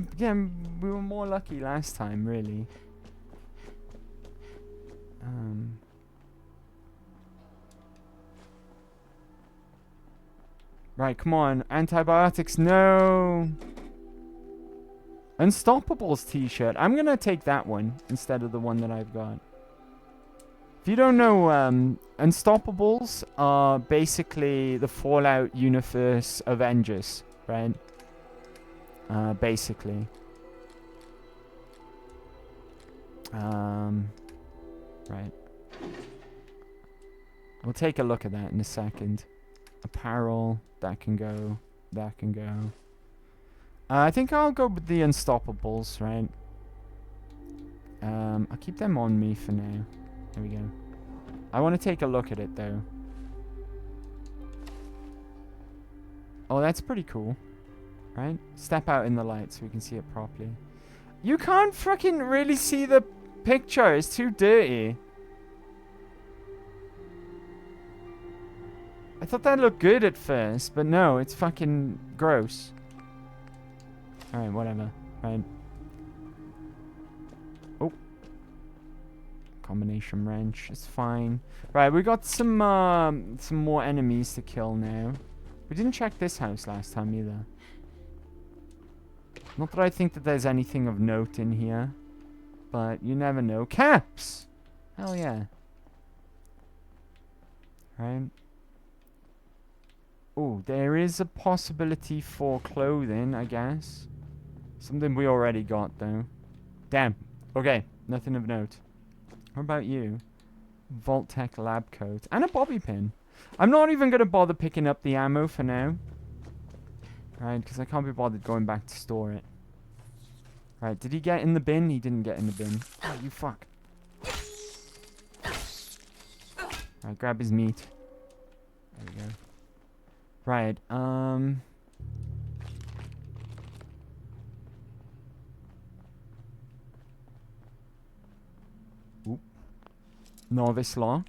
were more lucky last time, really. Right, come on. Antibiotics, no! Unstoppables t-shirt. I'm gonna take that one instead of the one that I've got. If you don't know, Unstoppables are basically the Fallout universe Avengers, right? Basically. Right. We'll take a look at that in a second. Apparel, that can go, that can go. I think I'll go with the Unstoppables, right? I'll keep them on me for now. There we go. I want to take a look at it, though. Oh, that's pretty cool. Right? Step out in the light so we can see it properly. You can't fucking really see the picture. It's too dirty. I thought that looked good at first, but no, it's fucking gross. Alright, whatever. Right. Oh. Combination wrench. It's fine. Right, we got some more enemies to kill now. We didn't check this house last time either. Not that I think that there's anything of note in here. But you never know. Caps! Hell yeah. Right. Oh, there is a possibility for clothing, I guess. Something we already got, though. Damn. Okay, nothing of note. What about you? Vault-Tec lab coat. And a bobby pin. I'm not even going to bother picking up the ammo for now. Right, because I can't be bothered going back to store it. Right, did he get in the bin? He didn't get in the bin. Oh, you fuck. Right, grab his meat. There we go. Right, Oop. Novice law.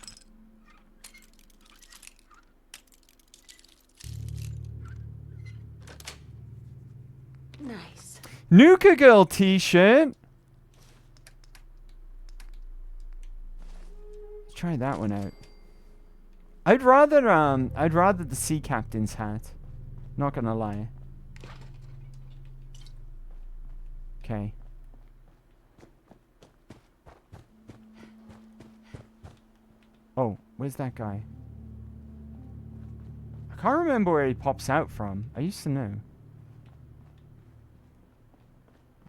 Nice. Nuka Girl t-shirt. Let's try that one out. I'd rather the sea captain's hat. Not gonna lie. Okay. Oh, where's that guy? I can't remember where he pops out from. I used to know.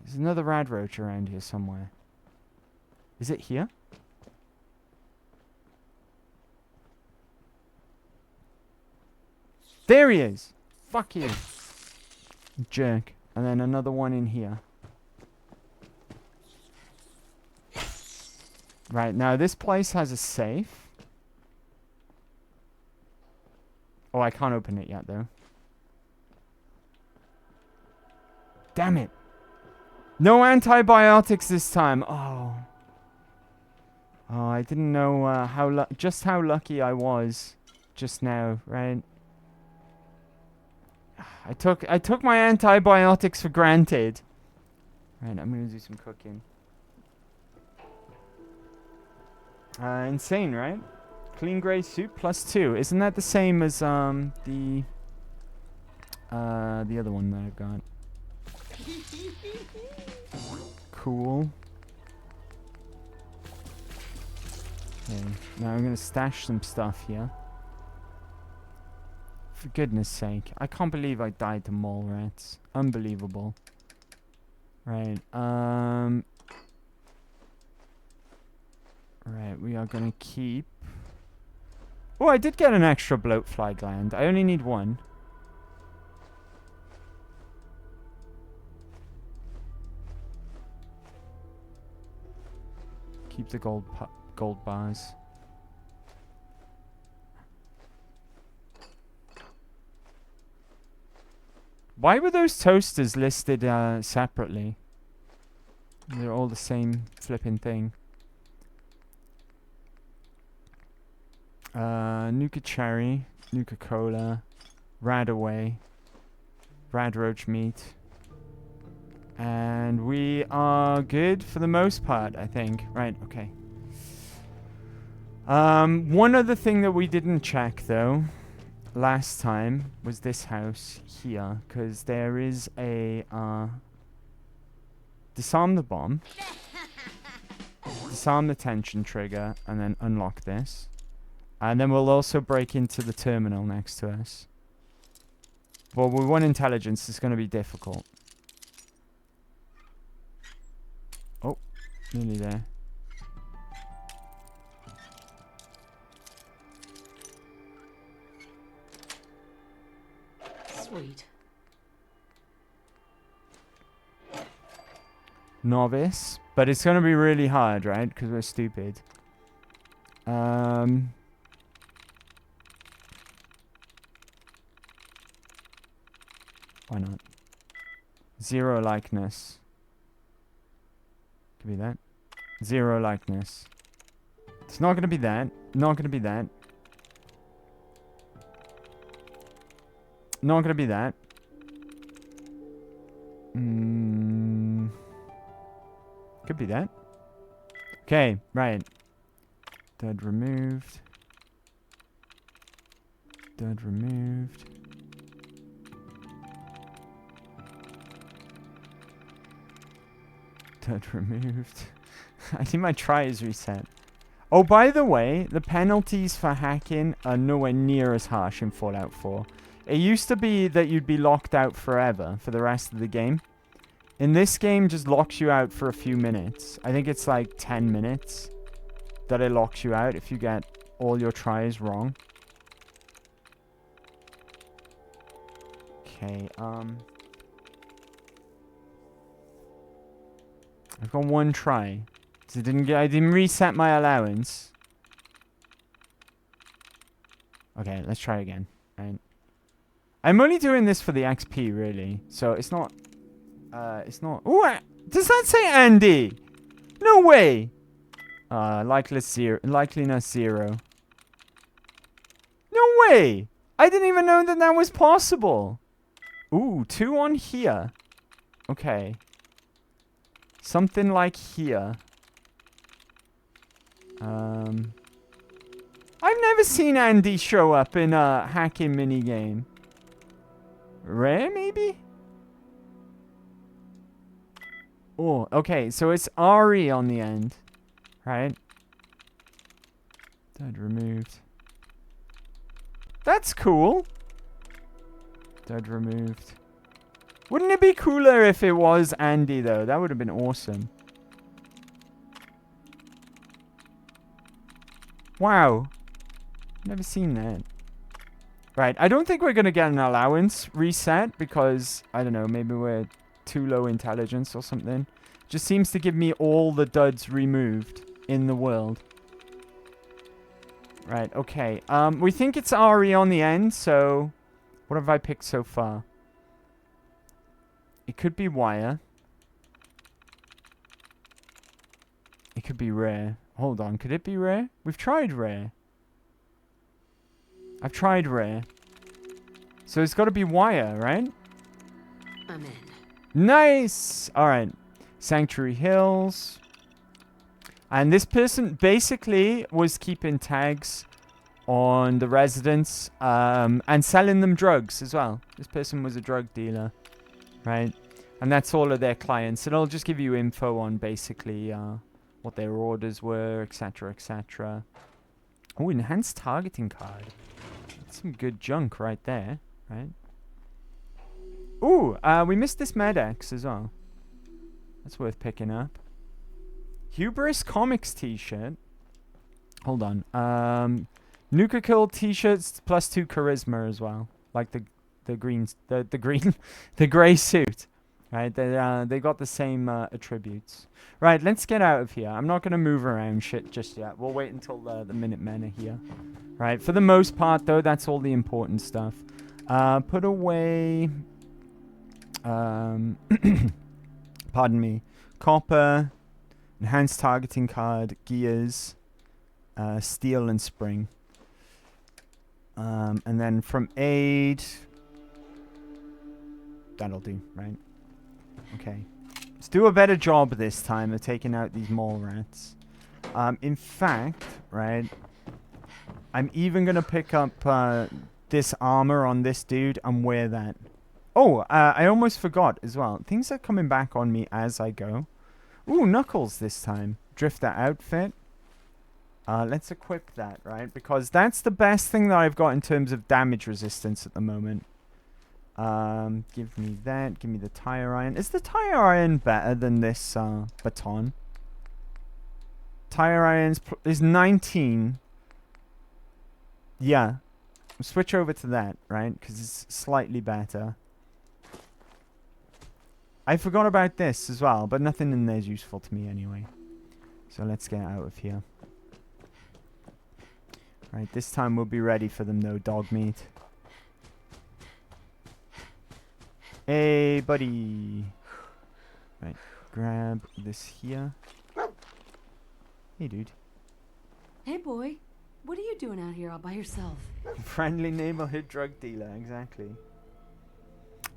There's another rad roach around here somewhere. Is it here? There he is! Fuck you. Jerk. And then another one in here. Right, now this place has a safe. Oh, I can't open it yet, though. Damn it. No antibiotics this time. Oh. Oh, I didn't know just how lucky I was just now, right? I took my antibiotics for granted. Right, I'm gonna do some cooking. Insane, right? Clean gray suit +2. Isn't that the same as the other one that I've got? Cool. Okay, now I'm gonna stash some stuff here. For goodness sake. I can't believe I died to mole rats. Unbelievable. Right, Right, we are gonna keep... Oh, I did get an extra bloatfly gland. I only need one. Keep the gold bars. Why were those toasters listed separately? They're all the same flipping thing. Nuka Cherry, Nuka Cola, Radaway, Rad Roach Meat. And we are good for the most part, I think. Right, okay. One other thing that we didn't check, though, last time was this house here, because there is a disarm the bomb, disarm the tension trigger, and then unlock this. And then we'll also break into the terminal next to us. Well, with one intelligence, it's going to be difficult. Oh, nearly there. Sweet. Novice. But it's going to be really hard, right? Because we're stupid. Why not? 0 likeness. Could be that. 0 likeness. It's not gonna be that. Not gonna be that. Not gonna be that. Could be that. Okay, right. Dud removed. Dud removed. Dud removed. I think my try is reset. Oh, by the way, the penalties for hacking are nowhere near as harsh in Fallout 4. It used to be that you'd be locked out forever for the rest of the game. In this game, just locks you out for a few minutes. I think it's like 10 minutes that it locks you out if you get all your tries wrong. Okay, I've got one try. So I didn't reset my allowance. Okay, let's try again. Right. I'm only doing this for the XP, really. So it's not. Ooh, does that say Andy? No way. Likeliness 0. No way. I didn't even know that that was possible. Ooh, 2 on here. Okay. Something like here. I've never seen Andy show up in a hacking minigame. Rare, maybe? Oh, okay, so it's RE on the end. Right? Dud removed. That's cool. Dud removed. Wouldn't it be cooler if it was Andy, though? That would have been awesome. Wow. Never seen that. Right, I don't think we're going to get an allowance reset because, I don't know, maybe we're too low intelligence or something. Just seems to give me all the duds removed in the world. Right, okay. We think it's RE on the end, so what have I picked so far? It could be wire. It could be rare. Hold on, could it be rare? We've tried rare. I've tried rare. So it's got to be wire, right? I'm in. Nice! Alright. Sanctuary Hills. And this person basically was keeping tags on the residents and selling them drugs as well. This person was a drug dealer, right? And that's all of their clients. It'll just give you info on basically what their orders were, etc., etc. Oh, enhanced targeting card. That's some good junk right there, right? Ooh, we missed this Med-X as well. That's worth picking up. Hubris Comics t-shirt. Hold on. Nuka Kill t-shirts plus 2 charisma as well. Like the green, the grey suit. Right, they got the same attributes. Right, let's get out of here. I'm not going to move around shit just yet. We'll wait until the Minutemen are here. Right, for the most part, though, that's all the important stuff. Put away... pardon me. Copper, enhanced targeting card, gears, steel and spring. And then from aid... That'll do, right? Okay. Let's do a better job this time of taking out these mole rats. In fact, right, I'm even going to pick up this armor on this dude and wear that. Oh, I almost forgot as well. Things are coming back on me as I go. Ooh, Knuckles this time. Drifter outfit. Let's equip that, right? Because that's the best thing that I've got in terms of damage resistance at the moment. Give me that. Give me the tire iron. Is the tire iron better than this baton? Tire irons is 19. Yeah. Switch over to that, right? Because it's slightly better. I forgot about this as well, but nothing in there is useful to me anyway. So let's get out of here. Right, this time we'll be ready for them though, dog meat. Hey, buddy. Right, grab this here. Hey, dude. Hey, boy. What are you doing out here all by yourself? Friendly neighborhood drug dealer, exactly.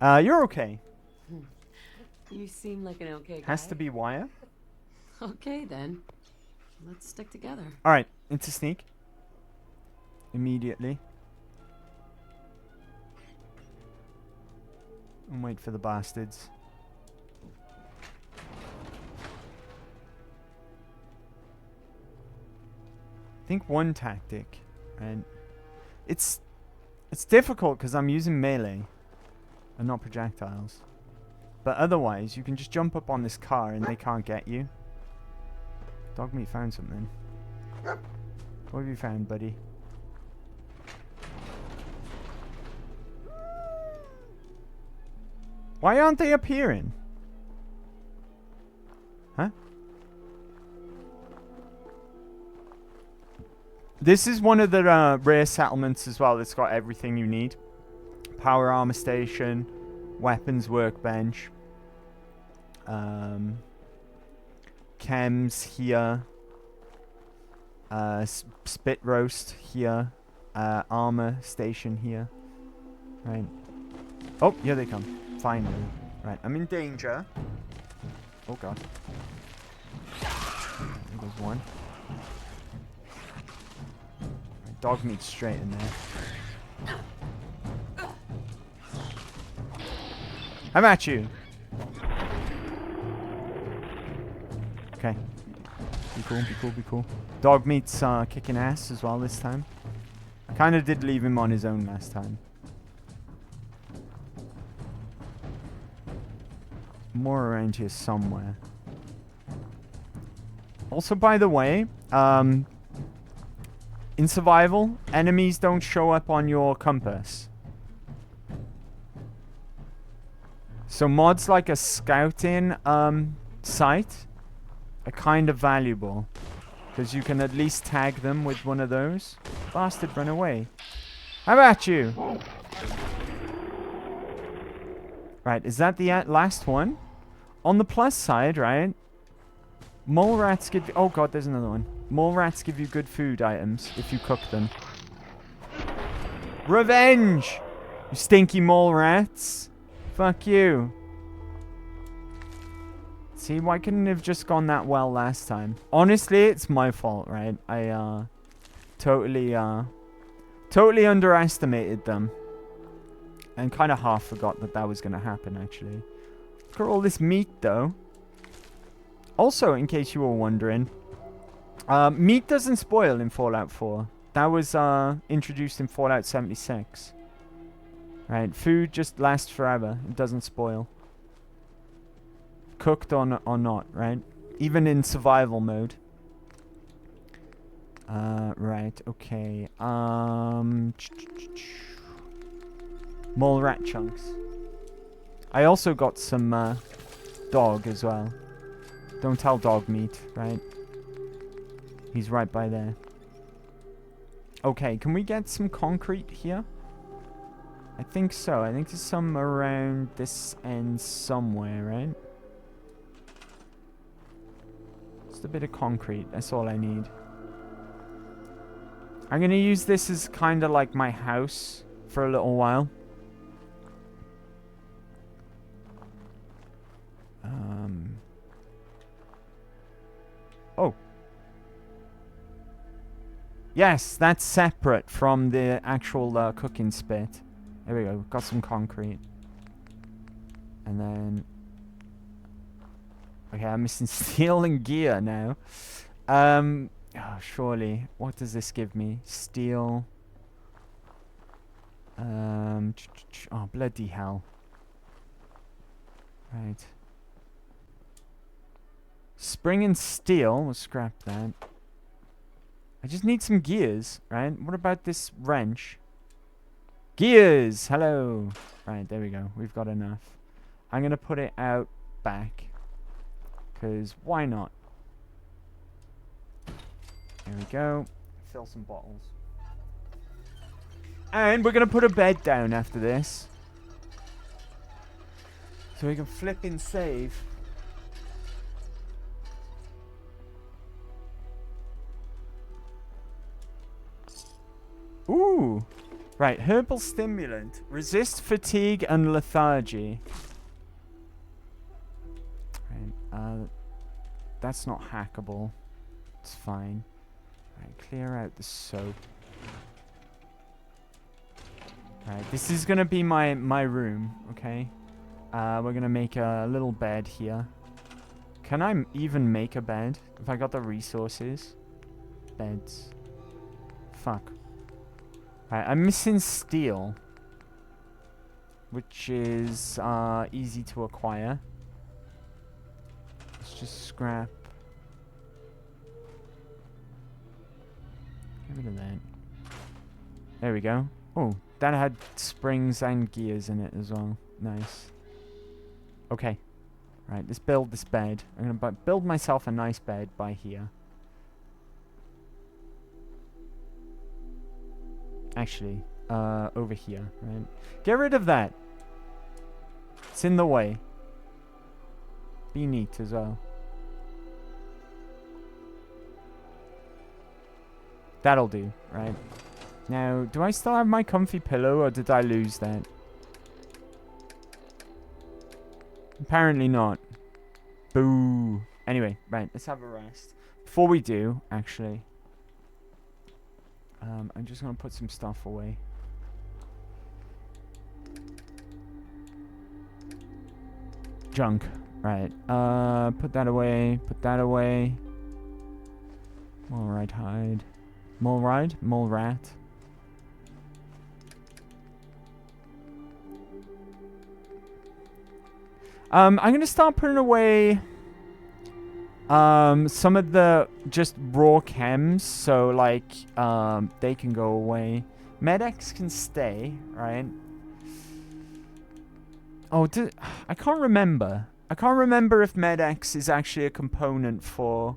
You're okay. You seem like an okay guy. Has to be wire. Okay, then. Let's stick together. Alright, into sneak. Immediately. And wait for the bastards. I think one tactic, right? It's difficult because I'm using melee and not projectiles. But otherwise, you can just jump up on this car and they can't get you. Dog meat found something. What have you found, buddy? Why aren't they appearing? Huh? This is one of the rare settlements as well that's got everything you need. Power armor station, weapons workbench, chems here, spit roast here, armor station here. Right. Oh, here they come. Finally. Right, I'm in danger. Oh god. There goes one. Right, dog meat straight in there. I'm at you. Okay. Be cool, be cool, be cool. Dog meat's kicking ass as well this time. I kind of did leave him on his own last time. More around here somewhere. Also, by the way, in survival, enemies don't show up on your compass. So mods like a scouting site are kind of valuable. Because you can at least tag them with one of those. Bastard, run away. How about you? Right, is that the last one? On the plus side, right? Mole rats give you... Oh god, there's another one. Mole rats give you good food items if you cook them. Revenge! You stinky mole rats. Fuck you. See, why couldn't it have just gone that well last time? Honestly, it's my fault, right? I, totally underestimated them. And kind of half forgot that that was going to happen, actually. Look at all this meat, though. Also, in case you were wondering, meat doesn't spoil in Fallout 4. That was introduced in Fallout 76. Right, food just lasts forever. It doesn't spoil. Cooked or not, right? Even in survival mode. Right, okay. Mole rat chunks. I also got some dog as well. Don't tell dog meat, right? He's right by there. Okay, can we get some concrete here? I think so. I think there's some around this end somewhere, right? Just a bit of concrete. That's all I need. I'm going to use this as kind of like my house for a little while. Oh. Yes, that's separate from the actual cooking spit. There we go. Got some concrete. And then... Okay, I'm missing steel and gear now. Oh, surely. What does this give me? Steel. Oh, bloody hell. Right. Spring and steel. We'll scrap that. I just need some gears, right? What about this wrench? Gears! Hello! Right, there we go. We've got enough. I'm going to put it out back. Because why not? There we go. Fill some bottles. And we're going to put a bed down after this. So we can flip and save. Ooh. Right, herbal stimulant. Resist fatigue and lethargy. Right, that's not hackable. It's fine. Right, clear out the soap. Right, this is gonna be my room, okay? We're gonna make a little bed here. Can I even make a bed? If I got the resources? Beds. Fuck. Right, I'm missing steel. Which is easy to acquire. Let's just scrap. Get rid of that. There we go. Oh, that had springs and gears in it as well. Nice. Okay. Right, let's build this bed. I'm going to build myself a nice bed by here. Actually, over here, right? Get rid of that. It's in the way. Be neat as well. That'll do, right? Now, do I still have my comfy pillow or did I lose that? Apparently not. Boo. Anyway, right, let's have a rest. Before we do, actually, I'm just going to put some stuff away. Junk. Right. Put that away. Put that away. Mole rat hide. Mole ride? Mole rat. I'm going to start putting away some of the just raw chems, so like they can go away. Medex can stay, right? Oh, I can't remember. I can't remember if Medex is actually a component for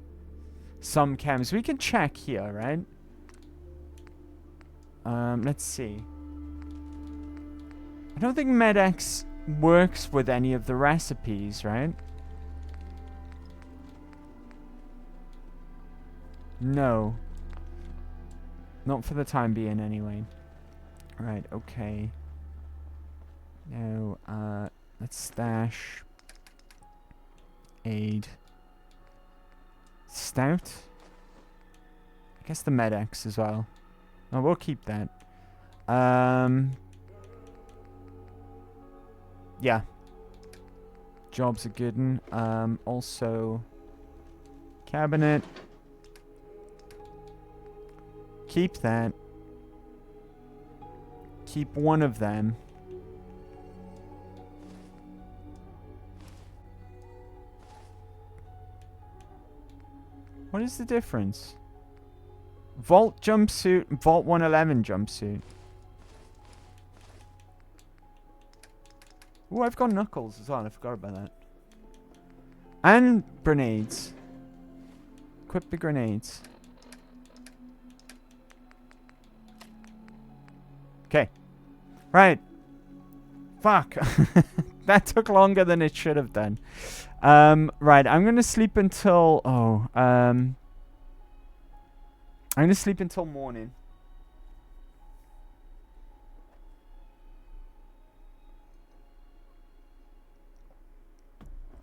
some chems. We can check here, right? Let's see. I don't think Medex works with any of the recipes, right? No. Not for the time being, anyway. Right, okay. Now, let's stash. Aid. Stout? I guess the Medex as well. Oh, we'll keep that. Yeah. Job's a good one. Also, cabinet. Keep that. Keep one of them. What is the difference? Vault jumpsuit, Vault 111 jumpsuit. Oh, I've got knuckles as well. I forgot about that. And grenades. Equip the grenades. Okay. Right. Fuck. That took longer than it should have done. Right. I'm going to sleep until... Oh. I'm going to sleep until morning.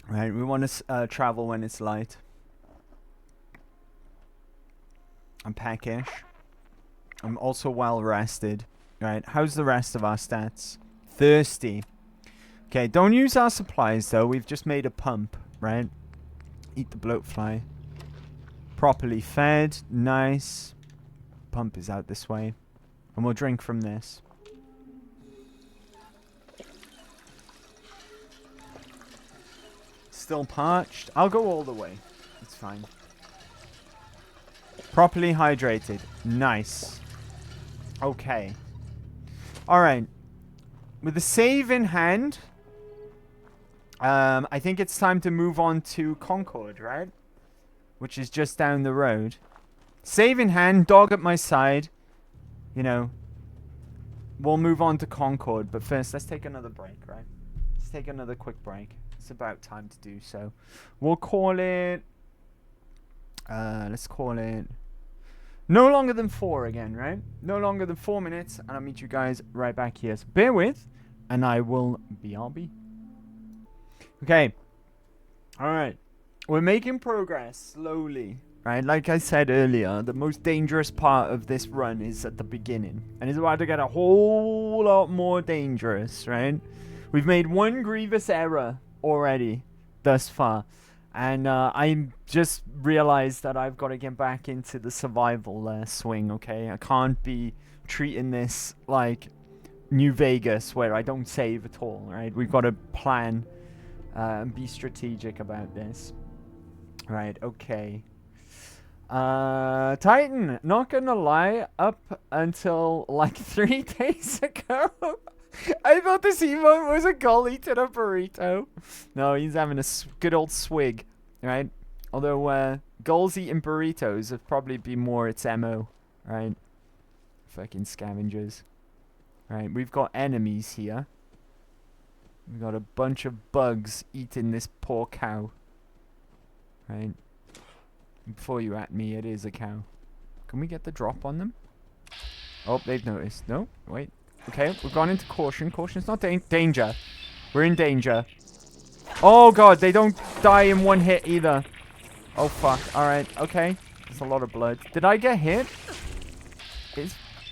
Right. We want to travel when it's light. I'm peckish. I'm also well rested. Right. How's the rest of our stats? Thirsty. Okay. Don't use our supplies, though. We've just made a pump. Right. Eat the bloatfly. Properly fed. Nice. Pump is out this way. And we'll drink from this. Still parched. I'll go all the way. It's fine. Properly hydrated. Nice. Okay. Alright. With the save in hand, I think it's time to move on to Concord, right? Which is just down the road. Save in hand, dog at my side. You know. We'll move on to Concord, but first let's take another break, right? Let's take another quick break. It's about time to do so. We'll call it... let's call it... no longer than 4 again, right? No longer than 4 minutes, and I'll meet you guys right back here. So bear with, and I will BRB. Okay. Alright. We're making progress slowly, right? Like I said earlier, the most dangerous part of this run is at the beginning. And it's about to get a whole lot more dangerous, right? We've made one grievous error already thus far. And I just realized that I've got to get back into the survival swing, okay? I can't be treating this like New Vegas where I don't save at all, right? We've got to plan and be strategic about this. Right, okay. Titan, not gonna lie, up until like 3 days ago, I thought this emote was a gull eating a burrito. No, he's having a good old swig, right? Although, gulls eating burritos would probably be more its MO, right? Fucking scavengers. Right, we've got enemies here. We've got a bunch of bugs eating this poor cow. Right. Before you at me, it is a cow. Can we get the drop on them? Oh, they've noticed. No, wait. Okay, we've gone into caution. Caution's not danger. We're in danger. Oh god, they don't die in one hit either. Oh fuck. Alright, okay. There's a lot of blood. Did I get hit?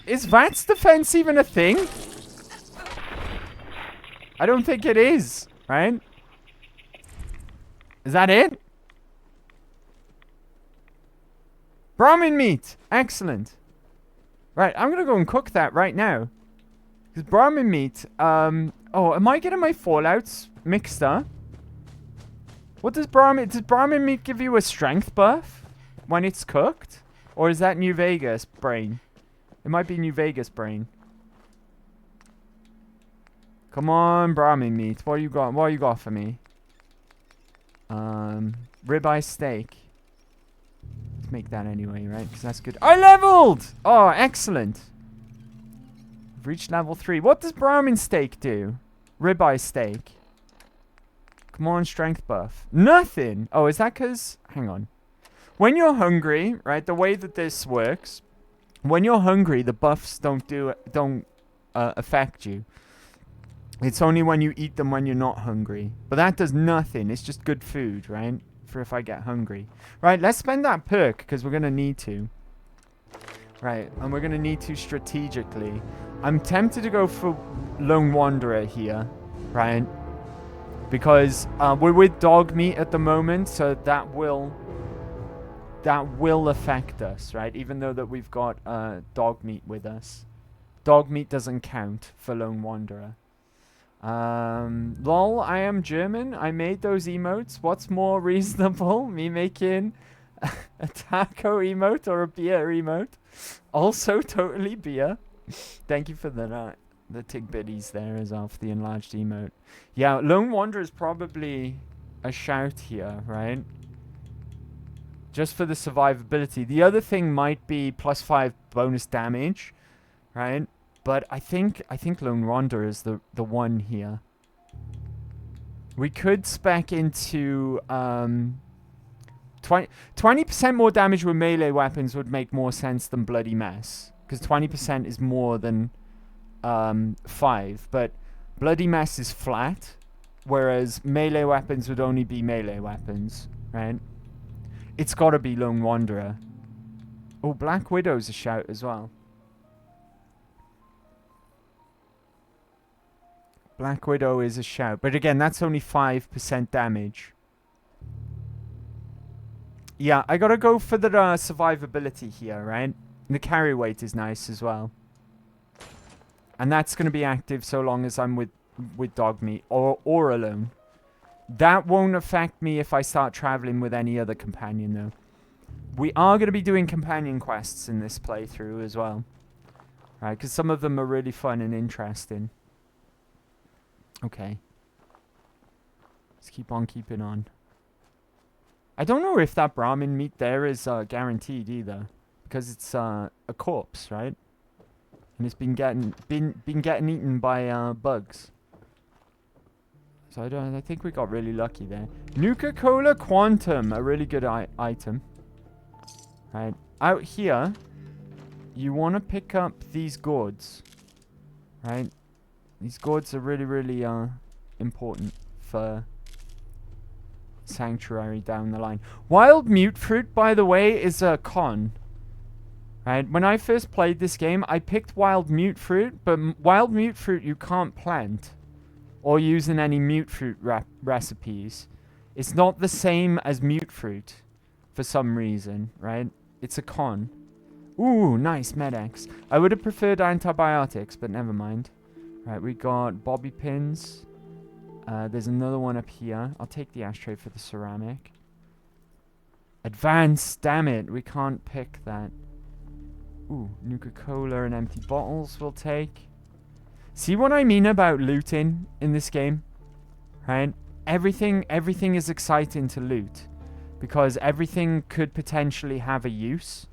Is VATS defense even a thing? I don't think it is, right? Is that it? Brahmin meat! Excellent. Right, I'm gonna go and cook that right now. Because Brahmin meat, oh, am I getting my fallouts mixed up? What does Brahmin meat give you a strength buff when it's cooked? Or is that New Vegas brain? It might be New Vegas brain. Come on, Brahmin meat. What you got? What you got for me? Ribeye steak. Let's make that anyway, right? Because that's good. I leveled! Oh, excellent. We've reached level 3. What does Brahmin steak do? Ribeye steak. Come on, strength buff. Nothing. Oh, is that because... Hang on. When you're hungry, right? The way that this works... When you're hungry, the buffs don't affect you. It's only when you eat them when you're not hungry. But that does nothing. It's just good food, right? For if I get hungry. Right, let's spend that perk, because we're going to need to. Right, and we're going to need to strategically. I'm tempted to go for Lone Wanderer here, right? Because we're with dog meat at the moment, so that will affect us, right? Even though that we've got dog meat with us. Dog meat doesn't count for Lone Wanderer. Lol, I am German. I made those emotes. What's more reasonable? Me making a taco emote or a beer emote? Also totally beer. Thank you for the tigbitties there as well for the enlarged emote. Yeah, Lone Wanderer is probably a shout here, right? Just for the survivability. The other thing might be +5 bonus damage, right? But I think Lone Wanderer is the one here. We could spec into 20% more damage with melee weapons would make more sense than Bloody Mess, because 20% is more than 5. But Bloody Mess is flat, whereas melee weapons would only be melee weapons, right? It's got to be Lone Wanderer. Oh, Black Widow's a shout as well. Black Widow is a shout. But again, that's only 5% damage. Yeah, I gotta go for the survivability here, right? And the carry weight is nice as well. And that's gonna be active so long as I'm with dog meat or alone. That won't affect me if I start traveling with any other companion, though. We are going to be doing companion quests in this playthrough as well. Right, because some of them are really fun and interesting. Okay. Let's keep on keeping on. I don't know if that Brahmin meat there is guaranteed either. Because it's a corpse, right? And it's been getting eaten by bugs. So I think we got really lucky there. Nuka-Cola Quantum, a really good item. Right, out here, you want to pick up these gourds. Right, these gourds are really, really important for Sanctuary down the line. Wild mute fruit, by the way, is a con. Right, when I first played this game, I picked wild mute fruit, but wild mute fruit you can't plant or use in any mute fruit recipes. It's not the same as mute fruit for some reason, right? It's a con. Ooh, nice Med-X. I would have preferred antibiotics, but never mind. Right, we got bobby pins. There's another one up here. I'll take the ashtray for the ceramic. Advance, damn it, we can't pick that. Ooh, Nuka-Cola and empty bottles we'll take. See what I mean about looting in this game? Right? Everything is exciting to loot. Because everything could potentially have a use.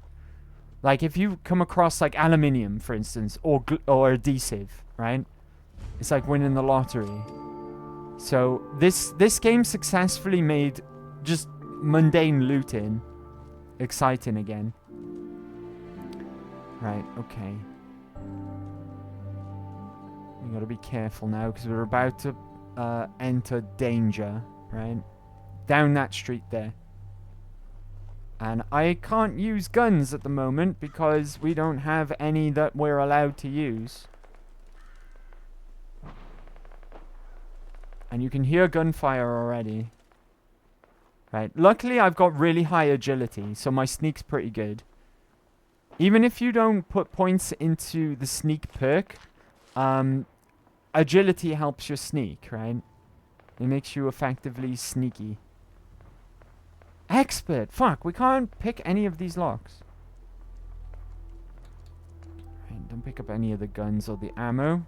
Like if you come across like aluminium, for instance, or adhesive, right? It's like winning the lottery. So this game successfully made just mundane looting exciting again. Right, okay. We gotta be careful now because we're about to enter danger, right? Down that street there. And I can't use guns at the moment because we don't have any that we're allowed to use. And you can hear gunfire already. Right, luckily I've got really high agility, so my sneak's pretty good. Even if you don't put points into the sneak perk, agility helps your sneak, right? It makes you effectively sneaky. Expert! Fuck, we can't pick any of these locks. Right, don't pick up any of the guns or the ammo.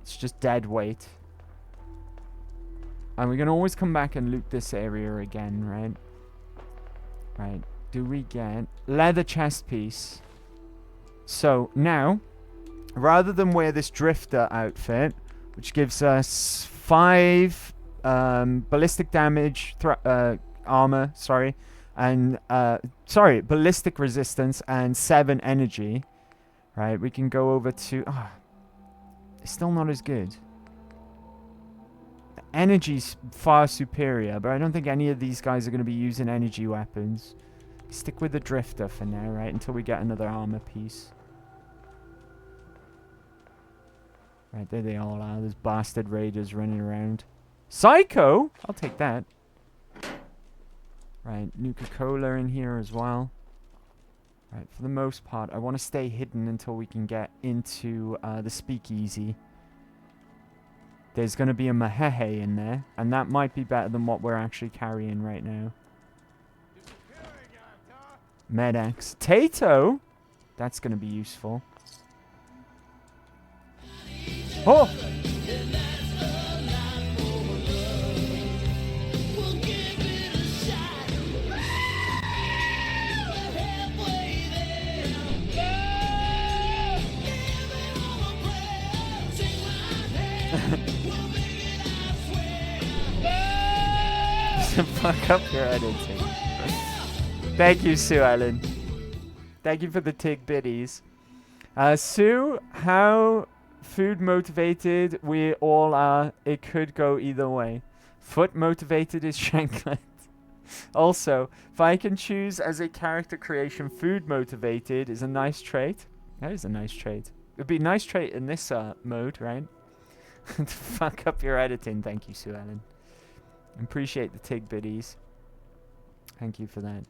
It's just dead weight. And we can always come back and loot this area again, right? Right, do we get leather chest piece? So, now, rather than wear this drifter outfit, which gives us 5 ballistic damage, armor, sorry, and, ballistic resistance and 7 energy, right, we can go over to, it's still not as good. Energy's far superior, but I don't think any of these guys are going to be using energy weapons. Stick with the drifter for now, right, until we get another armor piece. Right, there they all are. There's bastard raiders running around. Psycho? I'll take that. Right, Nuka-Cola in here as well. Right, for the most part, I want to stay hidden until we can get into the speakeasy. There's going to be a Mahehe in there, and that might be better than what we're actually carrying right now. Med-X. Tato? That's going to be useful. Oh! Fuck up your editing. Thank you, Sue Ellen. Thank you for the tick biddies. Sue, how food motivated we all are, it could go either way. Foot motivated is Shanklet. Also, if I can choose as a character creation, food motivated is a nice trait. That is a nice trait. It'd be a nice trait in this mode, right? Fuck up your editing. Thank you, Sue Ellen. Appreciate the tig biddies. Thank you for that.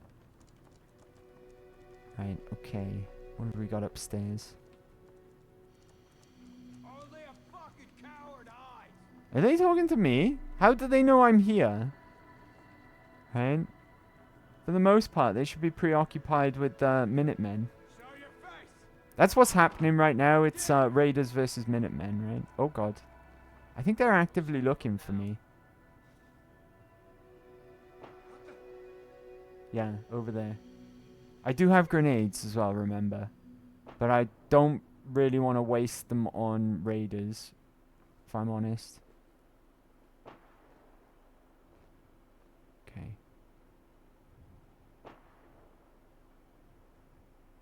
Right, okay. What have we got upstairs? Are they talking to me? How do they know I'm here? Right? For the most part, they should be preoccupied with Minutemen. That's what's happening right now. It's Raiders versus Minutemen, right? Oh god. I think they're actively looking for me. Yeah, over there. I do have grenades as well, remember. But I don't really want to waste them on Raiders, if I'm honest.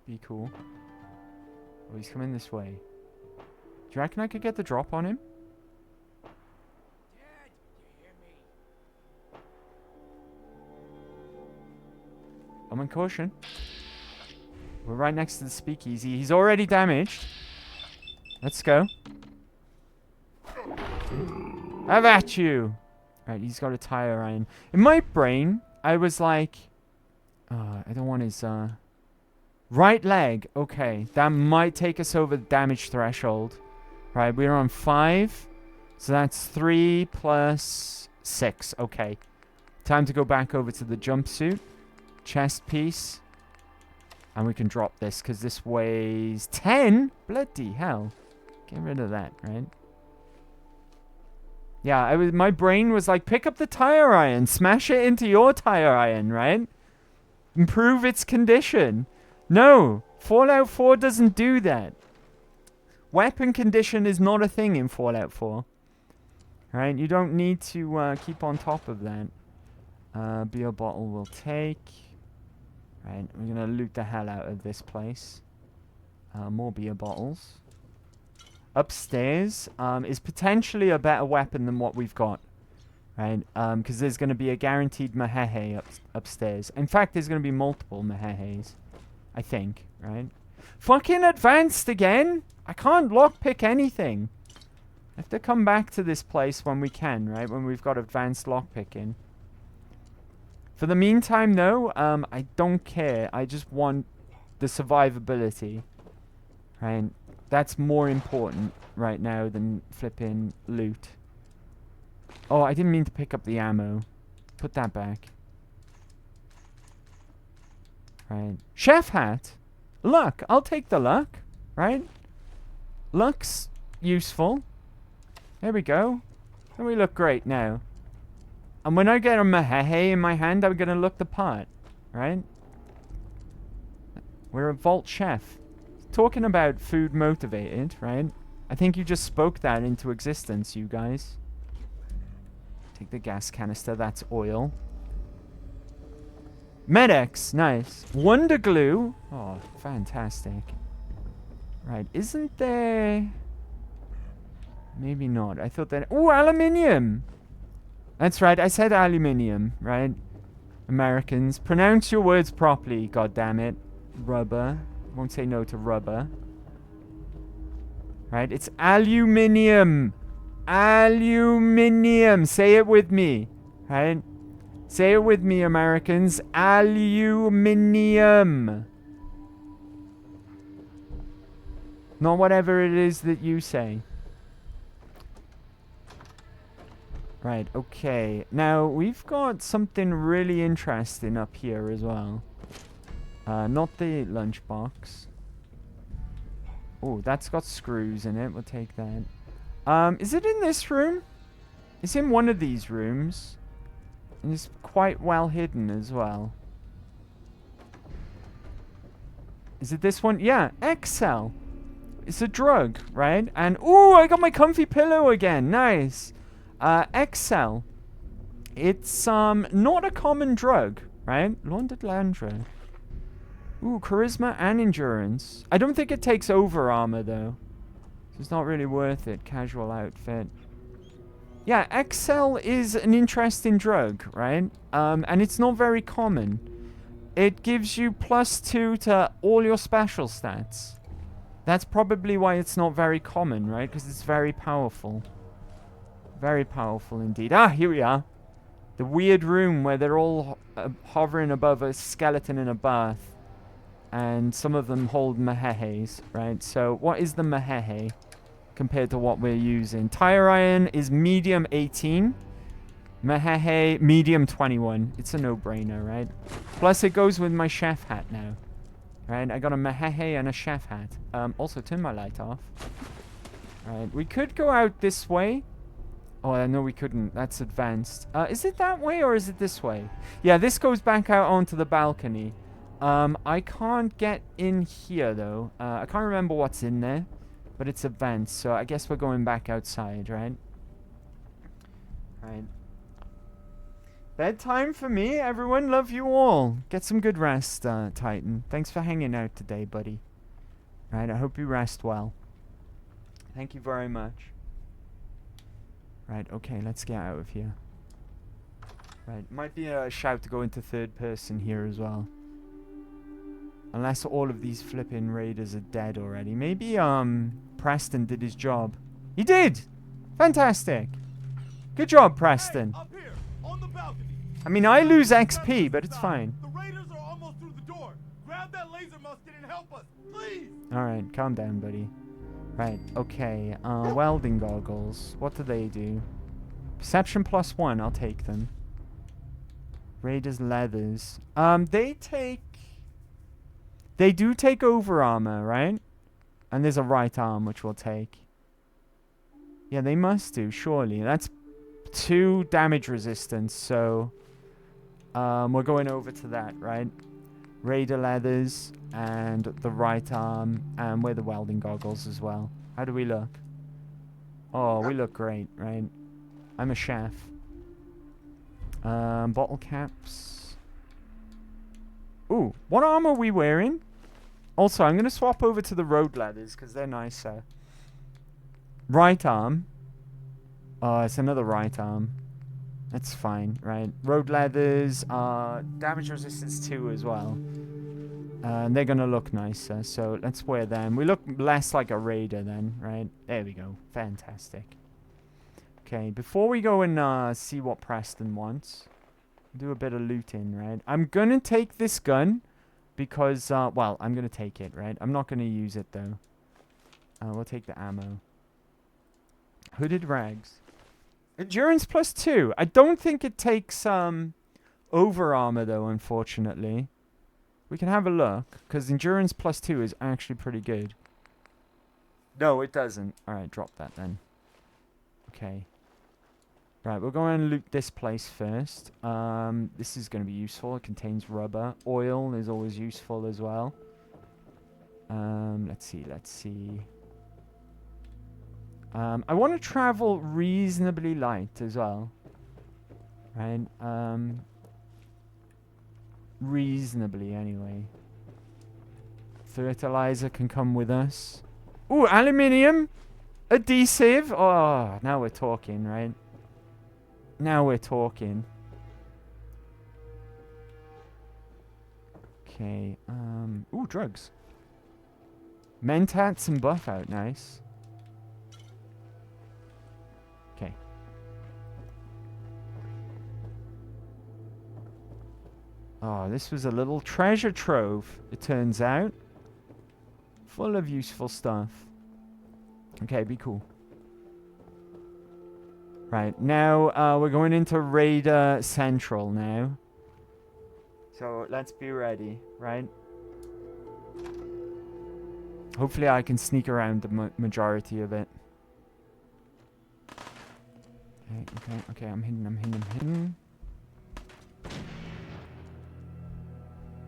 be cool. Oh, he's coming this way. Do you reckon I could get the drop on him? Dad, you hear me? I'm on caution. We're right next to the speakeasy. He's already damaged. Let's go. Have at you! Right, he's got a tire iron. In my brain, I was like... I don't want his... right leg. Okay, that might take us over the damage threshold. Right, we're on 5. So that's 3 plus 6. Okay. Time to go back over to the jumpsuit. Chest piece. And we can drop this, because this weighs 10? Bloody hell. Get rid of that, right? Yeah, my brain was like, pick up the tire iron. Smash it into your tire iron, right? Improve its condition. No, Fallout 4 doesn't do that. Weapon condition is not a thing in Fallout 4. Right? You don't need to keep on top of that. Beer bottle we'll take. Right, we're going to loot the hell out of this place. More beer bottles. Upstairs is potentially a better weapon than what we've got. Right? Because there's going to be a guaranteed Mahehe upstairs. In fact, there's going to be multiple Mahehes. I think, right? Fucking advanced again? I can't lockpick anything. I have to come back to this place when we can, right? When we've got advanced lockpicking. For the meantime, though, I don't care. I just want the survivability. Right? That's more important right now than flipping loot. Oh, I didn't mean to pick up the ammo. Put that back. Right. Chef hat. Luck. I'll take the luck. Right? Luck's useful. There we go. And we look great now. And when I get a Mahehe in my hand, I'm going to look the part. Right? We're a vault chef. Talking about food motivated, right? I think you just spoke that into existence, you guys. Take the gas canister. That's oil. Medex, nice. Wonder glue. Oh, fantastic. Right, isn't there... Maybe not. I thought that... Oh, aluminium. That's right, I said aluminium, right? Americans, pronounce your words properly, goddammit. Rubber. Won't say no to rubber. Right, it's aluminium. Aluminium. Say it with me. Right? Say it with me, Americans. Aluminium. Not whatever it is that you say. Right, okay. Now, we've got something really interesting up here as well. Not the lunchbox. Oh, that's got screws in it. We'll take that. Is it in this room? It's in one of these rooms. And it's quite well hidden as well. Is it this one? Yeah, Excel. It's a drug, right? And, ooh, I got my comfy pillow again. Nice. Excel. It's, not a common drug, right? Laundered Landra. Ooh, charisma and endurance. I don't think it takes over armor, though. So it's not really worth it. Casual outfit. Yeah, Excel is an interesting drug, right? And it's not very common. It gives you +2 to all your special stats. That's probably why it's not very common, right? Because it's very powerful. Very powerful indeed. Ah, here we are. The weird room where they're all hovering above a skeleton in a bath. And some of them hold Mahehes, right? So what is the Mahehe compared to what we're using? Tire iron is medium 18. Mahehe, medium 21. It's a no-brainer, right? Plus it goes with my chef hat now. Right, I got a Mahehe and a chef hat. Also, turn my light off. Right, we could go out this way. Oh, no, we couldn't. That's advanced. Is it that way or is it this way? Yeah, this goes back out onto the balcony. I can't get in here, though. I can't remember what's in there. But it's advanced, so I guess we're going back outside, right? Right. Bedtime for me. Everyone, love you all. Get some good rest, Titan. Thanks for hanging out today, buddy. Right, I hope you rest well. Thank you very much. Right, okay, let's get out of here. Right, might be a shout to go into third person here as well. Unless all of these flipping raiders are dead already. Maybe, Preston did his job. He did! Fantastic! Good job, Preston. Up here, on the balcony. I mean, I lose XP, but it's fine. The raiders are almost through the door. Grab that laser musket and help us, please. Alright, calm down, buddy. Right, okay. Welding goggles. What do they do? Perception +1, I'll take them. Raiders leathers. They do take over armor, right? And there's a right arm, which we'll take. Yeah, they must do, surely. That's 2 damage resistance, so... we're going over to that, right? Raider leathers and the right arm, and wear the welding goggles as well. How do we look? Oh, we look great, right? I'm a chef. Bottle caps. Ooh, what arm are we wearing? Also, I'm going to swap over to the road leathers because they're nicer. Right arm. Oh, it's another right arm. That's fine, right? Road leathers are damage resistance 2 as well. And they're going to look nicer, so let's wear them. We look less like a raider then, right? There we go. Fantastic. Okay, before we go and see what Preston wants, do a bit of looting, right? I'm going to take this gun because, well, I'm going to take it, right? I'm not going to use it, though. We'll take the ammo. Hooded rags. Endurance +2. I don't think it takes over armor, though, unfortunately. We can have a look, because endurance +2 is actually pretty good. No, it doesn't. Alright, drop that then. Okay. Right, we'll go and loot this place first. This is going to be useful. It contains rubber. Oil is always useful as well. Let's see. I want to travel reasonably light as well. Right? Reasonably, anyway. Fertilizer can come with us. Ooh, aluminium! Adhesive! Oh, now we're talking, right? Now we're talking. Okay, ooh, drugs. Mentats and buff out, nice. Okay. Oh, this was a little treasure trove, it turns out. Full of useful stuff. Okay, be cool. Right, now we're going into Raider Central now. So let's be ready, right? Hopefully I can sneak around the majority of it. Okay, I'm hidden.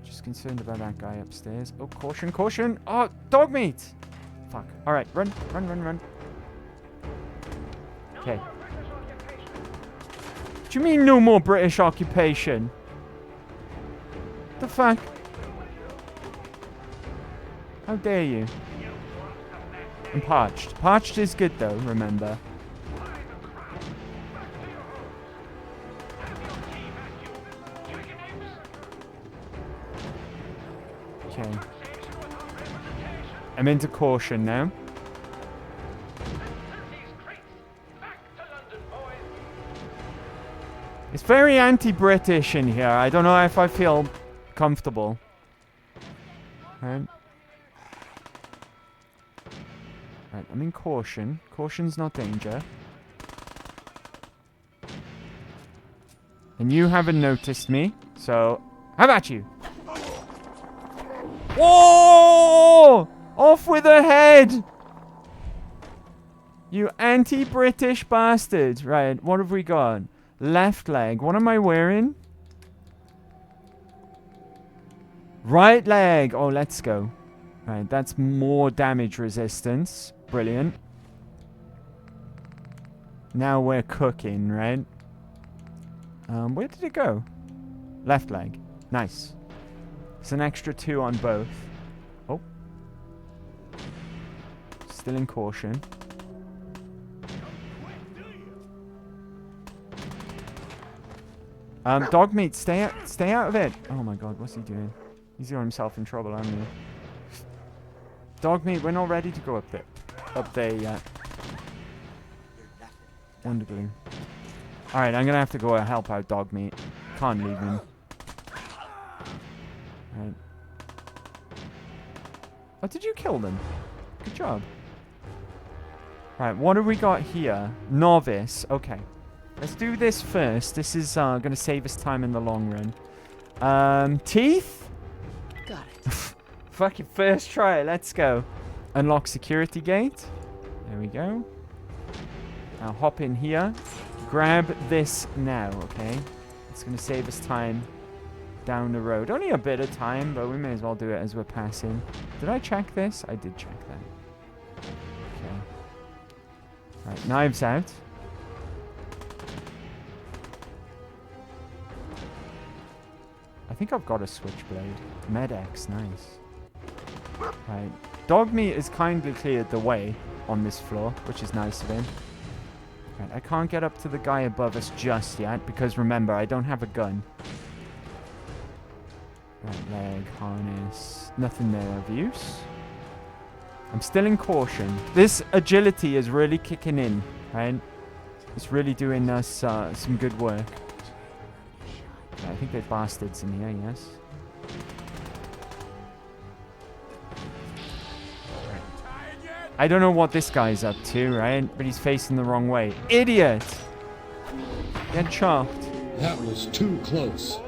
Just concerned about that guy upstairs. Oh, caution! Oh, dog meat! Fuck. Alright, run. Okay. What do you mean no more British occupation? The fuck? How dare you? I'm parched. Parched is good though, remember. Okay. I'm into caution now. It's very anti-British in here. I don't know if I feel comfortable. Right. Right, I'm in caution. Caution's not danger. And you haven't noticed me, so how about you? Whoa! Off with her head! You anti-British bastard. Right, what have we got? Left leg. What am I wearing? Right leg. Oh, let's go. Right, that's more damage resistance. Brilliant. Now we're cooking, right? Where did it go? Left leg. Nice. It's an extra 2 on both. Oh. Still in caution. Dog meat, stay out of it. Oh my god, what's he doing? He's got himself in trouble, hasn't he? Dog meat, we're not ready to go up there yet. Wondergloom. Alright, I'm gonna have to go help out dog meat. Can't leave him. Right. Oh, did you kill them? Good job. Right, what have we got here? Novice. Okay. Let's do this first. This is going to save us time in the long run. Teeth? Got it. Fucking first try. Let's go. Unlock security gate. There we go. Now hop in here. Grab this now, okay? It's going to save us time down the road. Only a bit of time, but we may as well do it as we're passing. Did I check this? I did check that. Okay. Right, knives out. I think I've got a switchblade. Med-X, nice. Right. Dog meat has kindly cleared the way on this floor, which is nice of him. Right, I can't get up to the guy above us just yet, because remember, I don't have a gun. Right leg, harness. Nothing there of use. I'm still in caution. This agility is really kicking in, right? It's really doing us some good work. I think they're bastards in here, yes. I don't know what this guy's up to, right? But he's facing the wrong way. Idiot! Get chopped. That was too close.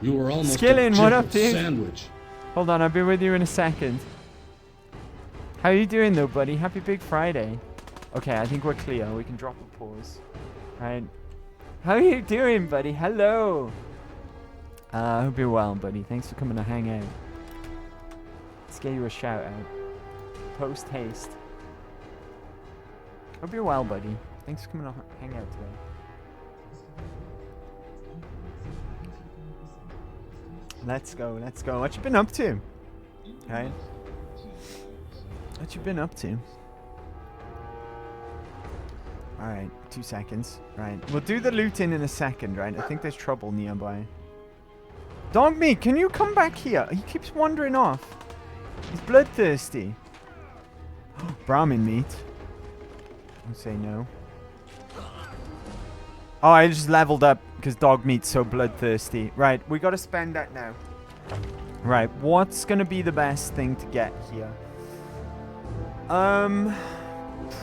You were almost Skillin, what up, dude? Sandwich. Hold on, I'll be with you in a second. How you doing, though, buddy? Happy Big Friday. Okay, I think we're clear. We can drop a pause. Right. How are you doing, buddy? Hello. I hope you're well, buddy. Thanks for coming to hang out. Let's get you a shout out. Post haste. Hope you're well, buddy. Thanks for coming to hang out today. Let's go, let's go. What you been up to? Right? What you been up to? Alright, 2 seconds. Right. We'll do the looting in a second, right? I think there's trouble nearby. Dog meat, can you come back here? He keeps wandering off. He's bloodthirsty. Brahmin meat. I'll say no. Oh, I just leveled up because dog meat's so bloodthirsty. Right, we got to spend that now. Right, what's going to be the best thing to get here?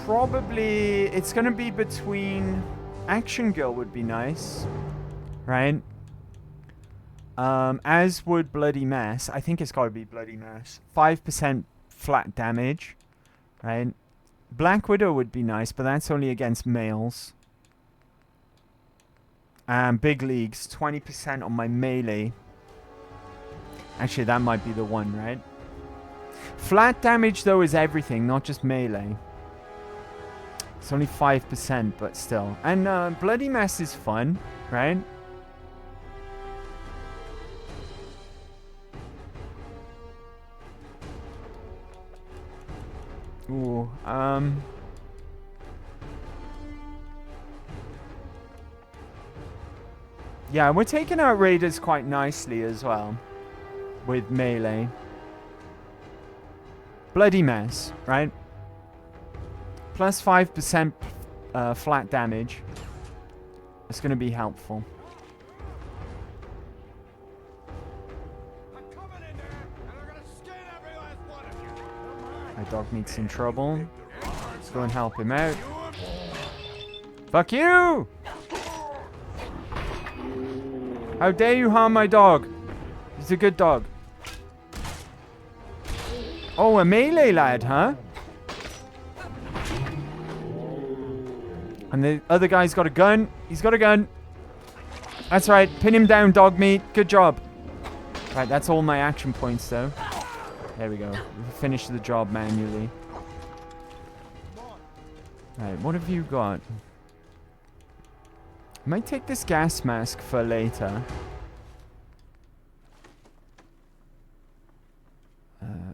Probably it's going to be between... Action Girl would be nice. Right? As would Bloody Mess. I think it's got to be Bloody Mess. 5% flat damage. Right? Black Widow would be nice, but that's only against males. Big Leagues, 20% on my melee. Actually, that might be the one, right? Flat damage, though, is everything, not just melee. It's only 5%, but still. And Bloody Mess is fun, right? Ooh, yeah, we're taking out raiders quite nicely as well. With melee. Bloody Mess, right? Plus 5% flat damage. It's going to be helpful. My dog meat's in trouble. Let's go and help him out. Fuck you! How dare you harm my dog? He's a good dog. Oh, a melee lad, huh? And the other guy's got a gun. He's got a gun. That's right. Pin him down, dog meat. Good job. Right, that's all my action points, though. There we go. We finished the job manually. Right, what have you got? Might take this gas mask for later.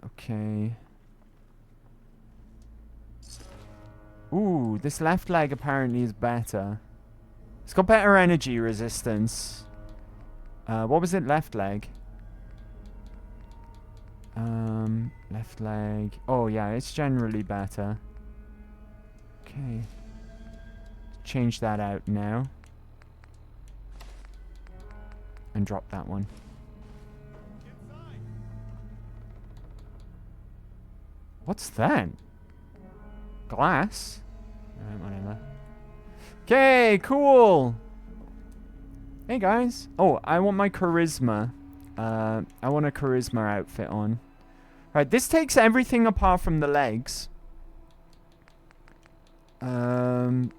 Okay. Ooh, this left leg apparently is better. It's got better energy resistance. What was it? Left leg. Left leg. Oh yeah, it's generally better. Okay. Change that out now. And drop that one. What's that? Glass? Alright, whatever. Okay, cool! Hey guys. Oh, I want my charisma. I want a charisma outfit on. Right, this takes everything apart from the legs. Why am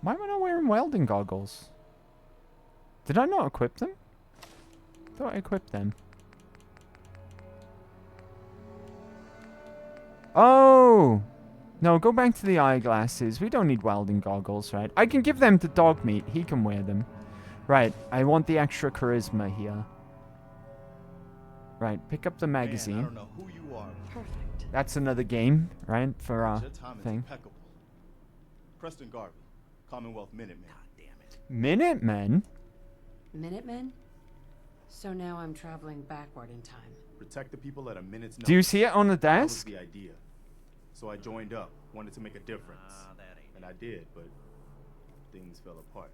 I not wearing welding goggles? Did I not equip them? I thought I equipped them. Oh! No, go back to the eyeglasses. We don't need welding goggles, right? I can give them to dog meat. He can wear them. Right, I want the extra charisma here. Right, pick up the magazine. Man, I don't know who you are. Perfect. That's another game, right? For our Your time is thing. impeccable. Preston Garvey, Commonwealth Minutemen. Minutemen? Minutemen? So now I'm traveling backward in time. Protect the people at a minute's notice. Do you see it on the That was desk? the idea. So I joined up, wanted to make a difference. And I did, but things fell apart.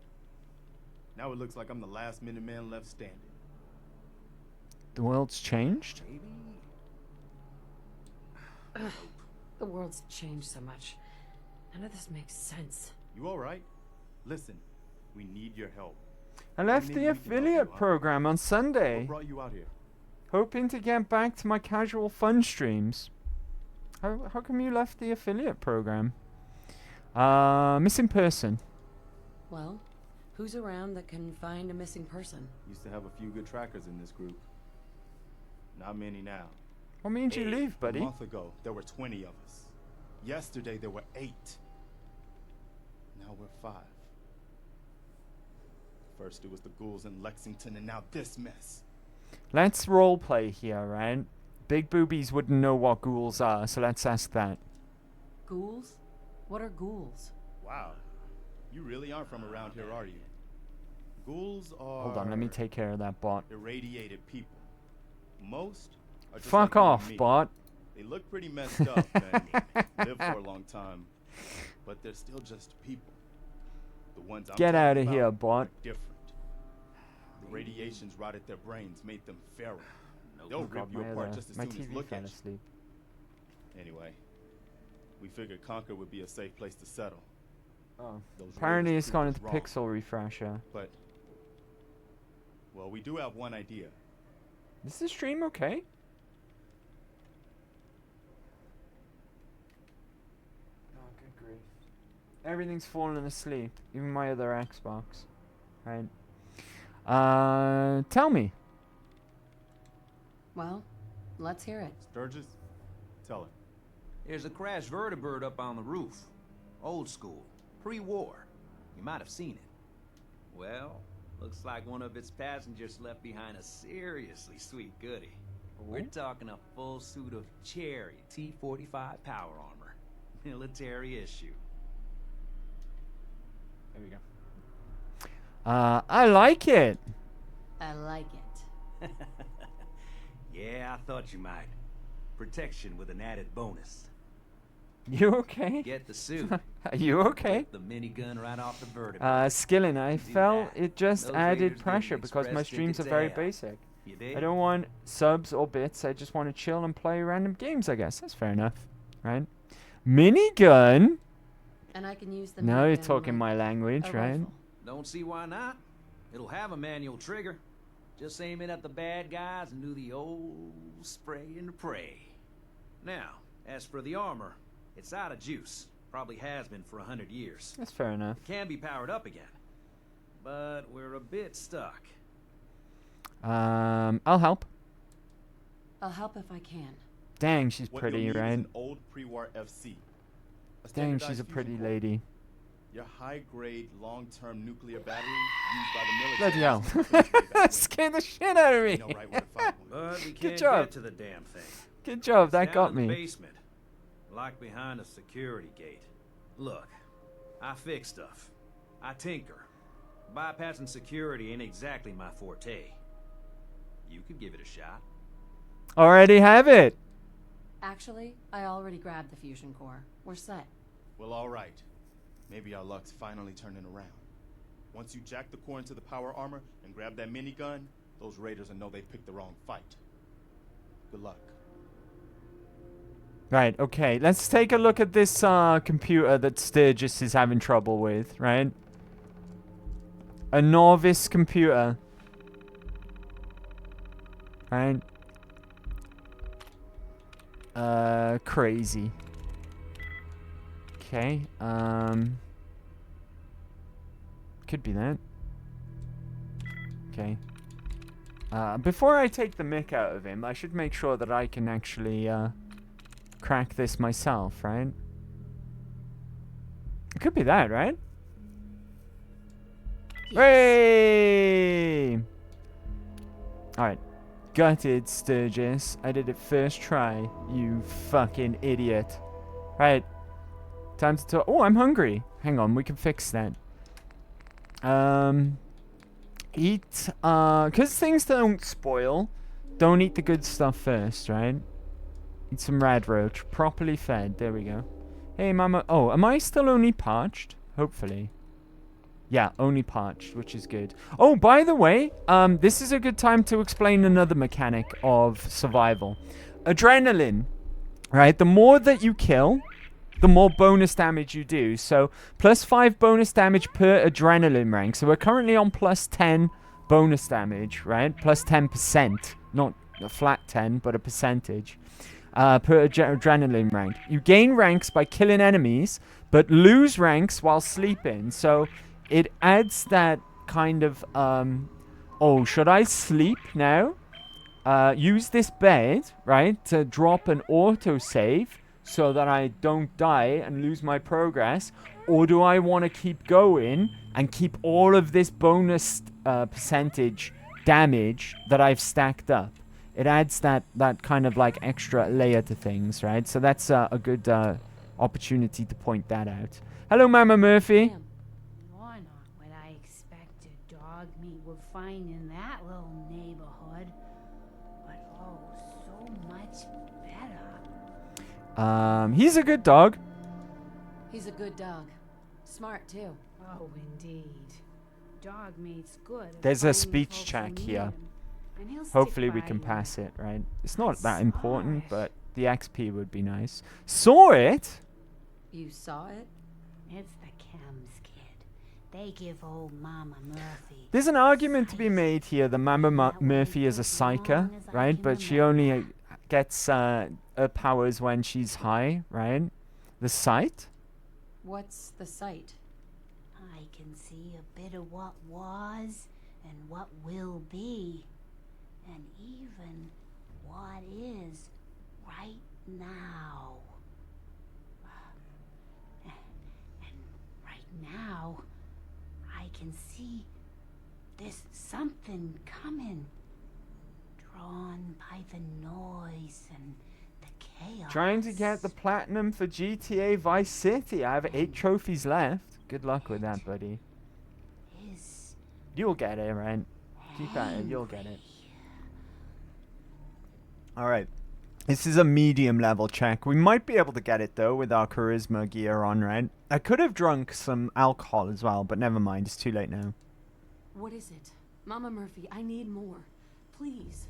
Now it looks like I'm the last Minuteman left standing. The world's changed? Ugh, the world's changed so much. None of this makes sense. You alright? Listen, we need your help. I left Maybe the we can help affiliate you out. program on What Sunday. brought you out here? Hoping to get back to my casual fun streams. How come you left the affiliate program? Missing person. Well, who's around that can find a missing person? Used to have a few good trackers in this group. Not many now. What means you leave, A buddy? month ago, there were 20 of us. Yesterday, there were 8. Now we're 5. First, it was the ghouls in Lexington, and now this mess. Let's roleplay here, right? Big Boobies wouldn't know what ghouls are, so let's ask that. Ghouls? What are ghouls? Wow. You really aren't from around here, are you? Ghouls are... Hold on, let me take care of that bot. irradiated people. Most are just Fuck like you and off, me. bot. They look pretty messed up and live for a long time, but they're still just people. The ones I'm Get talking outta about here, are bot. different. The radiations rotted their brains, made them feral. They'll Oh rip god, you apart just as my soon as TV look fell at you. asleep. Anyway, we figured Concord would be a safe place to settle. Oh. Those Apparently raiders it's gone proved into us wrong. pixel refresher. But, well, we do have one idea. Is the stream okay? Oh, good grief. Everything's fallen asleep. Even my other Xbox. Right. Tell me. Well, let's hear it. Sturgis, tell her. There's a crashed vertibird up on the roof. Old school. Pre-war. You might have seen it. Well, looks like one of its passengers left behind a seriously sweet goodie. We're talking a full suit of cherry T-45 power armor. Military issue. There we go. I like it. I like it. Yeah, I thought you might. Protection with an added bonus. You okay? Get the suit. Are you okay? The minigun right off the vertibird. Skillin', I felt it just Those added raiders pressure didn't because my express streams are tickets very to hell. basic. You dig? I don't want subs or bits, I just want to chill and play random games, I guess. That's fair enough, right? Minigun? And I can use the Now you're minigun talking like my language, a right? rifle. Don't see why not. It'll have a manual trigger. Just aim it at the bad guys and do the old spray and pray. Now, as for the armor, it's out of juice. Probably has been for 100 years. That's fair enough. It can be powered up again. But we're a bit stuck. I'll help. I'll help if I can. Dang, she's What pretty, you'll need is right? an old pre-war FC. A Dang, she's standardized a pretty fusion core. lady. Your high-grade, long-term nuclear battery used by the Bloody military. hell. Scared the shit out of me. You know right where to find one. But we Good can't job. get to the damn thing. Good job, that It's got down in the me. basement, locked behind a security gate. Look, I fix stuff. I tinker. Bypassing security ain't exactly my forte. You could give it a shot. Already have it. Actually, I already grabbed the fusion core. We're set. Well, all right. Maybe our luck's finally turning around. Once you jack the core into the power armor and grab that minigun, those raiders will know they picked the wrong fight. Good luck. Right, okay. Let's take a look at this computer that Sturgis is having trouble with, right? A novice computer. Right? Crazy. Okay, could be that. Okay. Before I take the mick out of him, I should make sure that I can actually, crack this myself, right? It could be that, right? Yes. Hey! Alright. Gutted, Sturgis. I did it first try, you fucking idiot. Right. Time to talk. Oh, I'm hungry. Hang on, we can fix that. Eat, because things don't spoil, don't eat the good stuff first, right? Eat some rad roach, properly fed. There we go. Hey, mama. Oh, am I still only parched? Hopefully. Yeah, only parched, which is good. Oh, by the way, this is a good time to explain another mechanic of survival. Adrenaline, right? The more that you kill, the more bonus damage you do. So, +5 bonus damage per adrenaline rank. So, we're currently on +10 bonus damage, right? +10%. Not a flat 10, but a percentage. Per adrenaline rank. You gain ranks by killing enemies, but lose ranks while sleeping. So, it adds that kind of, oh, should I sleep now? Use this bed, right, to drop an autosave so that I don't die and lose my progress, or do I want to keep going and keep all of this bonus percentage damage that I've stacked up? It adds that kind of like extra layer to things, right? So that's a good opportunity to point that out. Hello, Mama Murphy. Why not what I expected dog meat would find in that little neighborhood, but oh, so much better. He's a good dog. He's a good dog. Smart, too. Oh, indeed. Dog meat's good. There's a speech check here. Hopefully we can pass it, right? It's not that important, but the XP would be nice. Saw it? You saw it? It's the chems, kid. They give old Mama Murphy. There's an argument to be made here that Mama Murphy is a psyker, right? But she only gets her powers when she's high, right? The sight? What's the sight? I can see a bit of what was and what will be. And even what is right now. And right now, I can see there's something coming, drawn by the noise and the chaos. Trying to get the platinum for GTA Vice City. I have 8 trophies left. Good luck with that, buddy. You'll get it, right? Keep at it. You'll get it. Alright. This is a medium level check. We might be able to get it though with our charisma gear on, right? I could have drunk some alcohol as well, but never mind. It's too late now. What is it? Mama Murphy, I need more. Please.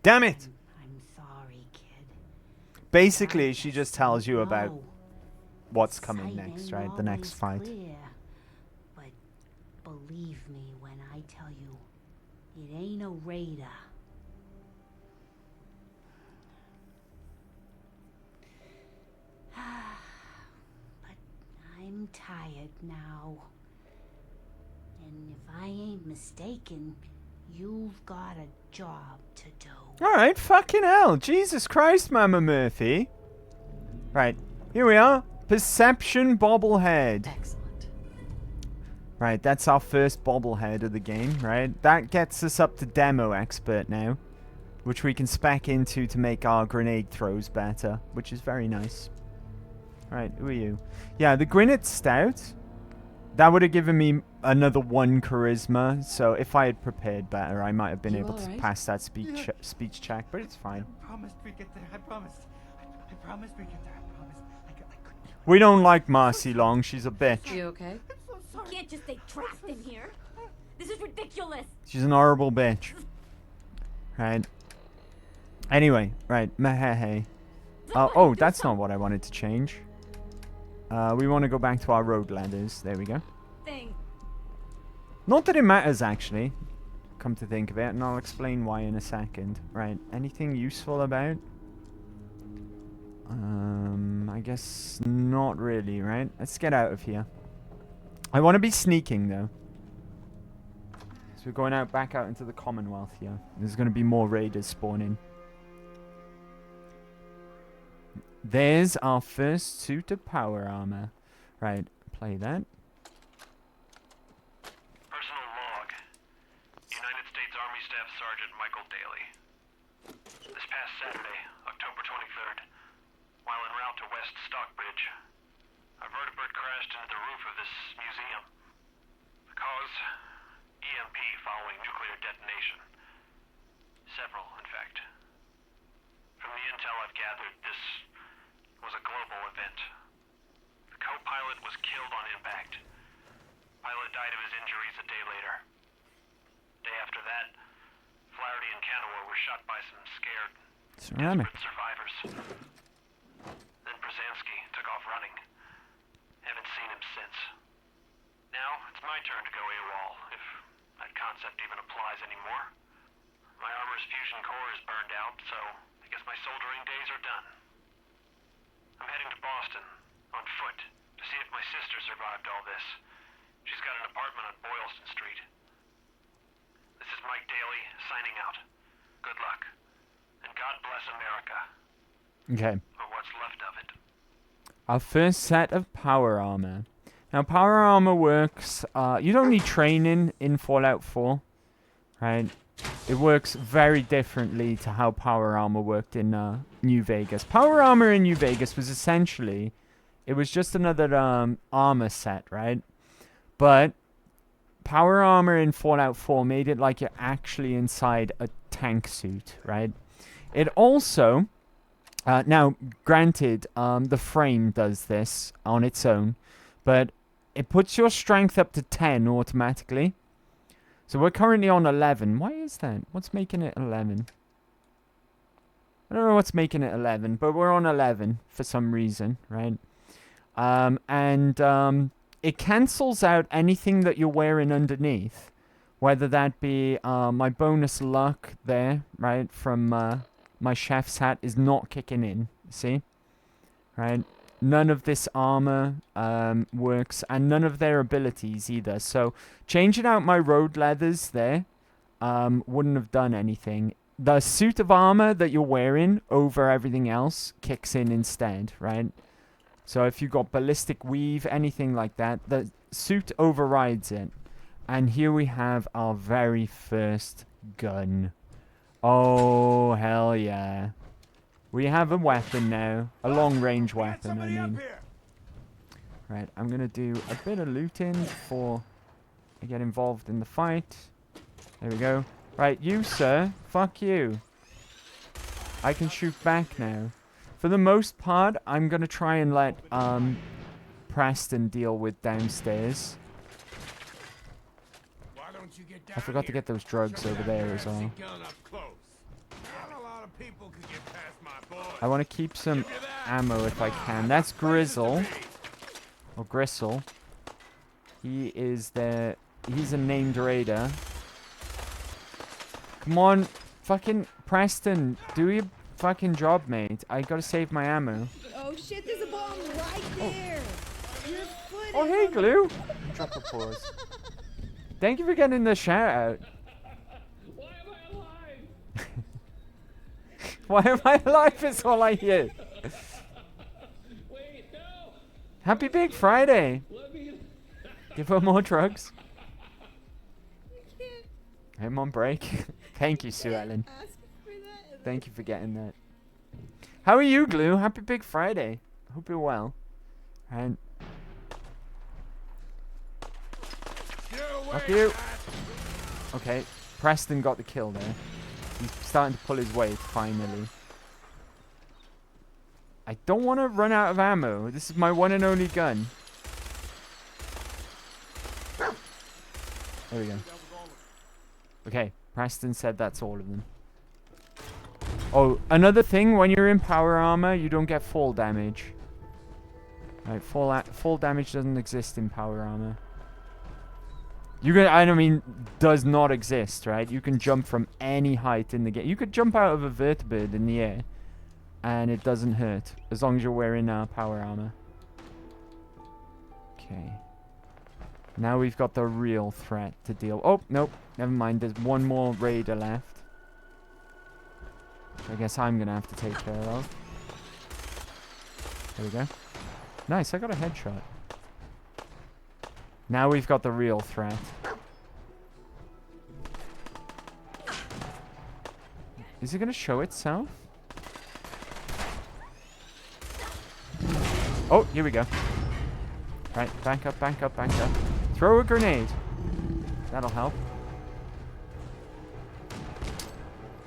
Damn it! I'm sorry, kid. Basically, she just tells you about what's coming next, right? The next fight. Clear, but believe me when I tell you, it ain't a raider. But I'm tired now. And if I ain't mistaken, you've got a job to do. Alright, fucking hell. Jesus Christ, Mama Murphy. Right, here we are. Perception bobblehead. Excellent. Right, that's our first bobblehead of the game, right? That gets us up to demo expert now, which we can spec into to make our grenade throws better, which is very nice. Right, who are you? Yeah, the Gwinnett Stout, that would have given me another 1 charisma, so if I had prepared better, I might have been able to pass that speech check, but it's fine. I promised we'd get there. I promised. I promised we'd get there. I promised. I couldn't. We don't like Marcy Long, she's a bitch. You okay? You can't just stay trapped in here. This is ridiculous. She's an horrible bitch. Right. Anyway, right, mehehe. Oh, that's not what I wanted to change. We want to go back to our road ladders. There we go. Not that it matters, actually. Come to think of it, and I'll explain why in a second. Right, anything useful about? I guess not really, right? Let's get out of here. I want to be sneaking, though. So we're going out, back out into the Commonwealth here. There's going to be more raiders spawning. There's our first suit of power armor. Right, play that. Personal log. United States Army Staff Sergeant Michael Daly. This past Saturday, October 23rd, while en route to West Stockbridge, a vertibird crashed into the roof of this museum. The cause? EMP following nuclear detonation. Several, in fact. From the intel I've gathered, this was a global event. The co-pilot was killed on impact. Pilot died of his injuries a day later. Day after that, Flaherty and Canaway were shot by some scared, desperate survivors. Then Brzezinski took off running. Haven't seen him since. Now, it's my turn to go AWOL, if that concept even applies anymore. My armor's fusion core is burned out, so I guess my soldering days are done. I'm heading to Boston, on foot, to see if my sister survived all this. She's got an apartment on Boylston Street. This is Mike Daly, signing out. Good luck. And God bless America. Okay. Or what's left of it. Our first set of power armor. Now, power armor works... you don't need training in Fallout 4, right? It works very differently to how power armor worked in New Vegas. Power armor in New Vegas was essentially... It was just another armor set, right? But power armor in Fallout 4 made it like you're actually inside a tank suit, right? It also... now, granted, the frame does this on its own, but it puts your strength up to 10 automatically. So we're currently on 11. Why is that? What's making it 11? I don't know what's making it 11, but we're on 11 for some reason, right? It cancels out anything that you're wearing underneath, whether that be my bonus luck there, right, from my chef's hat is not kicking in, see? Right? None of this armor works, and none of their abilities either. So changing out my road leathers there wouldn't have done anything. The suit of armor that you're wearing over everything else kicks in instead, right? So if you've got ballistic weave, anything like that, the suit overrides it. And here we have our very first gun. Oh, hell yeah. We have a weapon now. A long-range weapon, I mean. Right, I'm going to do a bit of looting before I get involved in the fight. There we go. Right, you, sir. Fuck you. I can shoot back now. For the most part, I'm going to try and let Preston deal with downstairs. I forgot to get those drugs over there as well. I want to keep some ammo if I can. That's Grizzle. Or Gristle. He is the... He's a named raider. Come on. Fucking Preston. Do your fucking job, mate. I gotta save my ammo. Oh shit, there's a bomb right there! Your foot Oh, hey, Glue. Drop a pause. Thank you for getting the shout out. Why am I alive is all I hear. Happy Big Friday. Give her more drugs. I'm on break. Thank you, Sue Ellen. Thank you for getting that. How are you, Glue? Happy Big Friday. Hope you're well. And fuck you. Okay, Preston got the kill there. He's starting to pull his weight, finally. I don't want to run out of ammo. This is my one and only gun. There we go. Okay, Preston said that's all of them. Oh, another thing, when you're in power armor, you don't get fall damage. Right, fall damage doesn't exist in power armor. I mean, does not exist, right? You can jump from any height in the game. You could jump out of a vertibird in the air, and it doesn't hurt, as long as you're wearing power armor. Okay. Now we've got the real threat to deal. Oh, nope. Never mind. There's one more raider left. I guess I'm going to have to take care of. There we go. Nice. I got a headshot. Now we've got the real threat. Is it going to show itself? Oh, here we go. Right, back up, back up, back up. Throw a grenade. That'll help.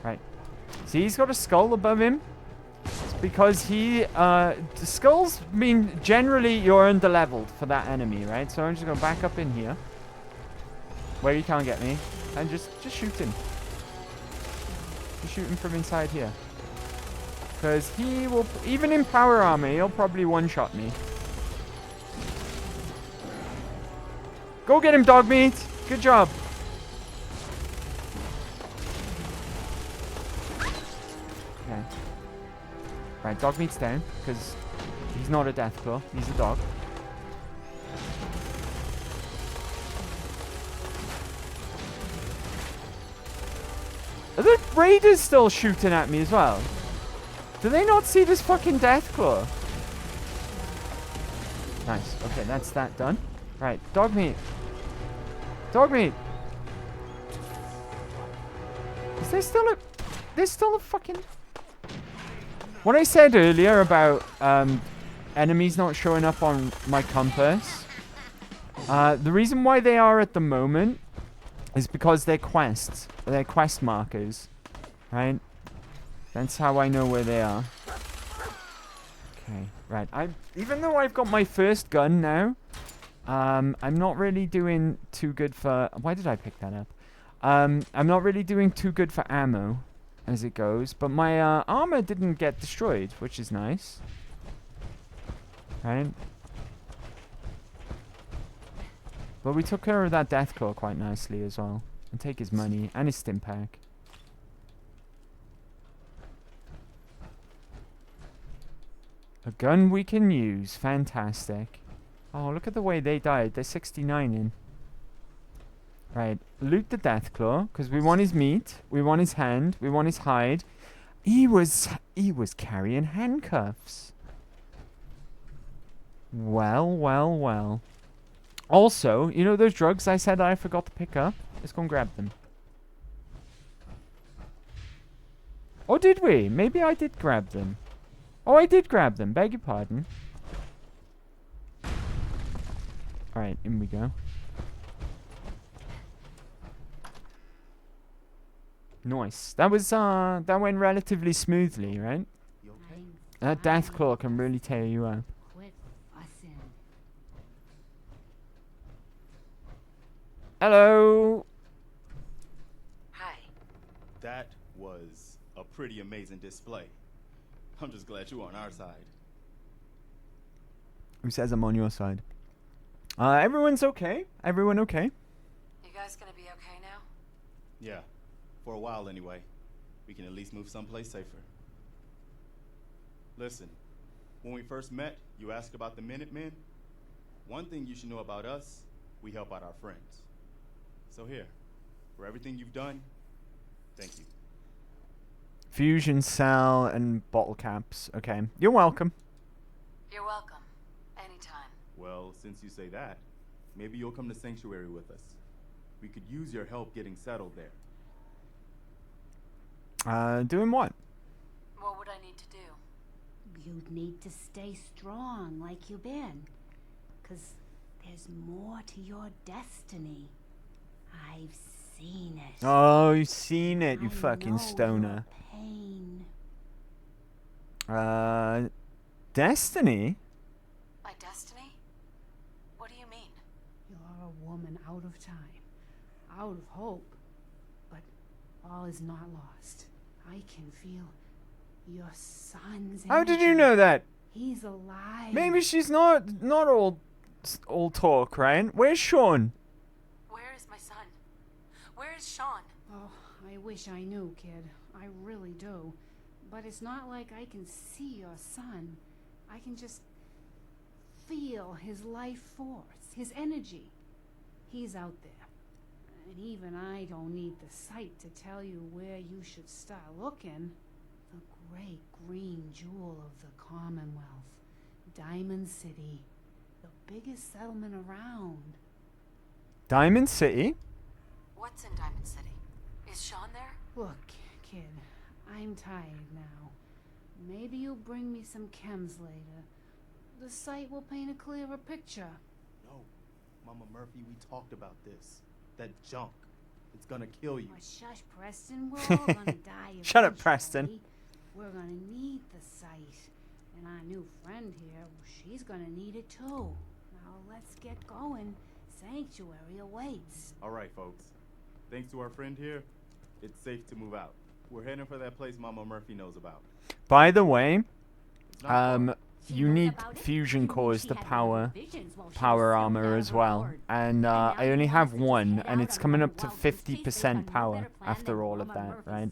Right. See, he's got a skull above him. It's because the skulls mean generally you're underleveled for that enemy, right? So I'm just going to back up in here. Where he can't get me. And just shoot him. Just shoot him from inside here. Because he will, even in power armor, he'll probably one-shot me. Go get him, dog meat. Good job. Okay. Right, dog meat's down, because he's not a deathclaw. He's a dog. Are the raiders still shooting at me as well? Do they not see this fucking deathclaw? Nice. Okay, that's that done. Right, dog meat. Dog meat. Is there still a... There's still a fucking... What I said earlier about enemies not showing up on my compass. The reason why they are at the moment is because they're quests. They're quest markers. Right? That's how I know where they are. Okay, right. Even though I've got my first gun now, I'm not really doing too good for... Why did I pick that up? I'm not really doing too good for ammo as it goes, but my armor didn't get destroyed, which is nice. Right? But we took care of that deathclaw quite nicely as well. And take his money and his stim pack. A gun we can use. Fantastic. Oh, look at the way they died. They're 69 in. Right. Loot the Deathclaw, because we want his meat. We want his hand. We want his hide. He was carrying handcuffs. Well, well, well. Also, you know those drugs I said I forgot to pick up? Let's go and grab them. Or did we? Maybe I did grab them. Oh, I did grab them. Beg your pardon. Alright, in we go. Nice. That went relatively smoothly, right? That Deathclaw can really tear you up. Hello. Hi. That was a pretty amazing display. I'm just glad you're on our side. Who says I'm on your side? Everyone's okay. Everyone okay? You guys gonna be okay now? Yeah. For a while anyway. We can at least move someplace safer. Listen, when we first met, you asked about the Minutemen. One thing you should know about us, we help out our friends. So here, for everything you've done, thank you. Fusion cell and bottle caps. Okay. You're welcome. You're welcome. Anytime. Well, since you say that, maybe you'll come to Sanctuary with us. We could use your help getting settled there. Doing what? What would I need to do? You'd need to stay strong like you've been. 'Cause there's more to your destiny. I've seen it. Oh, you've seen it, you I fucking know stoner. your pain. Destiny? My destiny? What do you mean? You're a woman out of time, out of hope. But all is not lost. I can feel your son's How did you energy. know that? He's alive. Maybe she's not all talk, right? Where's Sean? Where is my son? Where is Sean? Oh, I wish I knew, kid. I really do. But it's not like I can see your son. I can just feel his life force, his energy. He's out there. And even I don't need the sight to tell you where you should start looking. The great green jewel of the Commonwealth. Diamond City. The biggest settlement around. Diamond City? What's in Diamond City? Is Sean there? Look, kid, I'm tired now. Maybe you'll bring me some chems later. The sight will paint a clearer picture. No, Mama Murphy, we talked about this. That junk. It's gonna kill you. Oh, shush, Preston. We're all gonna die. Shut up, eventually. Preston. We're gonna need the sight. And our new friend here, she's gonna need it too. Now let's get going. Sanctuary awaits. All right, folks. Thanks to our friend here, it's safe to move out. We're heading for that place Mama Murphy knows about. By the way, you need fusion cores to power armor as well. And I only have one, and it's coming up to 50% power after all of that, right?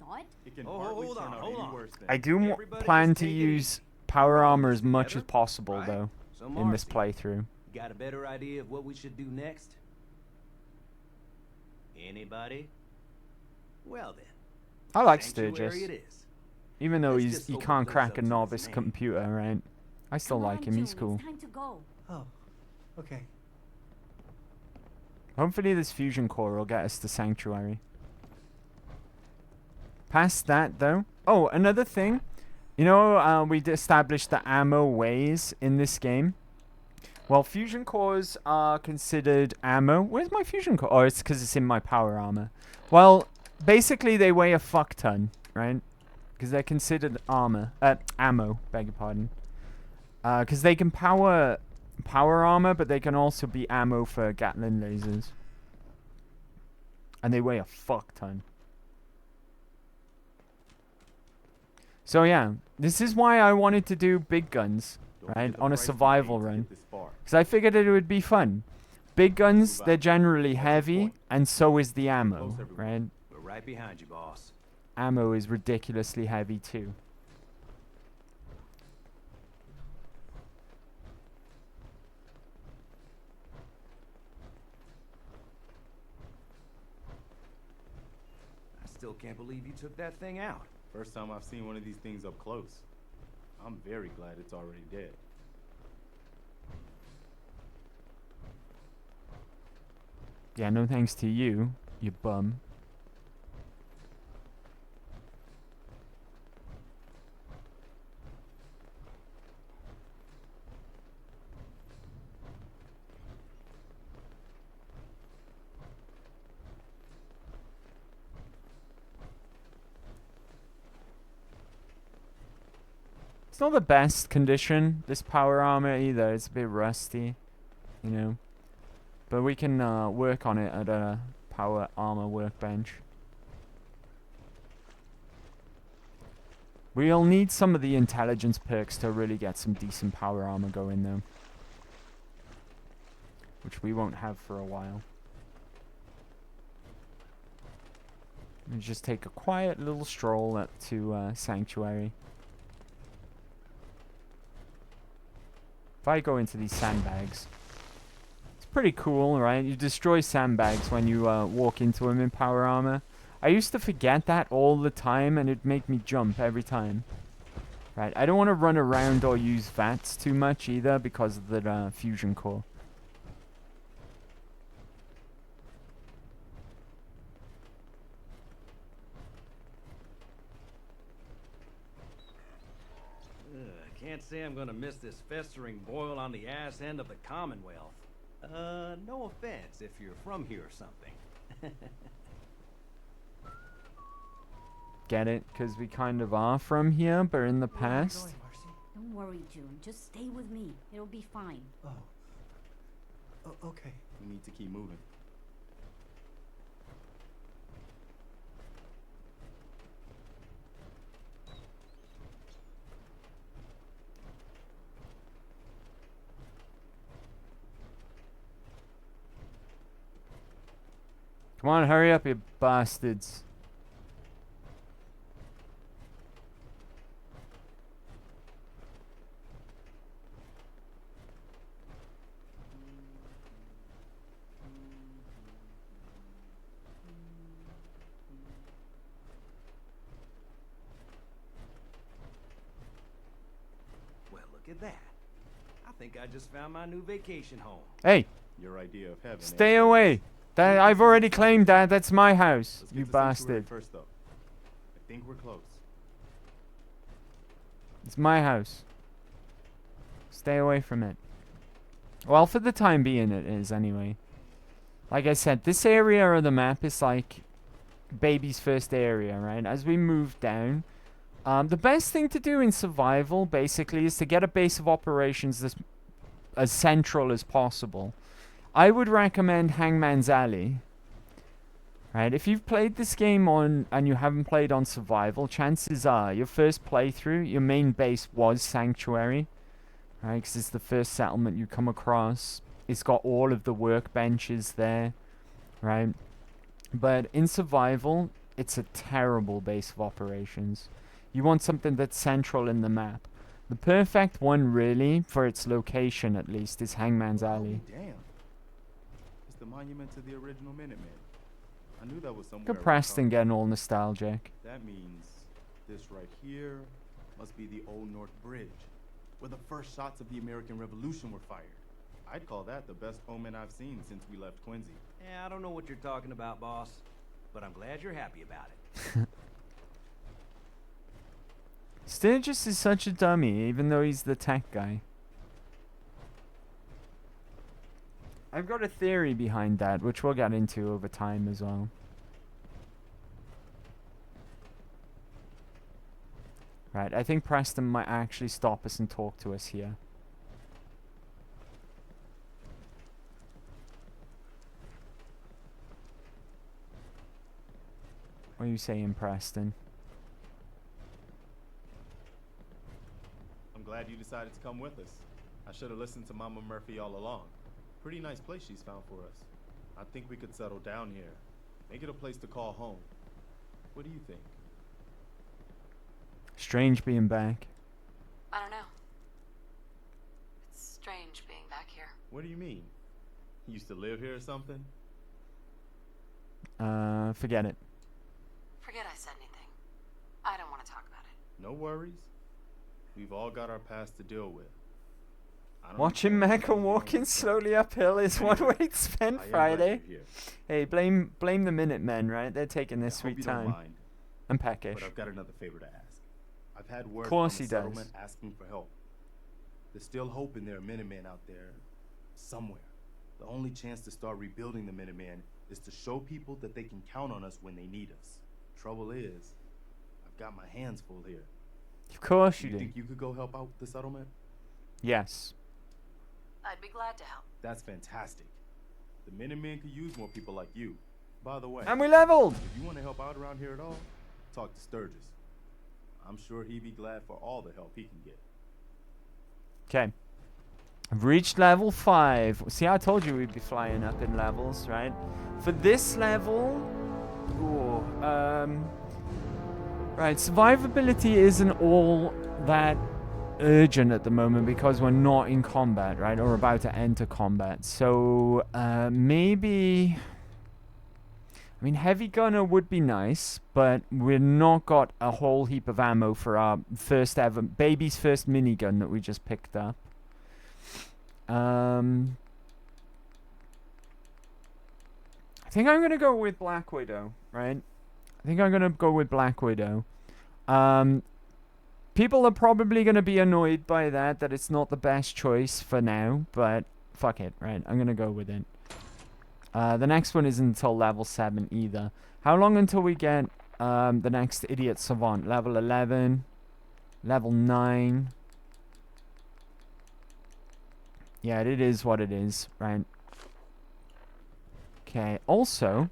Hold on. I do plan to use power armor as much as possible, though, in this playthrough. Got a better idea of what we should do next? Anybody? Well then. I like Sanctuary Sturgis. it is. Even though Let's he just open can't the place crack up a to novice his name. computer, right? I still like him, he's cool. Time to go. Oh, okay. Hopefully this fusion core will get us to Sanctuary. Past that, though. Oh, another thing. You know, we established the ammo ways in this game. Well, fusion cores are considered ammo. Where's my fusion core? Oh, it's because it's in my power armor. Well, basically they weigh a fuck ton, right? Because they're considered ammo, beg your pardon. Because they can power armor, but they can also be ammo for Gatling lasers. And they weigh a fuck ton. So yeah, this is why I wanted to do big guns, right, on a survival run. Because I figured it would be fun. Big guns, they're generally heavy, and so is the ammo, right? We're right behind you, boss. Ammo is ridiculously heavy too. I still can't believe you took that thing out. First time I've seen one of these things up close. I'm very glad it's already dead. Yeah, no thanks to you, you bum. It's not the best condition, this power armor either. It's a bit rusty, you know. But we can work on it at a power armor workbench. We'll need some of the intelligence perks to really get some decent power armor going though. Which we won't have for a while. Let's just take a quiet little stroll up to Sanctuary. If I go into these sandbags, it's pretty cool, right? You destroy sandbags when you walk into them in power armor. I used to forget that all the time, and it'd make me jump every time. Right, I don't want to run around or use VATS too much either because of the fusion core. can't say I'm gonna miss this festering boil on the ass end of the Commonwealth. No offense if you're from here or something. Get it? Because we kind of are from here, but in the past. Don't worry, June. Just stay with me. It'll be fine. Okay. We need to keep moving. Come on, hurry up, you bastards. Well, look at that. I think I just found my new vacation home. Hey! Your idea of heaven. Stay away! That I've already claimed that. That's my house, Let's you get to Sanctuary bastard. first, though. I think we're close. It's my house. Stay away from it. Well, for the time being, it is anyway. Like I said, this area of the map is like baby's first area, right? As we move down, the best thing to do in survival, basically, is to get a base of operations as central as possible. I would recommend Hangman's Alley. Right, if you've played this game on and you haven't played on survival, chances are your first playthrough, your main base was Sanctuary. Right, because it's the first settlement you come across. It's got all of the workbenches there. Right, but in survival, it's a terrible base of operations. You want something that's central in the map. The perfect one, really, for its location at least, is Hangman's Alley. Damn. It's the monument to the original Minutemen. I knew that was somewhere. Look at Preston getting all nostalgic. That means this right here must be the Old North Bridge, where the first shots of the American Revolution were fired. I'd call that the best omen I've seen since we left Quincy. Yeah, I don't know what you're talking about, boss, but I'm glad you're happy about it. Sturgis is such a dummy, even though he's the tech guy. I've got a theory behind that, which we'll get into over time as well. Right, I think Preston might actually stop us and talk to us here. What are you saying, Preston? I'm glad you decided to come with us. I should have listened to Mama Murphy all along. Pretty nice place she's found for us. I think we could settle down here. Make it a place to call home. What do you think? Strange being back. I don't know. It's strange being back here. What do you mean? You used to live here or something? Forget it. Forget I said anything. I don't want to talk about it. No worries. We've all got our past to deal with. Watching Mecha walking slowly uphill is one way to spend Friday. Hey, blame the Minutemen, right? They're taking their sweet time. And peckish. But I've got another favor to ask. I've had word Of course from he the settlement does. asking for help. There's still hope in there are Minutemen out there somewhere. The only chance to start rebuilding the Minutemen is to show people that they can count on us when they need us. Trouble is, I've got my hands full here. Of course you Do do. you think you could go help out the settlement? Yes. I'd be glad to help. That's fantastic. The Minutemen could use more people like you. By the way, And we leveled! If you want to help out around here at all, talk to Sturgis. I'm sure he'd be glad for all the help he can get. Okay. I've reached level 5. See, I told you we'd be flying up in levels, right? For this level... Ooh, right, survivability isn't all that urgent at the moment because we're not in combat, right? Or about to enter combat. So, maybe... I mean, heavy gunner would be nice, but we've not got a whole heap of ammo for our first ever... baby's first minigun that we just picked up. I think I'm going to go with Black Widow, right? I think I'm going to go with Black Widow. People People are probably going to be annoyed by that it's not the best choice for now, but fuck it, right? I'm going to go with it. The next one isn't until level 7 either. How long until we get the next Idiot Savant? Level 11, level 9. Yeah, it is what it is, right? Okay, also,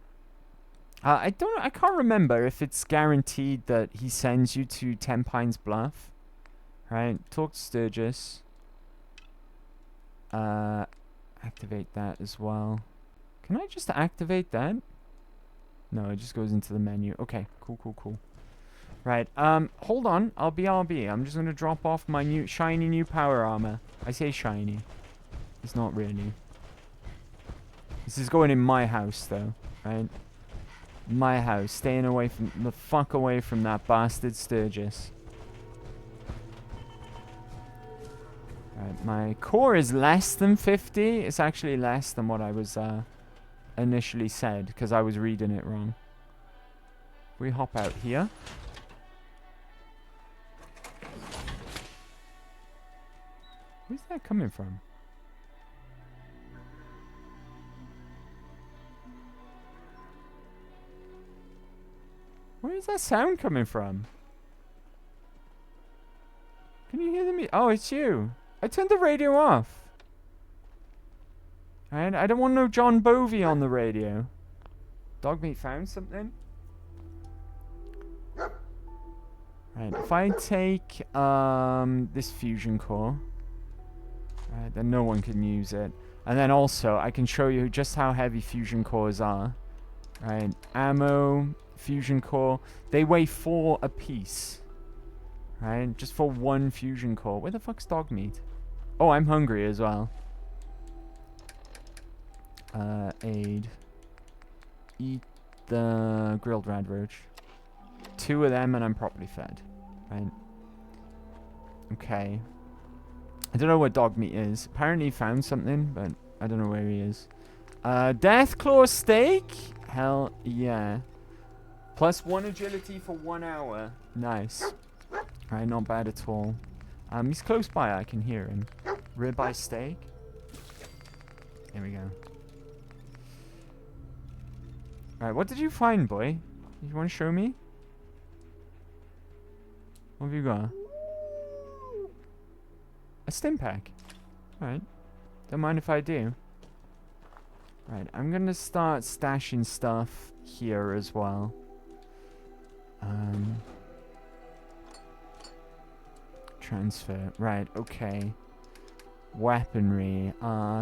I can't remember if it's guaranteed that he sends you to 10 Pines Bluff. Right, talk to Sturgis. Activate that as well. Can I just activate that? No, it just goes into the menu. Okay, cool. Right, hold on. I'll be. I'm just gonna drop off my new shiny new power armor. I say shiny. It's not really. This is going in my house though, right? My house, staying away from the fuck away from that bastard Sturgis. Right, my core is less than 50. It's actually less than what I was initially said because I was reading it wrong. We hop out here. Where's that coming from? Where is that sound coming from? Can you hear the Oh, it's you. I turned the radio off. Alright, I don't want no John Bovey on the radio. Dogmeat found something? Right, if I take this fusion core, right, then no one can use it. And then also, I can show you just how heavy fusion cores are. Right, ammo, fusion core, they weigh 4 apiece. Right, just for one fusion core. Where the fuck's Dogmeat? Oh, I'm hungry as well. Aid. Eat the grilled red roach. 2 of them and I'm properly fed. Right. Okay. I don't know what Dogmeat is. Apparently he found something, but I don't know where he is. Deathclaw steak? Hell yeah. Plus 1 agility for 1 hour. Nice. Right, not bad at all. He's close by, I can hear him. Ribeye steak. There we go. Alright, what did you find, boy? You want to show me? What have you got? A stim pack. Alright. Don't mind if I do. Right, I'm gonna start stashing stuff here as well. Transfer. Right, okay. Weaponry.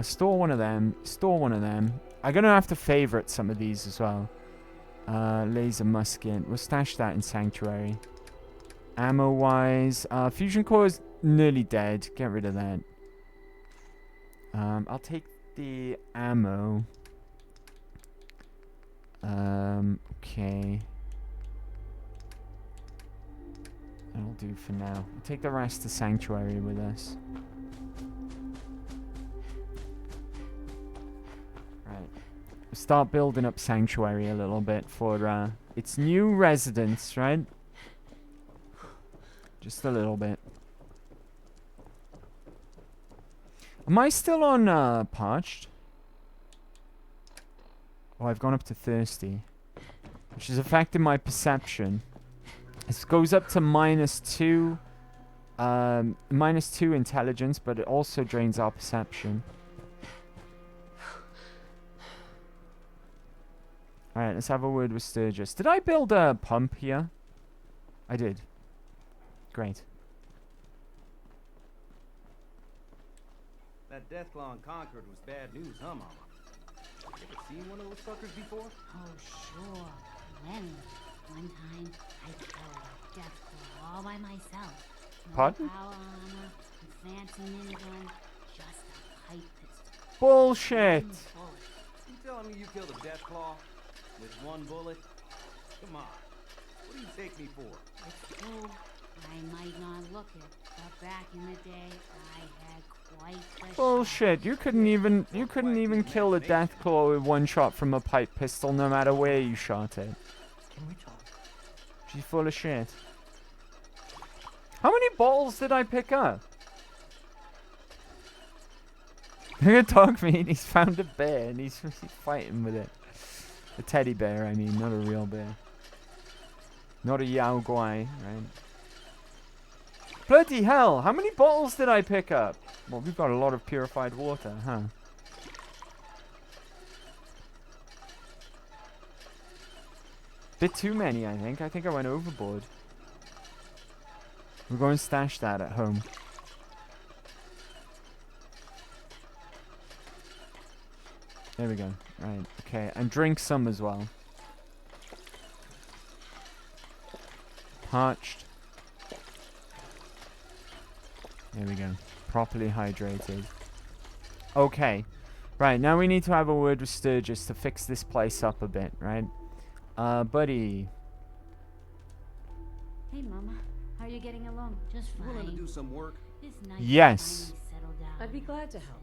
Store one of them. Store one of them. I'm gonna have to favorite some of these as well. Laser musket. We'll stash that in Sanctuary. Ammo-wise. Fusion core is nearly dead. Get rid of that. I'll take the ammo. Okay. That'll do for now. We'll take the rest to Sanctuary with us. Right. We'll start building up Sanctuary a little bit for its new residents, right? Just a little bit. Am I still on parched? Oh, I've gone up to thirsty, which is affecting my perception. This goes up to -2 intelligence, but it also drains our perception. Alright, let's have a word with Sturgis. Did I build a pump here? I did. Great. That Deathclaw in Concord was bad news, huh, Mama? You ever seen one of those suckers before? Oh, sure. Plenty. One time, I killed a Deathclaw all by myself. No Pardon? power armor, no fancy minigun, just a pipe pistol. Bullshit! You telling me you killed a Deathclaw with 1 bullet? Come on. What do you take me for? It's true. I might not look it, but back in the day, I had quite the Bullshit! You couldn't even kill a Deathclaw with 1 shot from a pipe pistol, no matter where you shot it. Can we talk? She's full of shit. How many bottles did I pick up? Look at dog meat. He's found a bear and he's fighting with it. A teddy bear, I mean, not a real bear. Not a Yao Guai, right? Bloody hell, how many bottles did I pick up? Well, we've got a lot of purified water, huh? Bit too many, I think. I think I went overboard. We're going to stash that at home. There we go. Right, okay. And drink some as well. Parched. There we go. Properly hydrated. Okay. Right, now we need to have a word with Sturgis to fix this place up a bit, right? Buddy. Hey, Mama. How are you getting along? Just fine. Willing to do some work? It's nice Yes. to finally settle down. I'd be glad to help.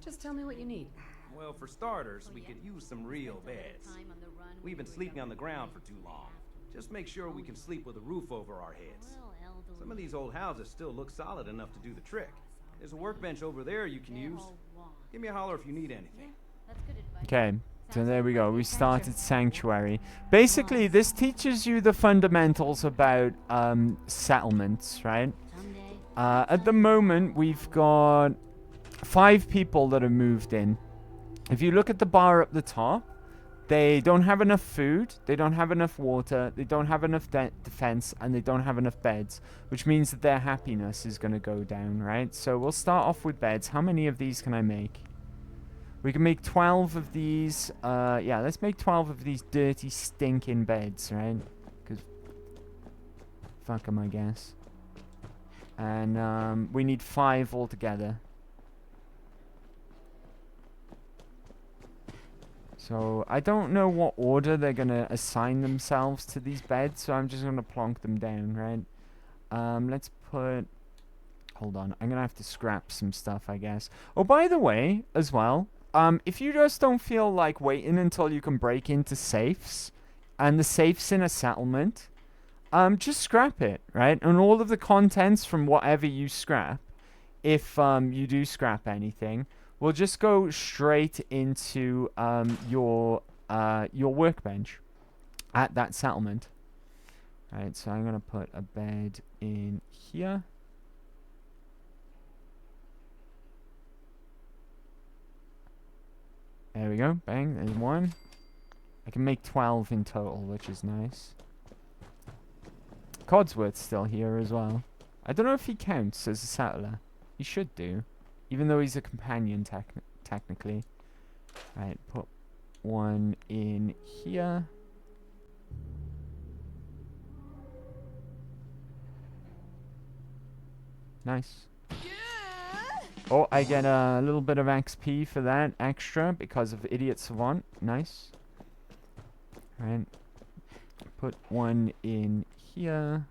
Just tell me what you need. Well, for starters, we could use some real beds. We've been sleeping on the ground for too long. Just make sure we can sleep with a roof over our heads. Some of these old houses still look solid enough to do the trick. There's a workbench over there you can use. Give me a holler if you need anything. Okay, so there we go. We started Sanctuary. Basically, this teaches you the fundamentals about settlements, right? At the moment, we've got 5 people that have moved in. If you look at the bar up the top, they don't have enough food, they don't have enough water, they don't have enough defense, and they don't have enough beds, which means that their happiness is going to go down, right? So we'll start off with beds. How many of these can I make? We can make 12 of these. Yeah, let's make 12 of these dirty, stinking beds, right? Because fuck them, I guess. And we need 5 altogether. So I don't know what order they're going to assign themselves to these beds, so I'm just going to plonk them down, right? Let's put... Hold on, I'm going to have to scrap some stuff, I guess. Oh, by the way, as well, if you just don't feel like waiting until you can break into safes, and the safe's in a settlement, just scrap it, right? And all of the contents from whatever you scrap, if you do scrap anything, will just go straight into your workbench at that settlement. Right, so I'm gonna put a bed in here. There we go. Bang. There's 1. I can make 12 in total, which is nice. Codsworth's still here as well. I don't know if he counts as a settler. He should do. Even though he's a companion, technically. Right, put 1 in here. Nice. Oh, I get a little bit of XP for that extra because of Idiot Savant. Nice. Right. Put 1 in here.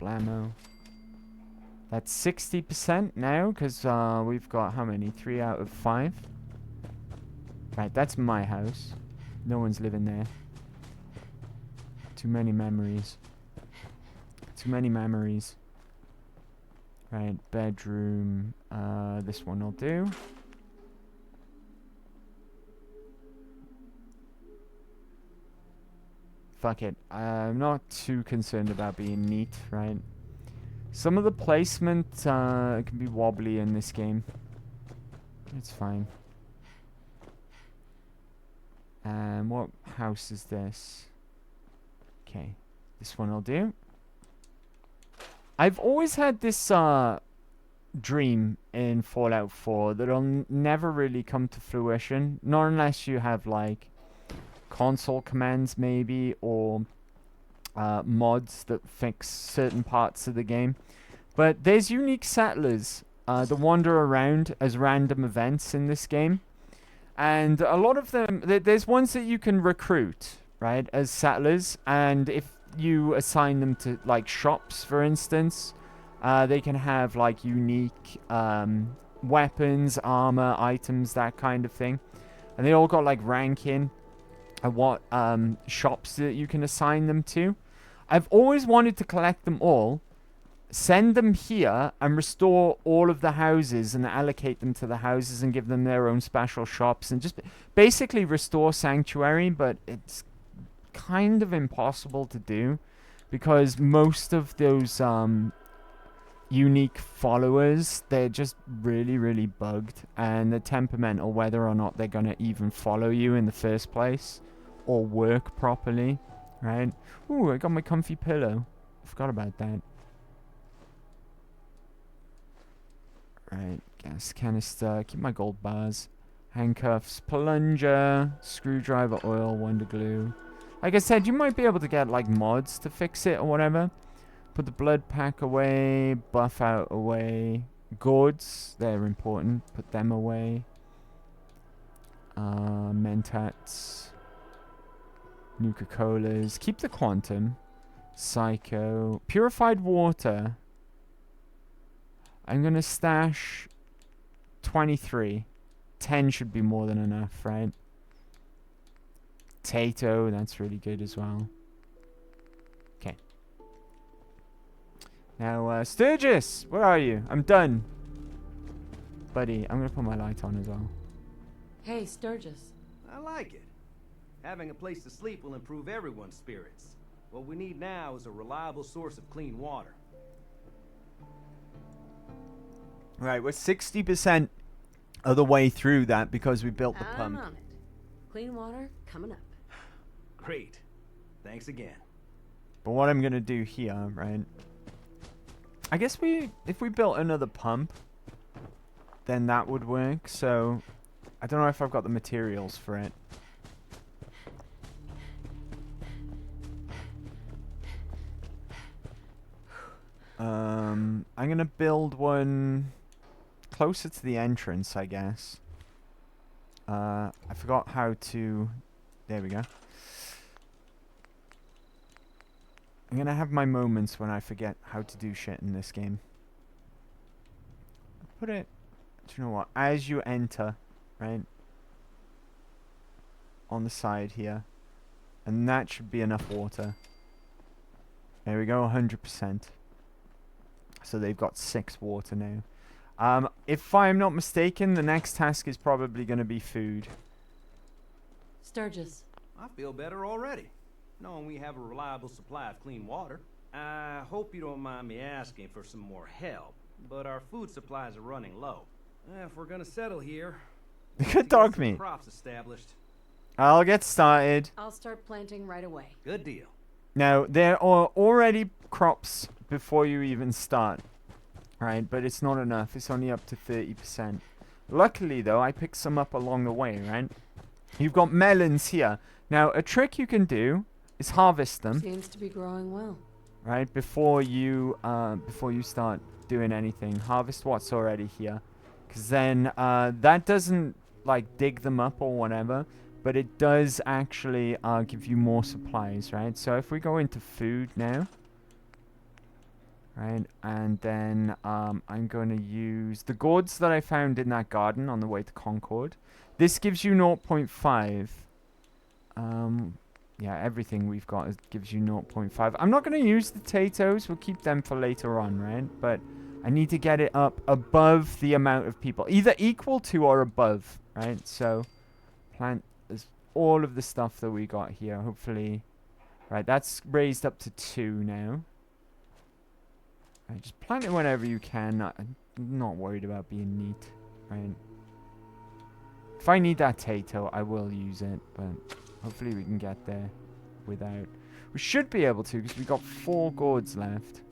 Blammo. That's 60% now, because we've got how many? 3 out of 5. Right, that's my house. No one's living there. Too many memories. Too many memories. Right, bedroom. This one will do. Fuck it. I'm not too concerned about being neat, right? Some of the placement can be wobbly in this game. It's fine. And what house is this? Okay, this one will do. I've always had this dream in Fallout 4 that'll never really come to fruition. Not unless you have like console commands maybe, or mods that fix certain parts of the game. But there's unique settlers that wander around as random events in this game. And a lot of them, there's ones that you can recruit, right, as settlers. And if you assign them to, like, shops, for instance, they can have, like, unique weapons, armor, items, that kind of thing. And they all got, like, ranking. what shops that you can assign them to. I've always wanted to collect them all, send them here, and restore all of the houses and allocate them to the houses and give them their own special shops and just basically restore Sanctuary, but it's kind of impossible to do because most of those unique followers, they're just really, really bugged and they're temperamental whether or not they're going to even follow you in the first place or work properly, right? Ooh, I got my comfy pillow. Forgot about that. Right, gas canister, keep my gold bars, handcuffs, plunger, screwdriver, oil, wonder glue. Like I said, you might be able to get like mods to fix it or whatever. Put the blood pack away, buff out away, gourds, they're important, put them away. Mentats, Nuka-Colas, keep the quantum, psycho, purified water. I'm going to stash 23. 10 should be more than enough, right? Potato, that's really good as well. Okay. Now, Sturgis, where are you? I'm done. Buddy, I'm going to put my light on as well. Hey, Sturgis. I like it. Having a place to sleep will improve everyone's spirits. What we need now is a reliable source of clean water. Right, we're 60% of the way through that because we built the I'm pump. on it. Clean water coming up. Great. Thanks again. But what I'm going to do here, right? I guess if we built another pump, then that would work. So, I don't know if I've got the materials for it. I'm going to build one closer to the entrance, I guess. I forgot how to... There we go. I'm going to have my moments when I forget how to do shit in this game. Put it... Do you know what? As you enter, right? On the side here. And that should be enough water. There we go, 100%. So they've got 6 water now. If I'm not mistaken, the next task is probably going to be food. Sturgis. I feel better already, knowing we have a reliable supply of clean water. I hope you don't mind me asking for some more help, but our food supplies are running low. If we're gonna settle here, Good dog meat. crops established. I'll get started. I'll start planting right away. Good deal. Now, there are already crops before you even start. Right, but it's not enough. It's only up to 30%. Luckily, though, I picked some up along the way, right? You've got melons here. Now, a trick you can do is harvest them. Seems to be growing well. Right, before you start doing anything. Harvest what's already here. Because then that doesn't, like, dig them up or whatever. But it does actually give you more supplies, right? So if we go into food now. Right, and then I'm going to use the gourds that I found in that garden on the way to Concord. This gives you 0.5. Yeah, everything we've got gives you 0.5. I'm not going to use the potatoes. We'll keep them for later on, right? But I need to get it up above the amount of people. Either equal to or above, right? So plant all of the stuff that we got here. Hopefully, right, that's raised up to 2 now. Right, just plant it whenever you can. I'm not worried about being neat, right? If I need that potato, I will use it, but hopefully we can get there without. We should be able to, because we got 4 gourds left.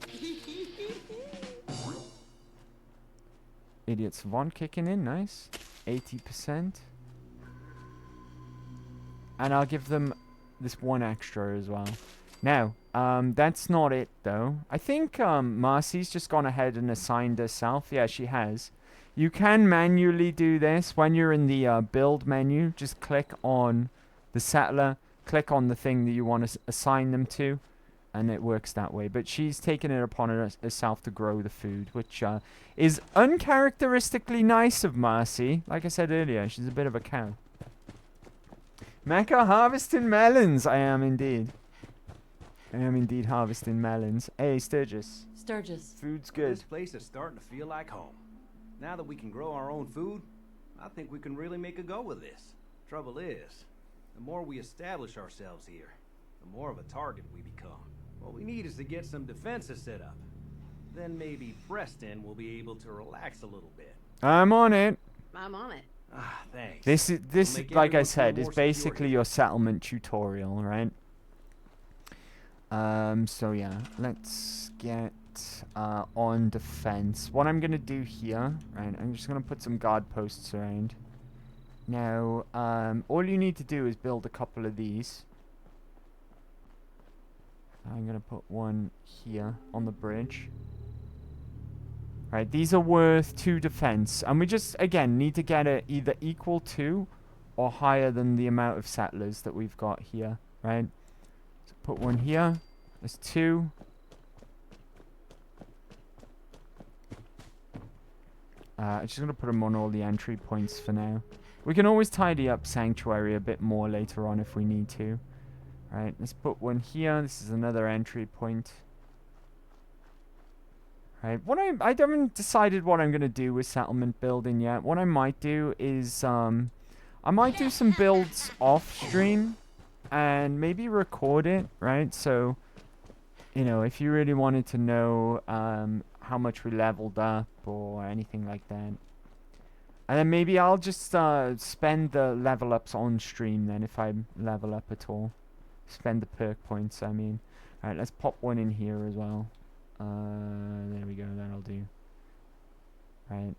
Idiot Savant kicking in, nice. 80%. And I'll give them this 1 extra as well. Now, that's not it, though. I think Marcy's just gone ahead and assigned herself. Yeah, she has. You can manually do this when you're in the build menu. Just click on the settler, click on the thing that you want to assign them to, and it works that way. But she's taken it upon herself to grow the food, which is uncharacteristically nice of Marcy. Like I said earlier, she's a bit of a cow. Mecca harvesting melons. I am indeed. I am indeed harvesting melons. Hey, Sturgis. Sturgis. Food's good. This place is starting to feel like home. Now that we can grow our own food, I think we can really make a go of this. Trouble is, the more we establish ourselves here, the more of a target we become. What we need is to get some defenses set up. Then maybe Preston will be able to relax a little bit. I'm on it. I'm on it. Ah, thanks. This We'll make like I everyone said, feel is more secure basically here. your settlement tutorial, right? So yeah, let's get on defense. What I'm gonna do here, right? I'm just gonna put some guard posts around. Now, all you need to do is build a couple of these. I'm gonna put one here on the bridge. Right, these are worth 2 defense, and we just again need to get it either equal to or higher than the amount of settlers that we've got here, right? So put one here. There's 2. I'm just gonna put them on all the entry points for now. We can always tidy up Sanctuary a bit more later on if we need to. Right, let's put one here. This is another entry point. Right, I haven't decided what I'm gonna do with settlement building yet. What I might do is I might do some builds off stream and maybe record it, right? So, you know, if you really wanted to know how much we leveled up or anything like that. And then maybe I'll just spend the level ups on stream then if I level up at all. Spend the perk points, I mean. Alright, let's pop one in here as well. There we go, that'll do. Right.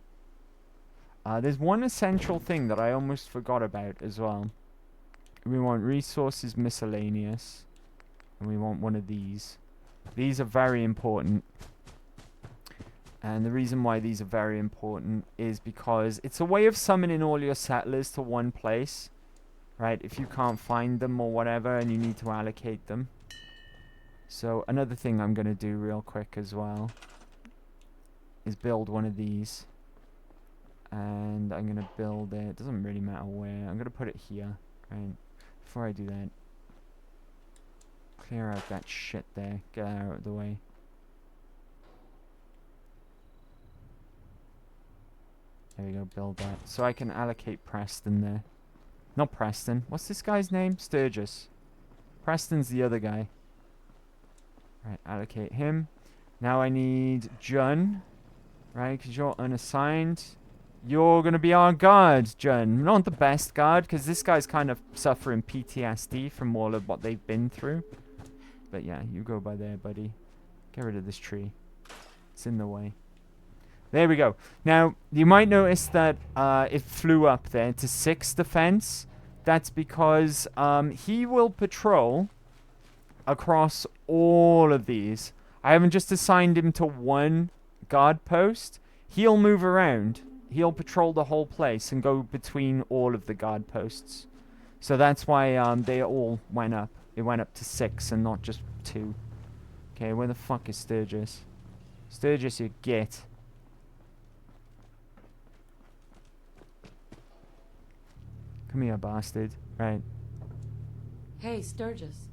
There's one essential thing that I almost forgot about as well. We want resources miscellaneous. And we want one of these. These are very important. And the reason why these are very important is because it's a way of summoning all your settlers to one place. Right, if you can't find them or whatever and you need to allocate them. So another thing I'm going to do real quick as well is build one of these. And I'm going to build it. Doesn't really matter where. I'm going to put it here. Right. Before I do that, clear out that shit there. Get that out of the way. There we go. Build that. So I can allocate Preston there. Not Preston. What's this guy's name? Sturgis. Preston's the other guy. Right, allocate him. Now I need Jun. Right, because you're unassigned. You're going to be our guard, Jun. Not the best guard, because this guy's kind of suffering PTSD from all of what they've been through. But yeah, you go by there, buddy. Get rid of this tree. It's in the way. There we go. Now, you might notice that it flew up there to 6 defense. That's because he will patrol across all of these. I haven't just assigned him to one guard post. He'll move around. He'll patrol the whole place and go between all of the guard posts. So that's why they all went up. It went up to 6 and not just 2. Okay, where the fuck is Sturgis? Sturgis, you get. Come here, bastard. Right. Hey, Sturgis.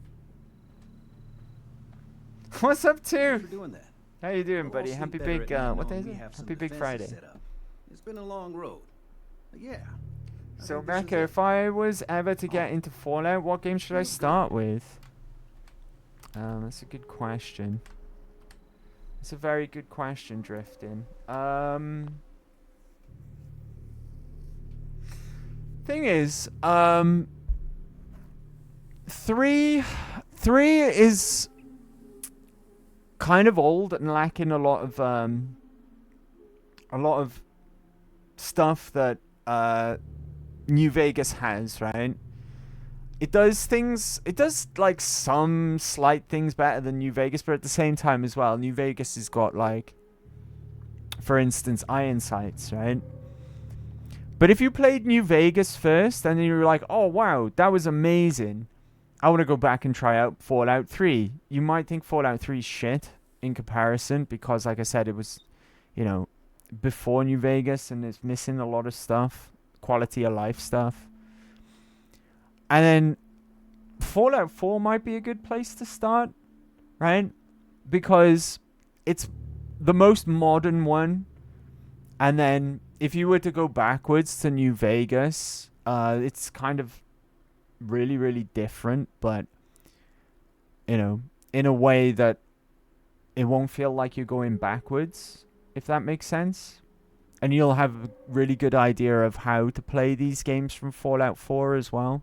What's up, too? Thanks for doing that. How you doing, We'll buddy? sleep Happy better big, at night what day knowing is we it? have some Happy Big defenses Friday. set up. It's been a long road. But yeah. I So, think this is Mecca, it. if I was ever to get into Fallout, what game should I start with? That's a good question. It's a very good question, Drifting. Thing is, 3 is kind of old and lacking a lot of stuff that New Vegas has, right? It does like some slight things better than New Vegas, but at the same time as well, New Vegas has got like, for instance, iron sights, right? But if you played New Vegas first and then you were like, oh wow, that was amazing, I want to go back and try out Fallout 3. You might think Fallout 3 is shit in comparison because, like I said, it was, you know, before New Vegas and it's missing a lot of stuff, quality of life stuff. And then Fallout 4 might be a good place to start, right? Because it's the most modern one. And then if you were to go backwards to New Vegas, it's kind of really, really different, but, you know, in a way that it won't feel like you're going backwards, if that makes sense. And you'll have a really good idea of how to play these games from Fallout 4 as well.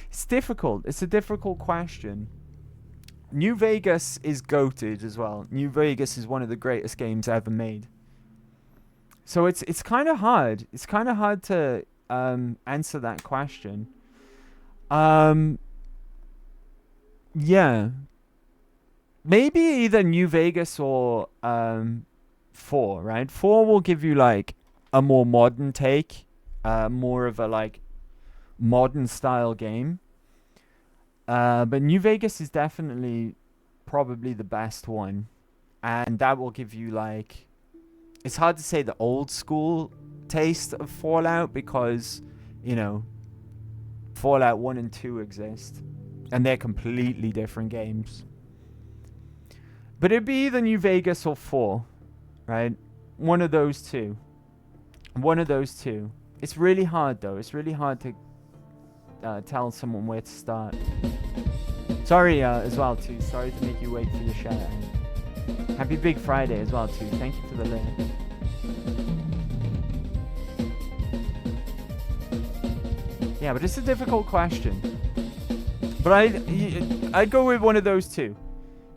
It's difficult. It's a difficult question. New Vegas is goated as well. New Vegas is one of the greatest games ever made. So it's kind of hard. It's kind of hard to answer that question. Yeah. Maybe either New Vegas or 4, right? 4 will give you like a more modern take, more of a like modern style game. But New Vegas is definitely probably the best one, and that will give you like, it's hard to say the old school taste of Fallout because, you know, Fallout 1 and 2 exist and they're completely different games. But it'd be either New Vegas or 4, right? One of those two. One of those two. It's really hard though. It's really hard to tell someone where to start. Sorry as well too. Sorry to make you wait for your shout out. Happy Big Friday as well too. Thank you for the link. Yeah, but it's a difficult question. But I'd go with one of those two.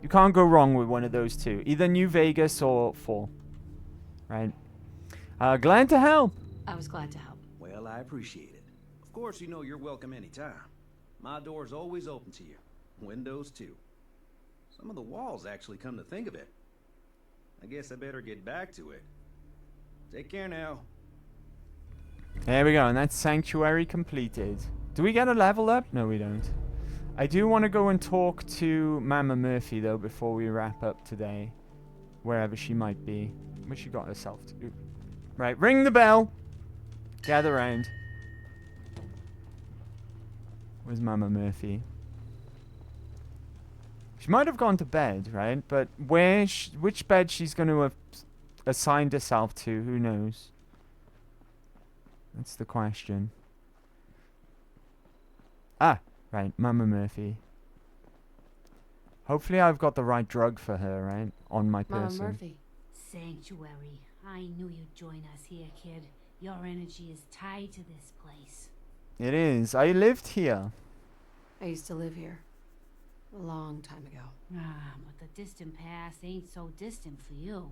You can't go wrong with one of those two. Either New Vegas or 4. Right? Glad to help. I was glad to help. Well, I appreciate it. Of course, you know you're welcome anytime. My door's always open to you. Windows too. Some of the walls actually, come to think of it. I guess I better get back to it. Take care now. There we go, and that's Sanctuary completed. Do we get a level up? No, we don't. I do want to go and talk to Mama Murphy, though, before we wrap up today. Wherever she might be. What she got herself to do. Right, ring the bell. Gather round. Where's Mama Murphy? She might have gone to bed, right? But which bed she's going to have assigned herself to, who knows? That's the question. Ah, right, Mama Murphy. Hopefully I've got the right drug for her, right? On my person. Mama Murphy. Sanctuary. I knew you'd join us here, kid. Your energy is tied to this place. It is. I lived here. I used to live here. A long time ago. Ah, but the distant past ain't so distant for you.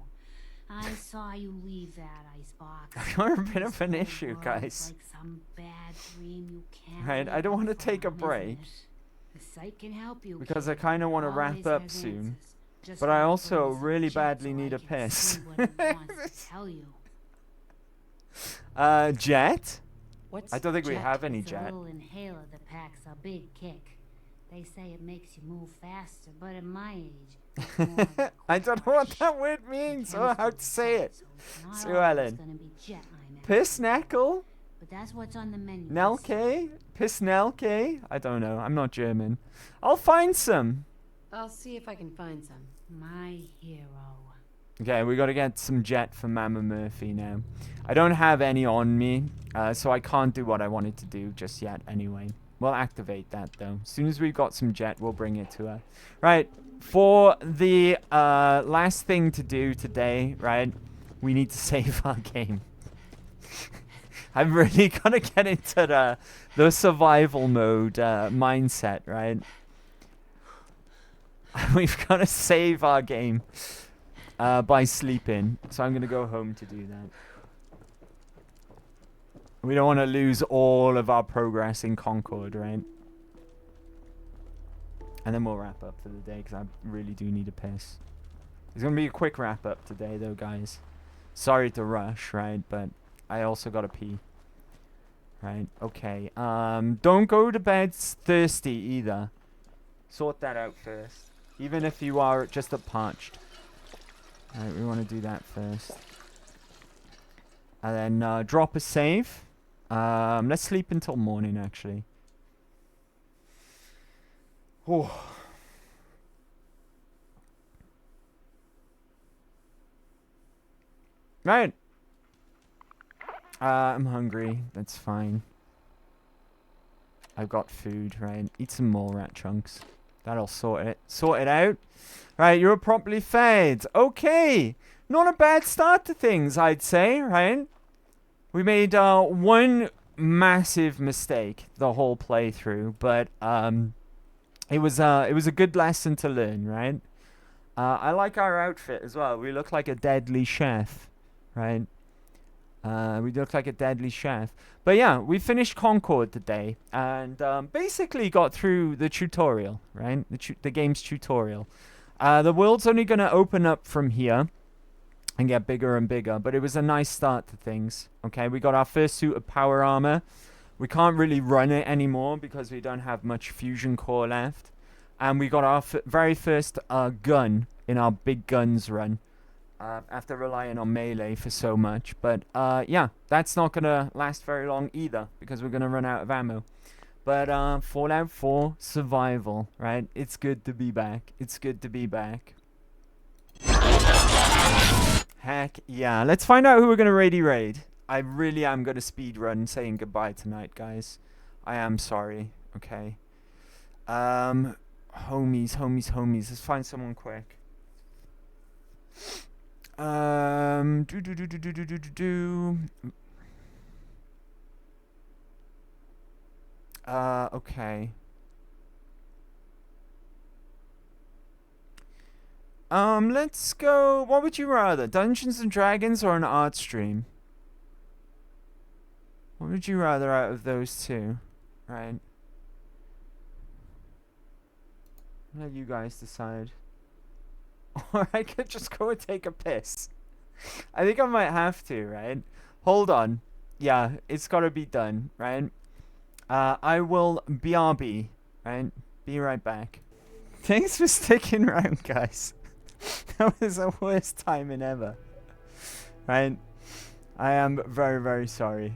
I saw you leave that icebox. You're a bit of an issue, guys. Like some bad dream you can't. Right, I don't want to take a break. The site can help you. Because I kind of want to wrap up soon. But I also really badly need a piss. Jet? I don't think we have any jet. A little inhaler that packs a big kick. They say it makes you move faster, but at my age, I don't know what that word means or how to say it. Sue Ellen. Pissnackle? But that's what's on the menu. Nelke? Pissnelke? I don't know. I'm not German. I'll find some. I'll see if I can find some. My hero. Okay, we got to get some jet for Mama Murphy now. I don't have any on me, so I can't do what I wanted to do just yet anyway. We'll activate that though. As soon as we've got some jet, we'll bring it to her. Right, for the last thing to do today, right, we need to save our game. I'm really gonna get into the survival mode mindset, right? We've got to save our game by sleeping, so I'm gonna go home to do that. We don't want to lose all of our progress in Concord, right? And then we'll wrap up for the day, because I really do need a piss. It's going to be a quick wrap up today, though, guys. Sorry to rush, right? But I also got to pee. Right? Okay. Don't go to bed thirsty, either. Sort that out first. Even if you are just parched. Alright, we want to do that first. And then drop a save. Let's sleep until morning, actually. Oh. Right. I'm hungry. That's fine. I've got food, right? Eat some more rat chunks. That'll sort it out. Right, you're properly fed. Okay. Not a bad start to things, I'd say, right? We made one massive mistake the whole playthrough, but it was a good lesson to learn, right? I like our outfit as well. We look like a deadly chef, right? We look like a deadly chef. But yeah, we finished Concord today and basically got through the tutorial, right? The game's tutorial. The world's only going to open up from here and get bigger and bigger, but it was a nice start to things. Okay, we got our first suit of power armor. We can't really run it anymore because we don't have much fusion core left. And we got our very first gun in our big guns run. After relying on melee for so much. But yeah, that's not going to last very long either because we're going to run out of ammo. But Fallout 4 survival, right? It's good to be back. It's good to be back. Heck yeah. Let's find out who we're going to raid. I really am going to speed run saying goodbye tonight, guys. I am sorry. Okay. Homies. Let's find someone quick. Okay. Let's go. What would you rather? Dungeons and Dragons or an art stream? What would you rather out of those two? Right. Let you guys decide. Or I could just go and take a piss. I think I might have to, right? Hold on. Yeah, it's gotta be done, right? I will BRB, right? Be right back. Thanks for sticking around, guys. That was the worst timing ever. Right? I am very, very sorry.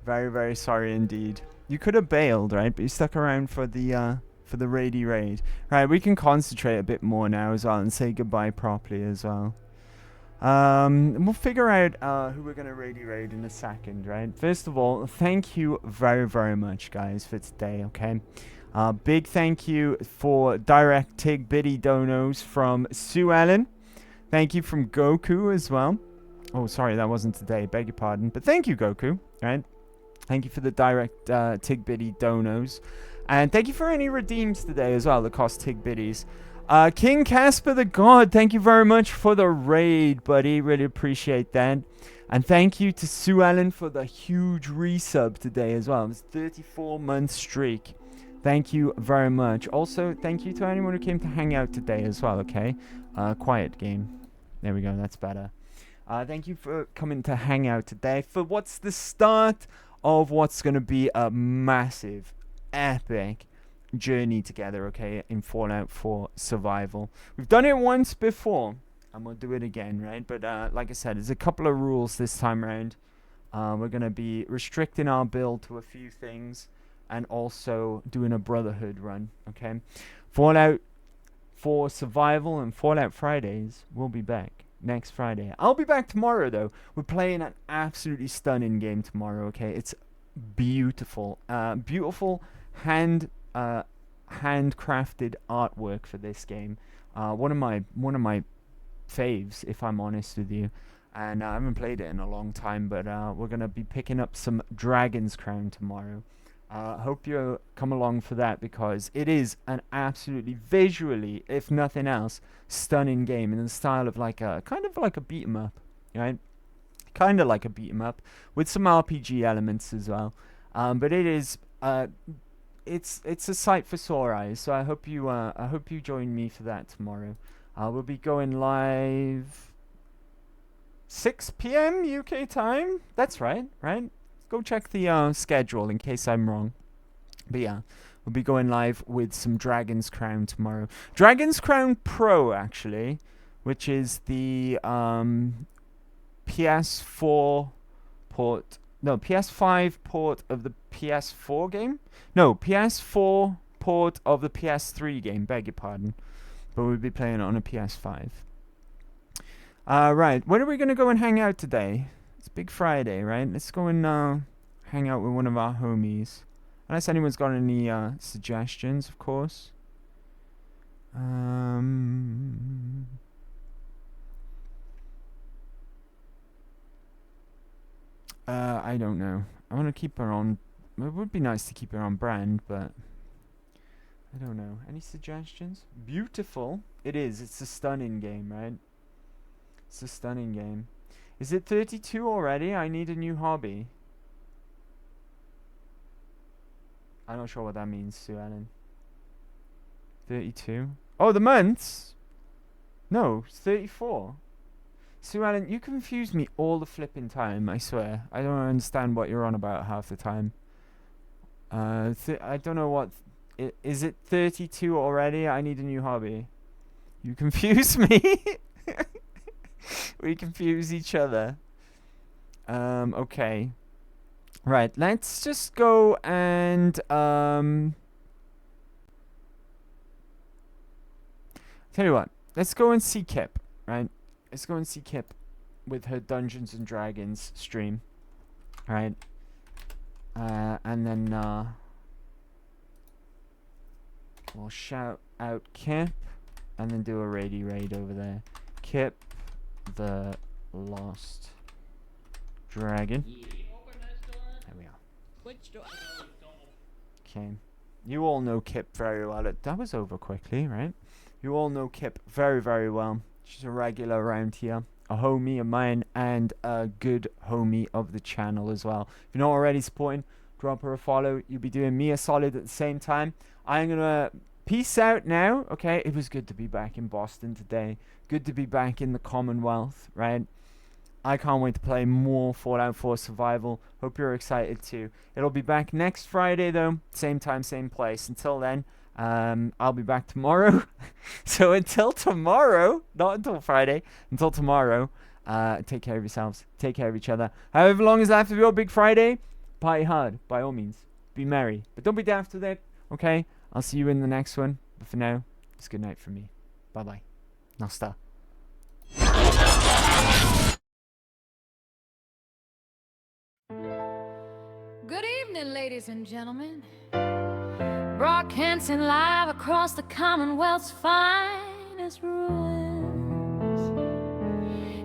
Very, very sorry indeed. You could have bailed, right? But you stuck around for the raid. Right, we can concentrate a bit more now as well and say goodbye properly as well. We'll figure out who we're going to raid in a second, right? First of all, thank you very, very much, guys, for today, okay? Big thank you for direct Tig Bitty donos from Sue Ellen. Thank you from Goku as well. Oh, sorry, that wasn't today. Beg your pardon. But thank you, Goku, right? Thank you for the direct Tig Bitty donos. And thank you for any redeems today as well that cost Tig Bitties. King Casper the God, thank you very much for the raid, buddy. Really appreciate that. And thank you to Sue Ellen for the huge resub today as well. It was a 34-month streak. Thank you very much. Also, thank you to anyone who came to hang out today as well, okay? Quiet game. There we go, that's better. Thank you for coming to hang out today for what's the start of what's going to be a massive, epic journey together, okay, in Fallout 4 survival. We've done it once before, and we'll do it again, right? But like I said, there's a couple of rules this time around. We're going to be restricting our build to a few things and also doing a Brotherhood run, okay? Fallout 4 survival and Fallout Fridays will be back next Friday. I'll be back tomorrow, though. We're playing an absolutely stunning game tomorrow, okay? It's beautiful. Beautiful handcrafted artwork for this game. One of my faves, if I'm honest with you. And I haven't played it in a long time, but we're going to be picking up some Dragon's Crown tomorrow. Hope you come along for that because it is an absolutely visually, if nothing else, stunning game in the style of kind of like a beat 'em up, right? Kind of like a beat 'em up with some RPG elements as well. But it is it's a sight for sore eyes. So I hope you join me for that tomorrow. We'll be going live 6 p.m. UK time. That's right? Go check the schedule in case I'm wrong. But yeah, we'll be going live with some Dragon's Crown tomorrow. Dragon's Crown Pro, actually, which is the PS4 port. No, PS5 port of the PS4 game. No, PS4 port of the PS3 game, beg your pardon. But we'll be playing it on a PS5. Right, where are we going to go and hang out today? It's Big Friday, right? Let's go and hang out with one of our homies. Unless anyone's got any suggestions, of course. I don't know. I want to keep her on. It would be nice to keep her on brand, but I don't know. Any suggestions? Beautiful. It is. It's a stunning game, right? It's a stunning game. Is it 32 already? I need a new hobby. I'm not sure what that means, Sue Ellen. 32? Oh, the months? No, it's 34. Sue Ellen, you confuse me all the flipping time, I swear. I don't understand what you're on about half the time. I don't know what... Is it 32 already? I need a new hobby. You confuse me. We confuse each other. Okay. Right, let's just go and... Tell you what. Let's go and see Kip, right? Let's go and see Kip with her Dungeons and Dragons stream. Right? And then we'll shout out Kip and then do a raid over there. Kip the Lost Dragon. There we are. Which door? Okay. You all know Kip very well. That was over quickly, right? You all know Kip very, very well. She's a regular around here. A homie of mine and a good homie of the channel as well. If you're not already supporting, drop her a follow. You'll be doing me a solid at the same time. I'm going to peace out now, okay? It was good to be back in Boston today. Good to be back in the Commonwealth, right? I can't wait to play more Fallout 4 Survival. Hope you're excited too. It'll be back next Friday though. Same time, same place. Until then, I'll be back tomorrow. So until tomorrow, not until Friday, until tomorrow, take care of yourselves. Take care of each other. However long is left of your Big Friday, party hard, by all means. Be merry. But don't be daft with it, okay? I'll see you in the next one. But for now, it's good night from me. Bye-bye. Nasta. Good evening, ladies and gentlemen. Broadcasting live across the Commonwealth's finest ruins.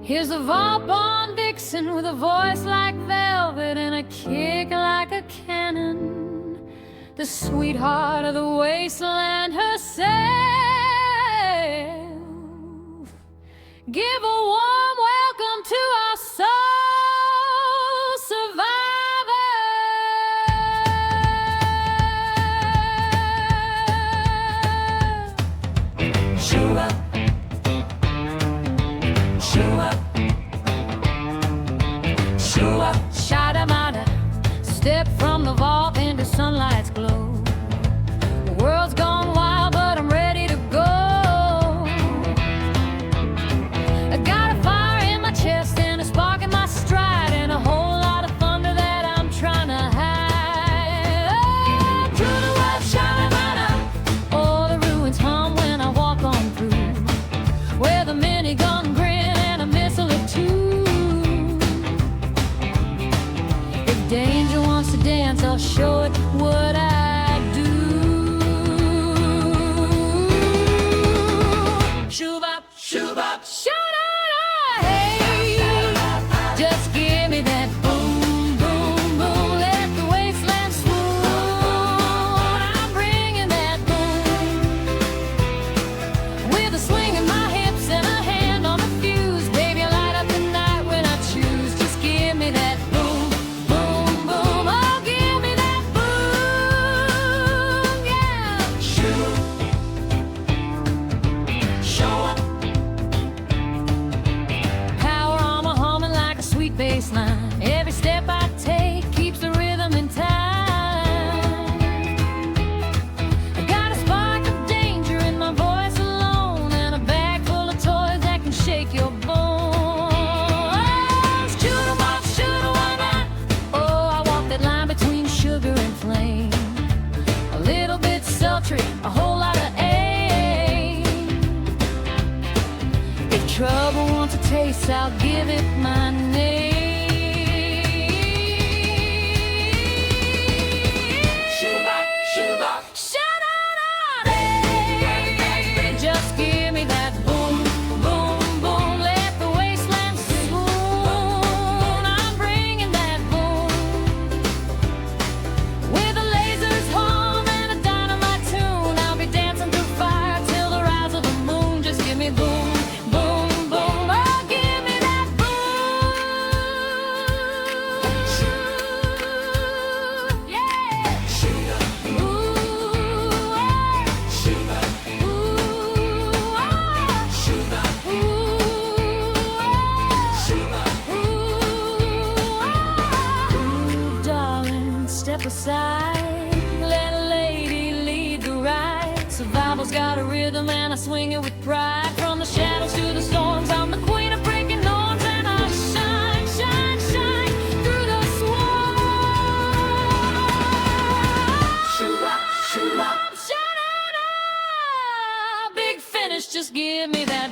Here's the vault-born vixen with a voice like velvet and a kick like a cannon. The sweetheart of the wasteland herself. Give a warm welcome to our soul survivor. Show up. Show up. Show up. Shada-mada. Step from the vault into sunlight's glow. The world's gone wild, but I'm ready to go. I got a fire in my chest and a spark in my stride and a whole lot of thunder that I'm trying to hide. Oh, through the rough, shada-mada. All the ruins hum when I walk on through. trouble wants a taste, I'll give it my name. Just give me that boom, boom, boom. Let the wasteland swoon. I'm bringing that boom. With the lasers hum and a dynamite tune, I'll be dancing through fire till the rise of the moon. Just give me boom, boom, boom. Oh, give me that boom. Yeah. Step aside, let a lady lead the ride. Survival's got a rhythm and I swing it with pride. From the shadows to the storms, I'm the queen of breaking norms. And I shine, shine, shine through the swarm. Shine, big finish, just give me that